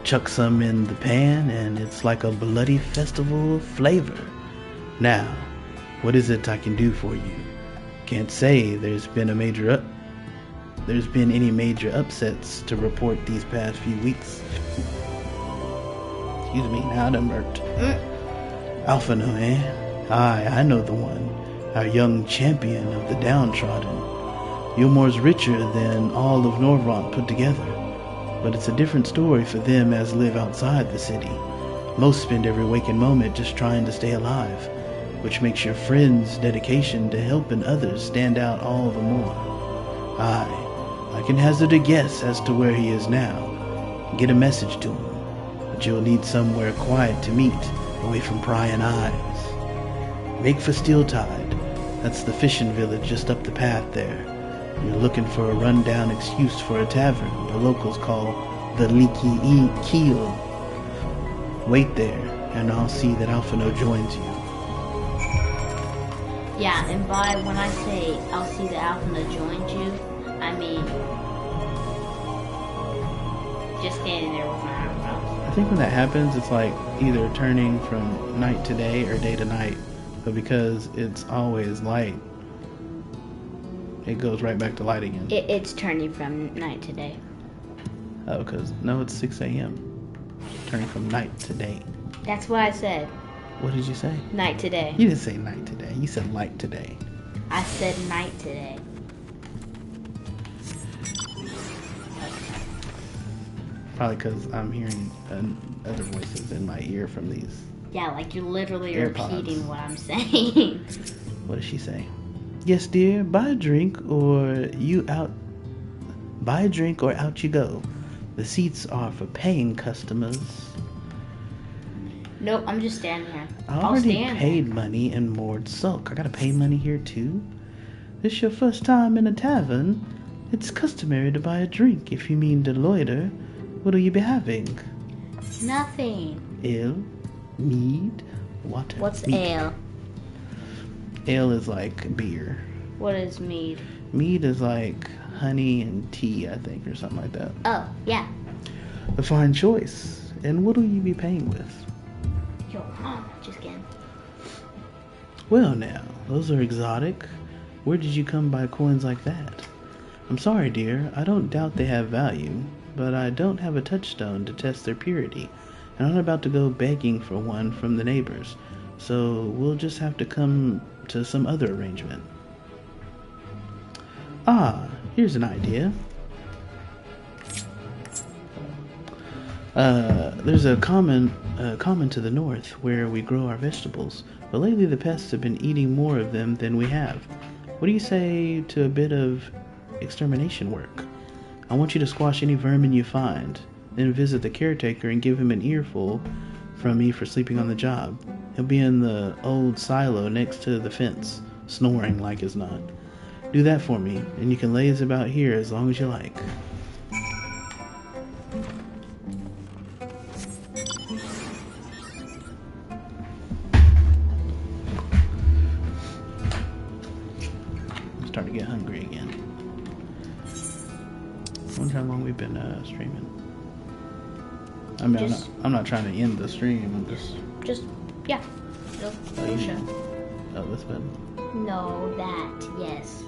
Chuck some in the pan and it's like a bloody festival of flavor. Now, what is it I can do for you? Can't say there's been any major upsets to report these past few weeks. Excuse me, now I'm hurt. Alphino, eh? Aye, I know the one. Our young champion of the downtrodden. Yulmore's richer than all of Norvrant put together. But it's a different story for them as live outside the city. Most spend every waking moment just trying to stay alive, which makes your friend's dedication to helping others stand out all the more. Aye, I can hazard a guess as to where he is now. Get a message to him. But you'll need somewhere quiet to meet, away from prying eyes. Make for Steeltide. That's the fishing village just up the path there. You're looking for a rundown excuse for a tavern the locals call the Leaky Keel. Wait there, and I'll see that Alphino joins you. Yeah, and when I say I'll see that Alphino joins you, I mean just standing there with my arms out. I think when that happens, it's like either turning from night to day or day to night. But because it's always light, it goes right back to light again. It's turning from night to day. Oh, because, no, it's 6 a.m. Turning from night to day. That's what I said. What did you say? Night to day. You didn't say night today. You said light today. I said night today. Probably because I'm hearing other voices in my ear from these. Yeah, like you're literally AirPods. repeating what I'm saying. What does she say? Yes, dear. Buy a drink or Buy a drink or out you go. The seats are for paying customers. Nope, I'm just standing here. I I'll already stand paid money in Moored Sulk. I gotta pay money here too? This your first time in a tavern? It's customary to buy a drink if you mean to loiter. What'll you be having? Nothing. Ale? Mead? Water? What's Mead. ale? Ale is like beer. What is mead? Mead is like honey and tea, I think, or something like that. Oh, yeah. A fine choice. And what'll you be paying with? Yo, just kidding. Well now, those are exotic. Where did you come by coins like that? I'm sorry, dear. I don't doubt they have value, but I don't have a touchstone to test their purity, and I'm not about to go begging for one from the neighbors, so we'll just have to come to some other arrangement. Ah, here's an idea. There's a common to the north where we grow our vegetables, but lately the pests have been eating more of them than we have. What do you say to a bit of extermination work? I want you to squash any vermin you find, then visit the caretaker and give him an earful from me for sleeping on the job. He'll be in the old silo next to the fence, snoring like as not. Do that for me, and you can laze about here as long as you like. I'm starting to get hungry again. I wonder how long we've been streaming. I mean, I'm not trying to end the stream. I'm just yeah. No, sure. Oh, this button. No, that, yes.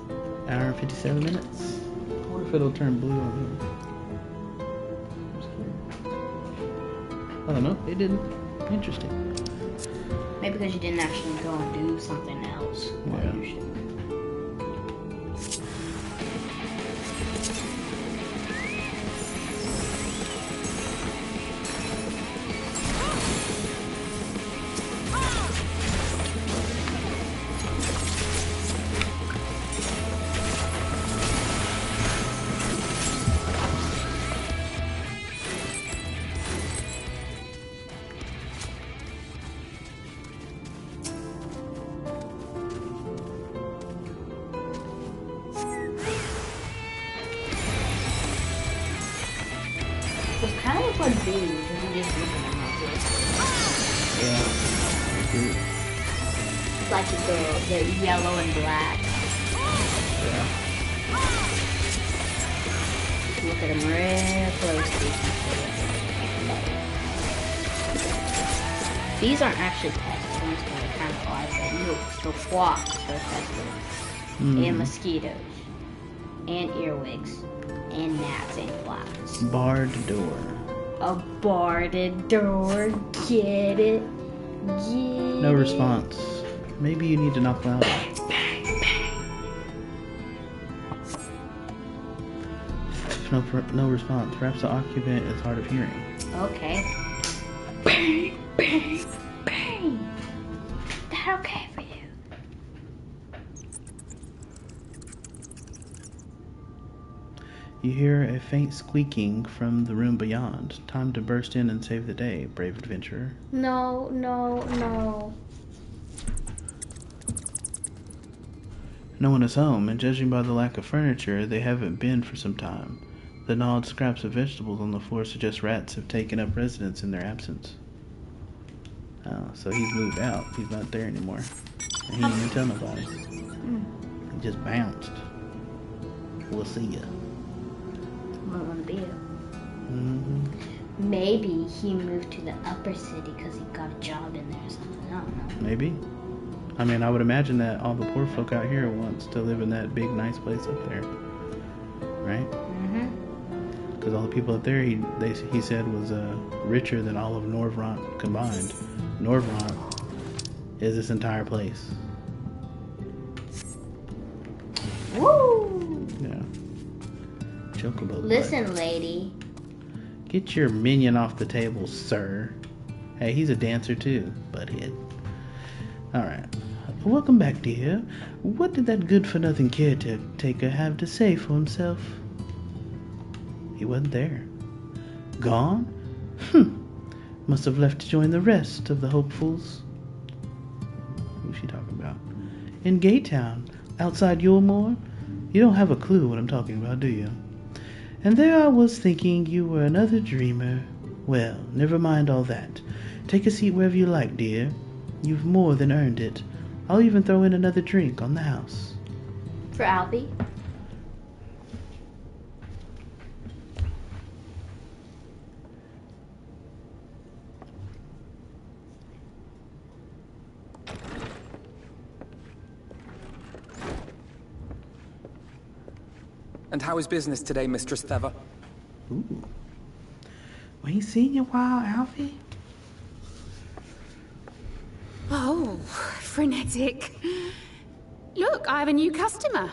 Hour and 57 minutes. I wonder if it'll turn blue on here. I don't know. It didn't. Interesting. Maybe because you didn't actually go and do something else. Yeah. Like they're yellow and black. Yeah. Just look at them real closely. These aren't actually pests. One's kind of odd, but the wasps are pests. And mosquitoes. And earwigs. And gnats and flies. Barred door. A barred door. Get it? Get No response. Maybe you need to knock louder. No response. Perhaps the occupant is hard of hearing. Okay. Bang, bang, bang. That okay for you? You hear a faint squeaking from the room beyond. Time to burst in and save the day, brave adventurer. No. No one is home, and judging by the lack of furniture, they haven't been for some time. The gnawed scraps of vegetables on the floor suggest rats have taken up residence in their absence. Oh, so he's moved out. He's not there anymore. And he didn't even tell nobody. He just bounced. We'll see ya. What want to be? Mm-hmm. Maybe he moved to the upper city because he got a job in there or something. I don't know. Maybe. I mean, I would imagine that all the poor folk out here wants to live in that big, nice place up there. Right? Because all the people up there, he said, was richer than all of Norvrant combined. Norvrant is this entire place. Woo! Yeah. Chocobo. Listen, butt. lady. Get your minion off the table, sir. Hey, he's a dancer too, butthead. Alright. Welcome back, dear. What did that good-for-nothing caretaker have to say for himself? He wasn't there. Gone? Must have left to join the rest of the hopefuls. Who's she talking about? In Gaytown, outside Yulmore? You don't have a clue what I'm talking about, do you? And there I was thinking you were another dreamer. Well, never mind all that. Take a seat wherever you like, dear. You've more than earned it. I'll even throw in another drink on the house. For Albie? And how is business today, Mistress Theva? Ooh. We ain't seen you in a while, Alfie. Oh, frenetic. Look, I have a new customer.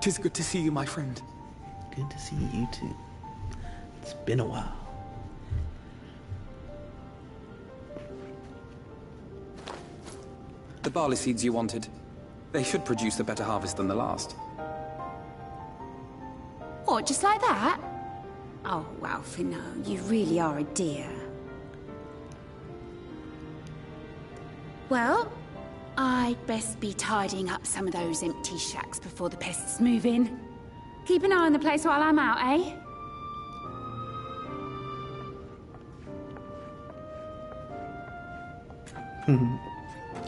Tis good to see you, my friend. Good to see you too. It's been a while. The barley seeds you wanted. They should produce a better harvest than the last. What, just like that? Oh, Alfino, you really are a dear. Well, I'd best be tidying up some of those empty shacks before the pests move in. Keep an eye on the place while I'm out, eh?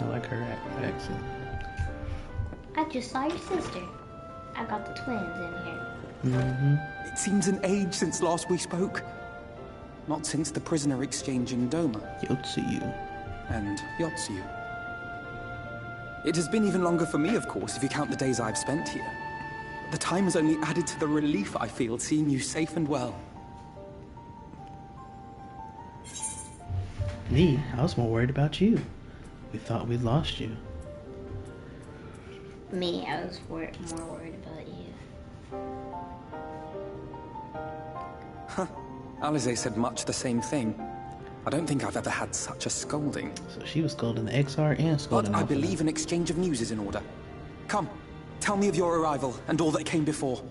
I like her accent. I just saw your sister. I got the twins in here. It seems an age since last we spoke. Not since the prisoner exchange in Doma. Yotsuyu. And Yotsuyu. It has been even longer for me, of course, if you count the days I've spent here. The time has only added to the relief I feel seeing you safe and well. Me? I was more worried about you. We thought we'd lost you. Me, I was more worried about you. Huh. Alize said much the same thing. I don't think I've ever had such a scolding. So she was scolding the XR and scolding But I Alpha. believe an exchange of news is in order. Come, tell me of your arrival and all that came before.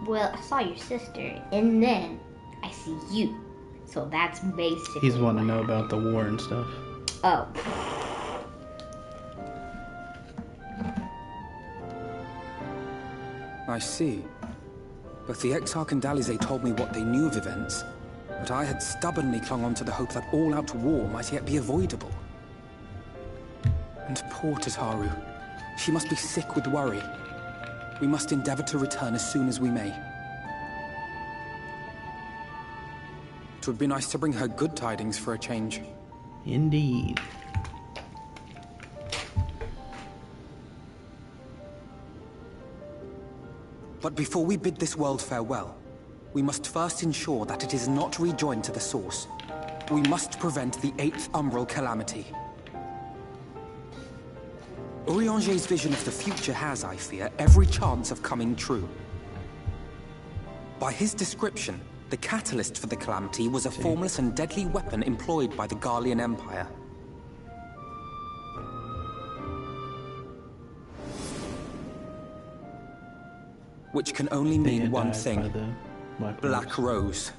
Well, I saw your sister, and then I see you. So that's basically He's wanting to know what about the war and stuff. Oh. I see. Both the Exarch and Alize told me what they knew of events, but I had stubbornly clung on to the hope that all-out war might yet be avoidable. And poor Tataru. She must be sick with worry. We must endeavor to return as soon as we may. It would be nice to bring her good tidings for a change. Indeed. But before we bid this world farewell, we must first ensure that it is not rejoined to the source. We must prevent the 8th Umbral calamity. Urianger's vision of the future has, I fear, every chance of coming true. By his description, the catalyst for the calamity was a formless and deadly weapon employed by the Garlean Empire. Which can only mean one thing. Black Rose.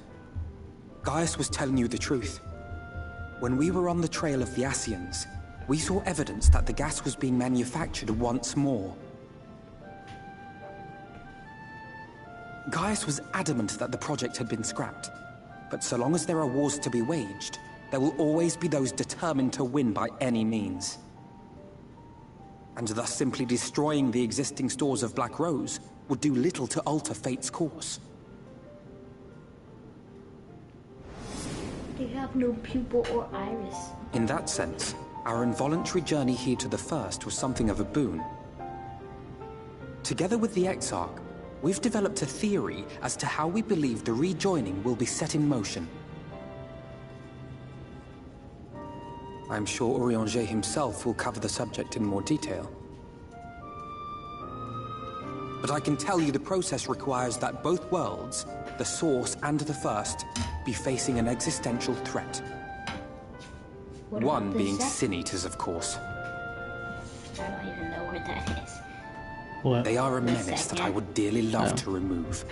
Gaius was telling you the truth. When we were on the trail of the Ascians, we saw evidence that the gas was being manufactured once more. Gaius was adamant that the project had been scrapped. But so long as there are wars to be waged, there will always be those determined to win by any means. And thus simply destroying the existing stores of Black Rose would do little to alter fate's course. They have no pupil or iris. In that sense, our involuntary journey here to the First was something of a boon. Together with the Exarch, we've developed a theory as to how we believe the rejoining will be set in motion. I'm sure Urianger himself will cover the subject in more detail. But I can tell you the process requires that both worlds, the Source and the First, be facing an existential threat. One being Sin Eaters, of course. I don't even know where that is. What? They are a menace that I would dearly love to remove,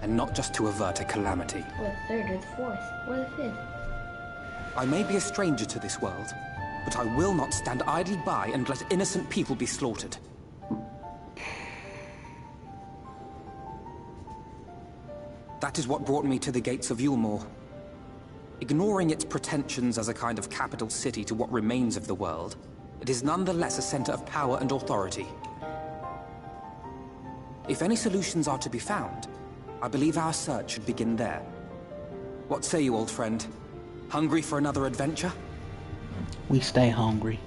and not just to avert a calamity. Or the third, or the fourth, or the fifth. I may be a stranger to this world, but I will not stand idly by and let innocent people be slaughtered. That is what brought me to the gates of Yulmore. Ignoring its pretensions as a kind of capital city to what remains of the world, it is nonetheless a center of power and authority. If any solutions are to be found, I believe our search should begin there. What say you, old friend? Hungry for another adventure? We stay hungry.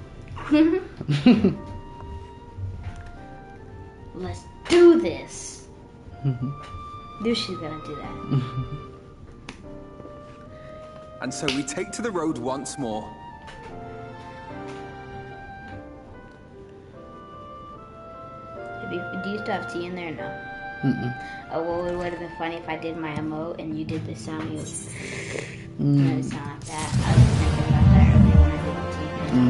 Let's do this. Knew she's gonna do that. And so we take to the road once more. Do you still have tea in there? No. Oh, well, it would have been funny if I did my emote and you did the sound. You would sound like that. I was thinking about that earlier when I did the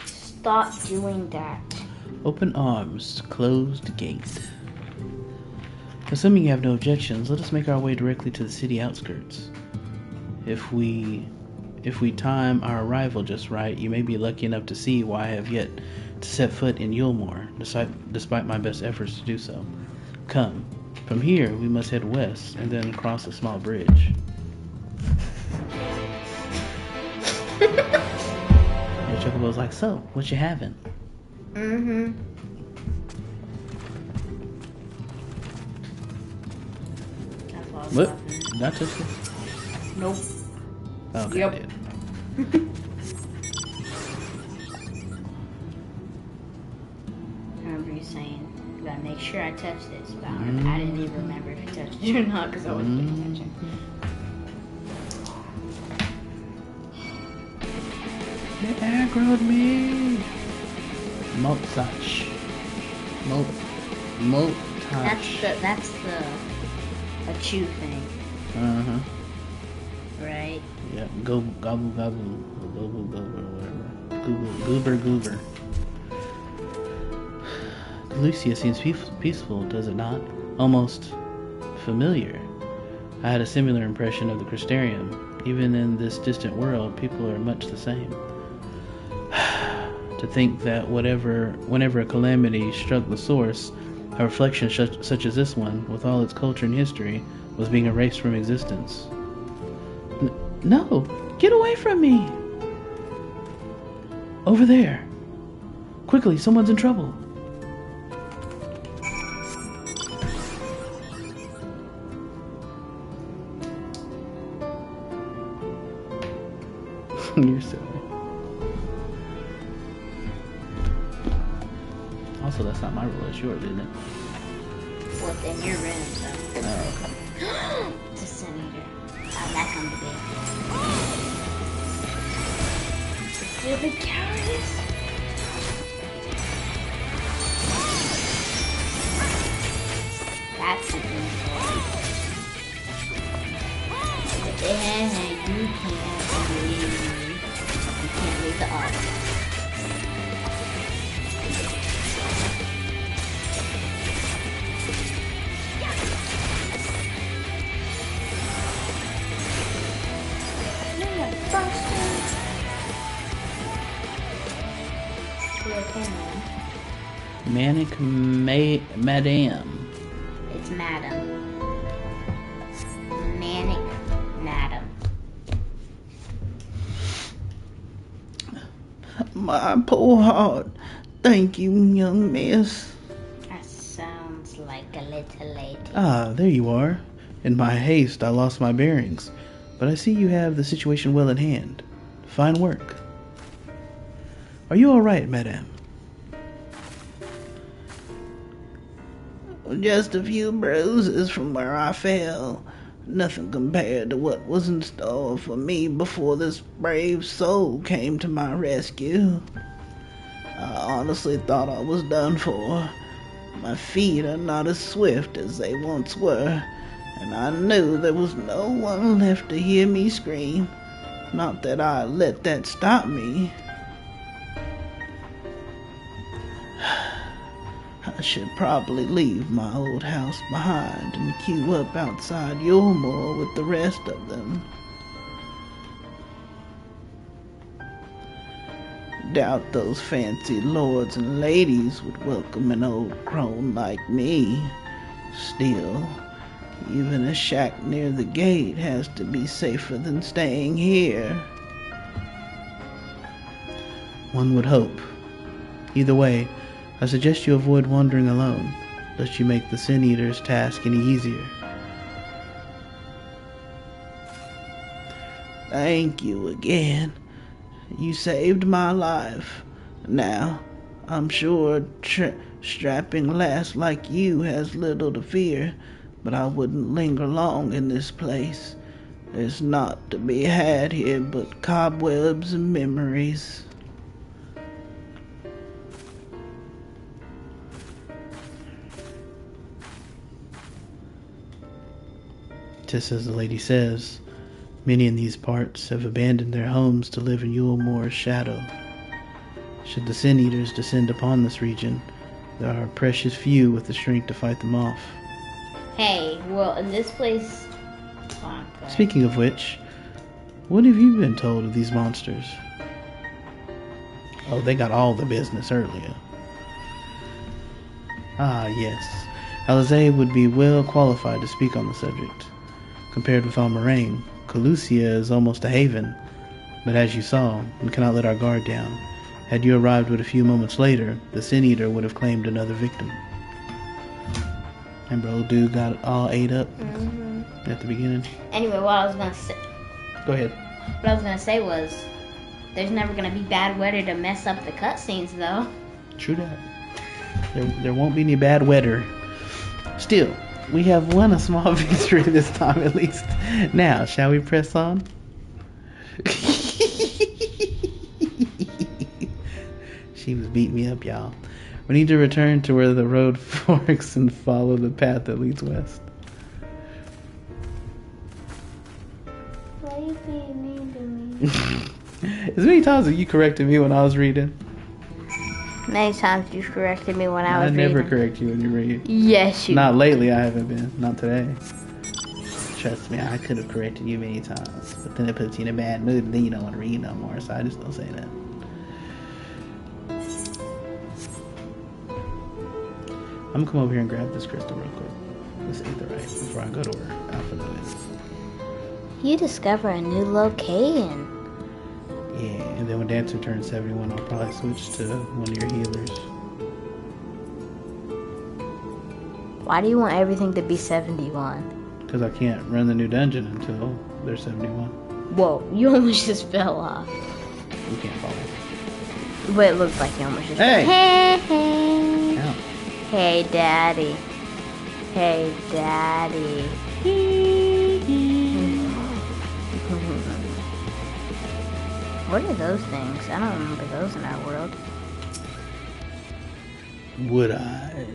tea. Stop doing that. Open arms, closed gate. Assuming you have no objections, let us make our way directly to the city outskirts. If we time our arrival just right, you may be lucky enough to see why I have yet to set foot in Yulmore, despite my best efforts to do so. Come. From here, we must head west and then cross a small bridge. And Chocobo's like, so, what you having? What? Did I touch this? Nope. Okay, Yep. I did. I remember you saying, you gotta make sure I touch this, but I didn't even remember if you touched it or not because I wasn't paying attention. They aggroed me. Moltach. That's the a chew thing. Right? Yeah, go gobble gobble, gobble gobble, or whatever. Goober goober. Lucia seems peaceful, does it not? Almost familiar. I had a similar impression of the Crystarium. Even in this distant world, people are much the same. To think that whenever a calamity struck the source, a reflection such as this one, with all its culture and history, was being erased from existence. No! Get away from me! Over there! Quickly, someone's in trouble! You're silly. Also, that's not my rule, it's yours, isn't it? Within your room, so. Oh, okay. It's a sin eater. That's on the bed. Stupid cowardice. That's the thing. Yeah, you can't leave the ark. Manic Madame. It's Madam. Manic Madam. My poor heart. Thank you, young miss. That sounds like a little lady. Ah, there you are. In my haste, I lost my bearings. But I see you have the situation well in hand. Fine work. Are you all right, madame? Just a few bruises from where I fell. Nothing compared to what was in store for me before this brave soul came to my rescue. I honestly thought I was done for. My feet are not as swift as they once were, and I knew there was no one left to hear me scream. Not that I let that stop me. I should probably leave my old house behind and queue up outside Yulmore with the rest of them. Doubt those fancy lords and ladies would welcome an old crone like me. Still, even a shack near the gate has to be safer than staying here. One would hope. Either way, I suggest you avoid wandering alone, lest you make the Sin Eater's task any easier. Thank you again. You saved my life. Now, I'm sure strapping lass like you has little to fear, but I wouldn't linger long in this place. There's naught to be had here but cobwebs and memories. Just as the lady says, many in these parts have abandoned their homes to live in Yulemore's shadow. Should the Sin Eaters descend upon this region, there are precious few with the strength to fight them off. Hey, well, in this place... Speaking of which, what have you been told of these monsters? Oh, they got all the business earlier. Ah, yes. Alizé would be well qualified to speak on the subject. Compared with Almaraine, Calusia is almost a haven, but as you saw, we cannot let our guard down. Had you arrived but a few moments later, the Sin Eater would have claimed another victim. Remember old dude got all ate up at the beginning? Anyway, what I was gonna say... Go ahead. What I was gonna say was, there's never gonna be bad weather to mess up the cutscenes, though. True that. There won't be any bad weather. Still, we have won a small victory this time at least. Now, shall we press on? She was beating me up, y'all. We need to return to where the road forks and follow the path that leads west. Why are you being mean to me? As many times as you corrected me when I was reading. Many times you corrected me when I was reading. I never correct you when you read. Yes, you... Not lately, I haven't been. Not today. Trust me, I could have corrected you many times. But then it puts you in a bad mood, and then you don't want to read no more, so I just don't say that. I'm gonna come over here and grab this crystal real quick. This aetherite before I go to where Alpha is. You discover a new location. Yeah, and then when Dancer turns 71, I'll probably switch to one of your healers. Why do you want everything to be 71? Because I can't run the new dungeon until they're 71. Whoa, you almost just fell off. You can't follow. But it looks like you almost just Hey! Hey, hey! Ow. Hey, Daddy. Hey, Daddy. What are those things? I don't remember those in our world. Would I?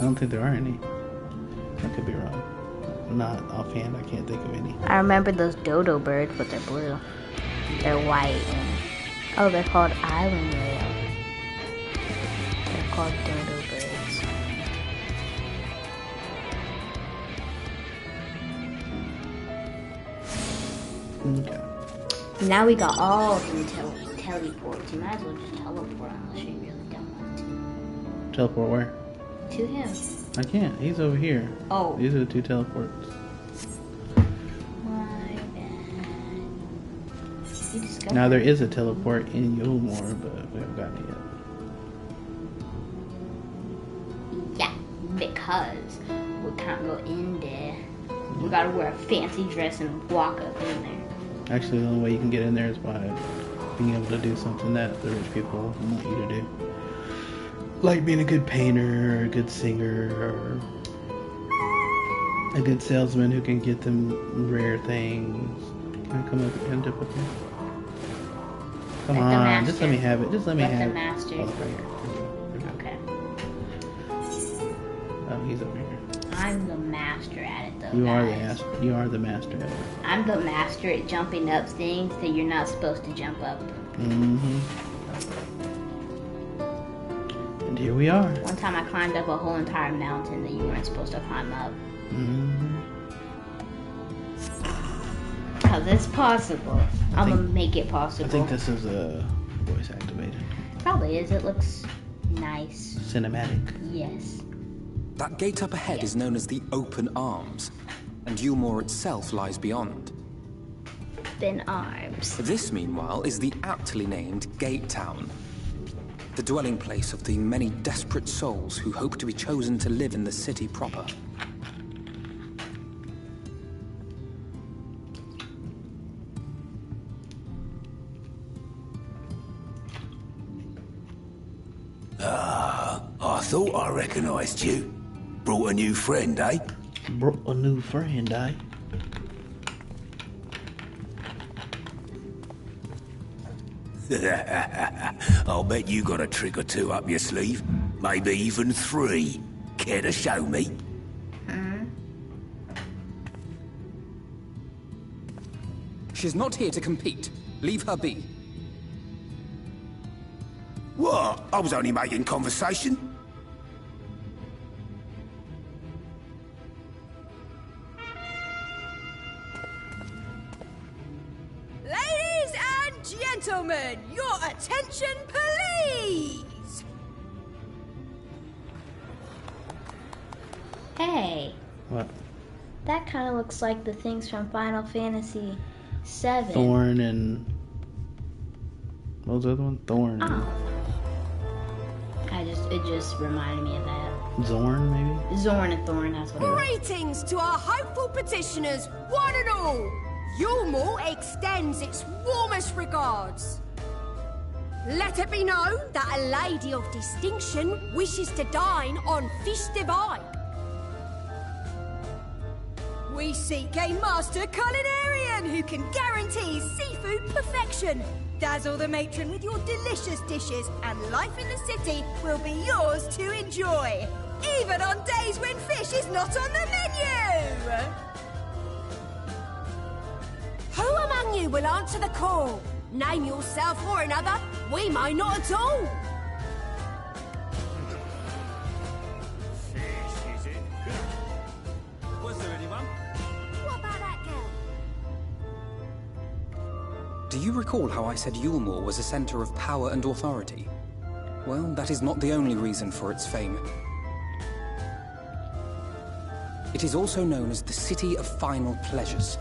I don't think there are any. I could be wrong. Not offhand, I can't think of any. I remember those dodo birds, but they're blue. They're white. And, oh, they're called island rail. They're called dodo birds. Okay. Now we got all of them teleports. You might as well just teleport unless you really don't want to. Teleport where? To him. I can't. He's over here. Oh. These are the two teleports. My bad. You discovered Now there is a teleport in Yulemore, but we haven't gotten it yet. Yeah, because we can't go in there. We gotta wear a fancy dress and walk up in there. Actually, the only way you can get in there is by being able to do something that the rich people want you to do. Like being a good painter, or a good singer, or a good salesman who can get them rare things. Can I come up and up with you? Come on, just let me have it. Just let me have it. The master. Oh, right here. Okay. Oh, he's over here. I'm the master at it, though. You guys. are the master at it. I'm the master at jumping up things that you're not supposed to jump up. Mm-hmm. And here we are. One time I climbed up a whole entire mountain that you weren't supposed to climb up. Mm-hmm. Because it's possible. I'm going to make it possible. I think this is voice activated. Probably is. It looks nice. Cinematic. Yes. That gate up ahead is known as the Open Arms, and Yulemore itself lies beyond. Open Arms. This, meanwhile, is the aptly named Gate Town, the dwelling place of the many desperate souls who hope to be chosen to live in the city proper. I thought I recognized you. Brought a new friend, eh? Brought a new friend, eh? I'll bet you got a trick or two up your sleeve. Maybe even 3. Care to show me? She's not here to compete. Leave her be. What? I was only making conversation. Ladies and gentlemen, your attention, please! Hey, What? that kind of looks like the things from Final Fantasy VII. Thorn and... What was the other one? Thorn and... Oh. It just reminded me of that. Zorn, maybe? Zorn and Thorn, that's what it was. Greetings to our hopeful petitioners, one and all! Yulmore extends its warmest regards. Let it be known that a lady of distinction wishes to dine on fish divine. We seek a master culinarian who can guarantee seafood perfection. Dazzle the matron with your delicious dishes, and life in the city will be yours to enjoy. Even on days when fish is not on the menu! Who among you will answer the call? Name yourself or another. We might not at all. Fish, is it? Was there anyone? What about that girl? Do you recall how I said Yulmore was a center of power and authority? Well, that is not the only reason for its fame. It is also known as the City of Final Pleasures.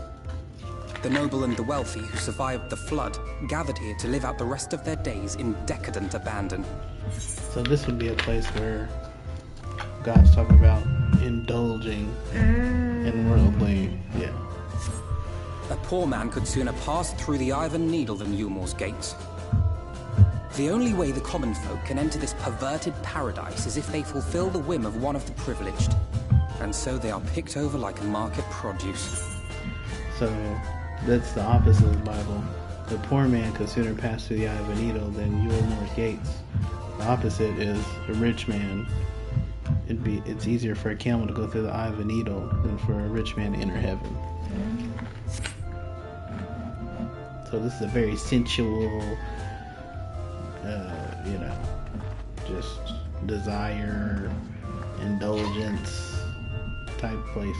The noble and the wealthy who survived the flood gathered here to live out the rest of their days in decadent abandon. So this would be a place where God's talking about indulging in worldly, yeah. A poor man could sooner pass through the Iron Needle than Yulmore's gates. The only way the common folk can enter this perverted paradise is if they fulfill the whim of one of the privileged. And so they are picked over like market produce. So that's the opposite of the Bible. The poor man could sooner pass through the eye of a needle than Yulmore's gates. The opposite is a rich man. It's easier for a camel to go through the eye of a needle than for a rich man to enter heaven. So this is a very sensual, just desire, indulgence type place.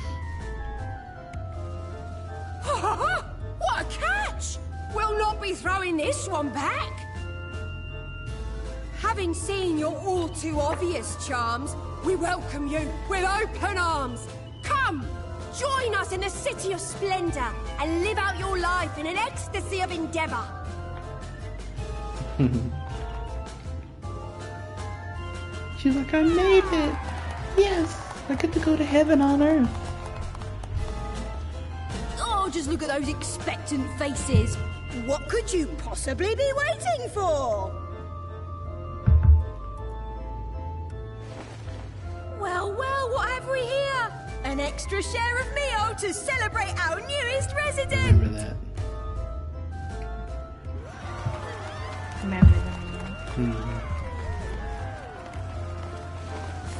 What a catch! We'll not be throwing this one back. Having seen your all too obvious charms, we welcome you with open arms. Come, join us in the City of Splendor and live out your life in an ecstasy of endeavor. She's like, I made it! Yes! I get to go to heaven on earth! Oh, just look at those expectant faces. What could you possibly be waiting for? Well, what have we here? An extra share of meal to celebrate our newest resident! Remember that. Remember that.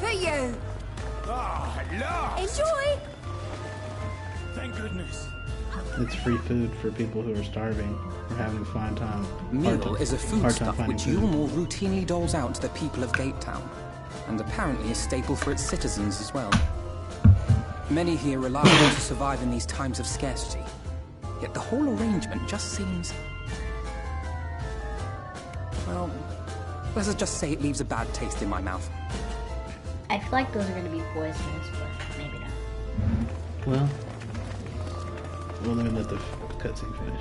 For you. Ah, hello! Enjoy! Thank goodness. It's free food for people who are starving or having a fine time. Meal is a hard time foodstuff finding which food. Yulmore routinely doles out to the people of Gate Town, and apparently a staple for its citizens as well. Many here rely on it to survive in these times of scarcity, yet the whole arrangement just seems... well, let's just say it leaves a bad taste in my mouth. I feel like those are going to be poisonous, but maybe not. Well, let me let the cutscene finish.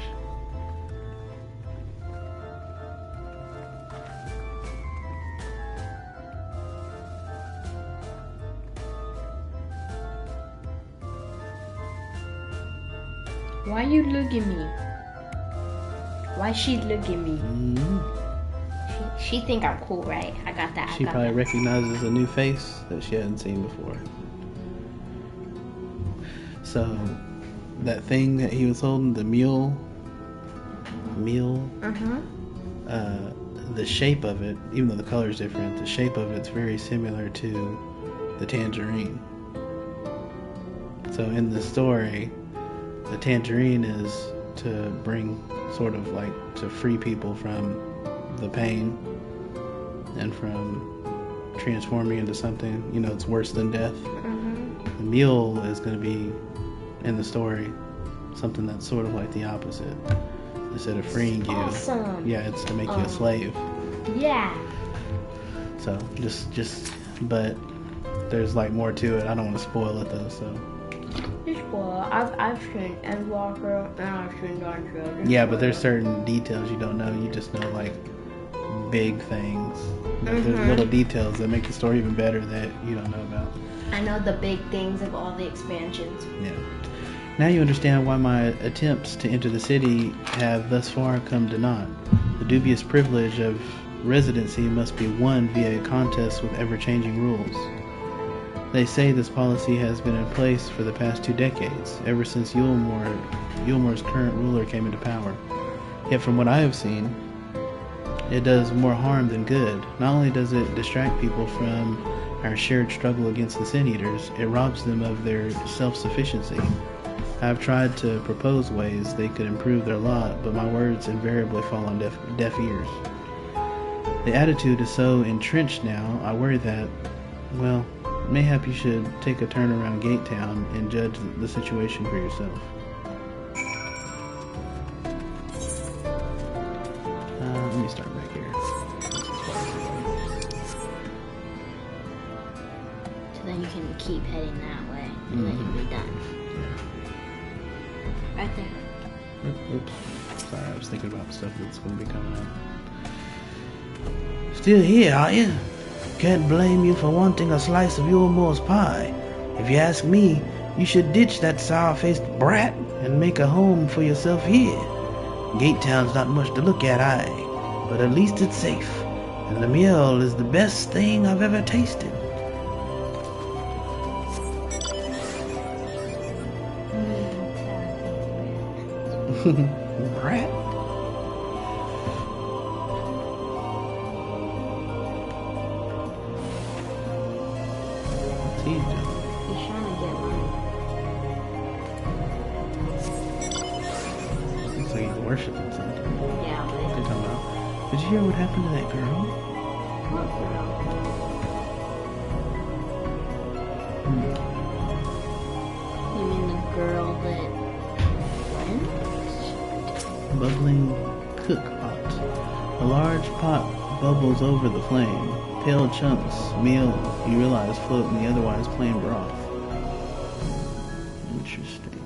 Why you looking at me? Why she looking at me? She think I'm cool, right? I got that. She probably recognizes a new face that she hadn't seen before. So, that thing that he was holding, the mule, the shape of it, even though the color is different, the shape of it's very similar to the tangerine. So in the story, the tangerine is to bring sort of like to free people from the pain and from transforming into something, you know, it's worse than death. The mule is going to be, in the story, something that's sort of like the opposite. Instead of freeing you, yeah, it's to make you a slave. Yeah. So but there's like more to it. I don't want to spoil it though. So. I've seen Endwalker and I've seen Dark Trail. Yeah, but there's certain details you don't know. You just know like big things. There's little details that make the story even better that you don't know about. I know the big things of all the expansions. Yeah. Now you understand why my attempts to enter the city have thus far come to naught. The dubious privilege of residency must be won via a contest with ever-changing rules. They say this policy has been in place for the past 2 decades, ever since Yulmor's current ruler came into power. Yet from what I have seen, it does more harm than good. Not only does it distract people from our shared struggle against the Sin Eaters, it robs them of their self-sufficiency. I have tried to propose ways they could improve their lot, but my words invariably fall on deaf ears. The attitude is so entrenched now, I worry that, well, mayhap you should take a turn around Gate Town and judge the situation for yourself. Let me start back here. So then you can keep heading that way, and then you'll be done. Right there. Oops. Sorry, I was thinking about stuff that's going to be coming up. Still here, are you? Can't blame you for wanting a slice of Yulmor's pie. If you ask me, you should ditch that sour-faced brat and make a home for yourself here. Gate Town's not much to look at, but at least it's safe. And the mule is the best thing I've ever tasted. Brat? What's he doing? He's trying to get money. Looks like he's worshiping something. Yeah, What are you talking about? Did you hear what happened to that girl? What girl? You mean the girl that went? Bubbling cook pot. A large pot bubbles over the flame. Pale chunks, meal, you realize, float in the otherwise plain broth. Interesting.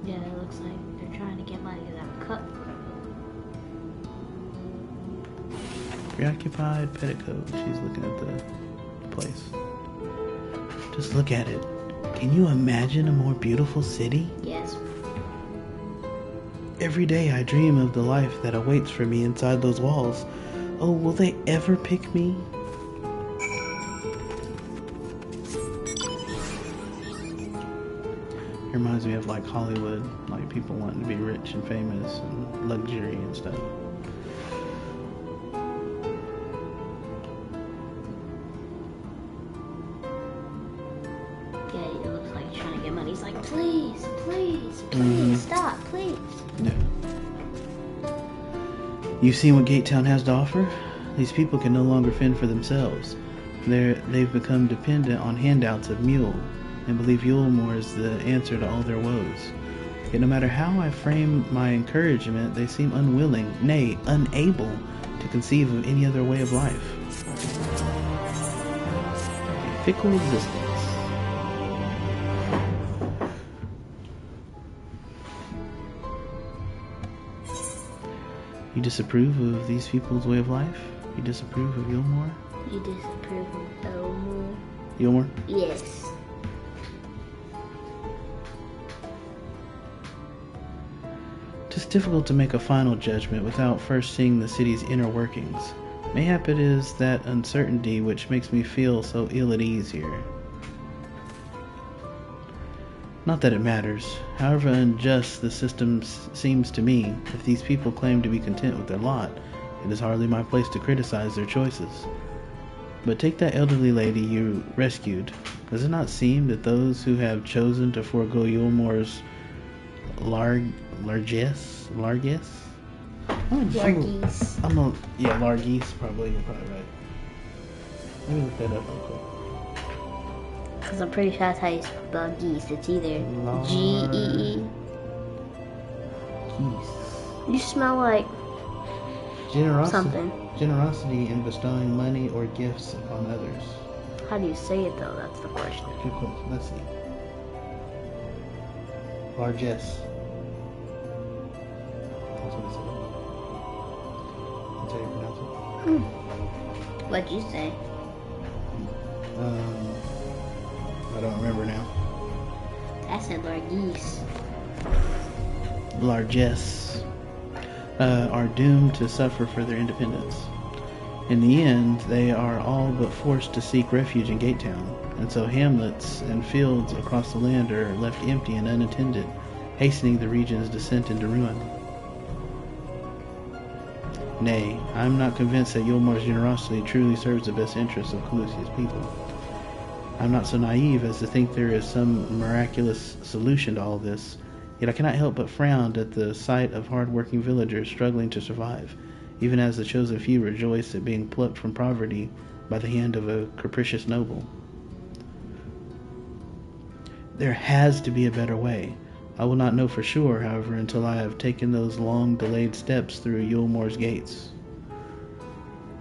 Yeah, it looks like they're trying to get money out of a cup. Preoccupied petticoat. She's looking at the place. Just look at it. Can you imagine a more beautiful city? Yes. Every day I dream of the life that awaits for me inside those walls. Oh, will they ever pick me? It reminds me of like Hollywood, like people wanting to be rich and famous and luxury and stuff. Yeah, it looks like he's trying to get money. He's like, please, please, please, stop, please. Yeah. You've seen what Gate Town has to offer? These people can no longer fend for themselves. They've become dependent on handouts of mule, and believe Yulmor is the answer to all their woes. Yet no matter how I frame my encouragement, they seem unwilling, nay, unable to conceive of any other way of life. A fickle existence. You disapprove of these people's way of life? You disapprove of Yulmor? You disapprove of Elmore? Yulmor? Yes. 'Tis difficult to make a final judgment without first seeing the city's inner workings. Mayhap it is that uncertainty which makes me feel so ill at ease here. Not that it matters. However unjust the system seems to me, if these people claim to be content with their lot, it is hardly my place to criticize their choices. But take that elderly lady you rescued. Does it not seem that those who have chosen to forego Yulmore's largesse? Largesse. Largesse, probably. You're probably right. Let me look that up real quick. Because I'm pretty sure that's how you spell geese. It's either G-E-E. Geese. You smell like something. Generosity in bestowing money or gifts upon others. How do you say it though? That's the question. Good question. Let's see. Largesse. That's what it said. That's how you pronounce it. What'd you say? I don't remember now. I said largesse. Largesse are doomed to suffer for their independence. In the end, they are all but forced to seek refuge in Gatetown, and so hamlets and fields across the land are left empty and unattended, hastening the region's descent into ruin. Nay, I am not convinced that Yulmore's generosity truly serves the best interests of Calusia's people. I am not so naive as to think there is some miraculous solution to all this, yet I cannot help but frown at the sight of hard-working villagers struggling to survive, even as the chosen few rejoice at being plucked from poverty by the hand of a capricious noble. There has to be a better way. I will not know for sure, however, until I have taken those long-delayed steps through Yulmore's gates.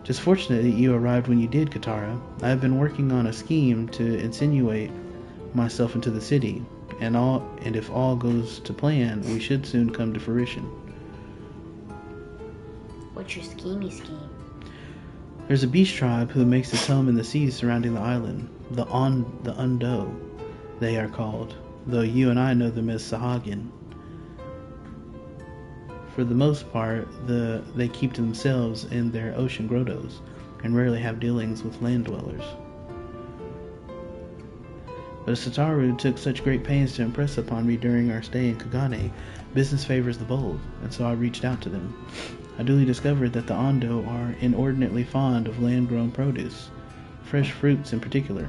'Tis fortunate that you arrived when you did, Katara. I have been working on a scheme to insinuate myself into the city, and if all goes to plan, we should soon come to fruition. What's your scheme? There's a beast tribe who makes its home in the seas surrounding the island. The Undo, they are called, though you and I know them as Sahagin. For the most part, they keep to themselves in their ocean grottos, and rarely have dealings with land dwellers. But as Satoru took such great pains to impress upon me during our stay in Kagane, business favors the bold, and so I reached out to them. I duly discovered that the Ondo are inordinately fond of land-grown produce, fresh fruits in particular,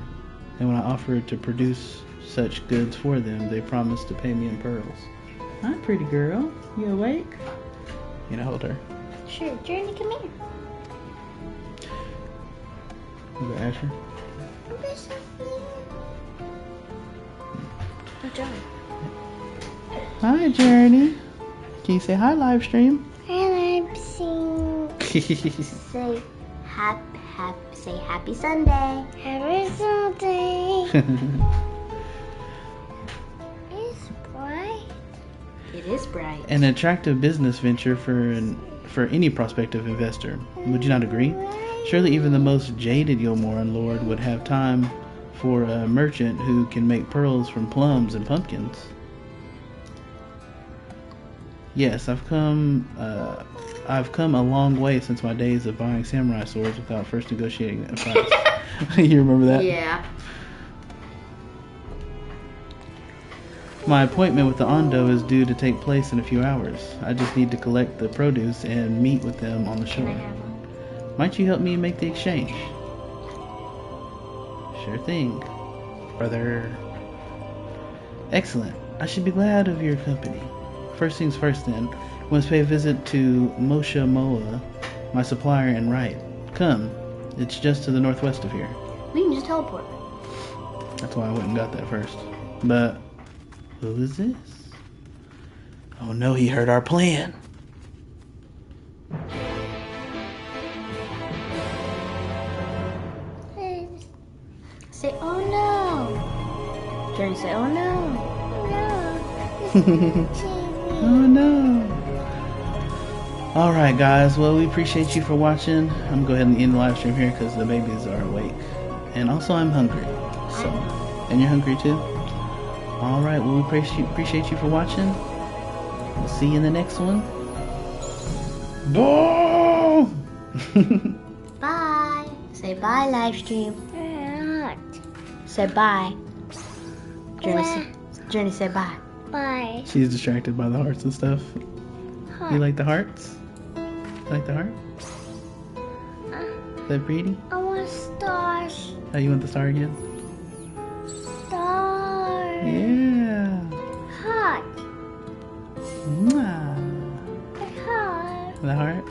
and when I offered to produce such goods for them, they promised to pay me in pearls. Hi, pretty girl. You awake? You know, hold her. Sure, Journey, come here. You go, Asher. Good job. Hi, Journey. Can you say hi, Livestream? Hi, Livestream. Say happy Sunday. Happy Sunday. It is bright. An attractive business venture for any prospective investor. Would you not agree? Surely even the most jaded Yulmoran lord would have time for a merchant who can make pearls from plums and pumpkins. Yes, I've come a long way since my days of buying samurai swords without first negotiating a price. You remember that? Yeah. My appointment with the Ondo is due to take place in a few hours. I just need to collect the produce and meet with them on the shore. Might you help me make the exchange? Sure thing, brother. Excellent. I should be glad of your company. First things first then, we must pay a visit to Mosha Moa, my supplier and right. Come, it's just to the northwest of here. We can just teleport. That's why I went and got that first. But who is this? Oh no, he heard our plan. Say, oh no. Journey, say, oh no. Oh no. Alright guys, well we appreciate you for watching. I'm going to go ahead and end the live stream here because the babies are awake. And also I'm hungry. So, and you're hungry too? Alright, well we appreciate you for watching. We'll see you in the next one. Boom! Bye. Say bye, Livestream. Say bye. Journey, say bye. Bye. She's distracted by the hearts and stuff. Heart. You like the hearts? You like the heart? Is that pretty? I want stars. Oh, you want the star again? Stars. Yeah. Heart. Mwah. Heart. The heart?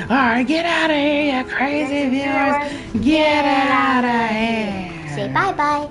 Alright, get out of here, you crazy viewers. Get out of here. Say bye-bye.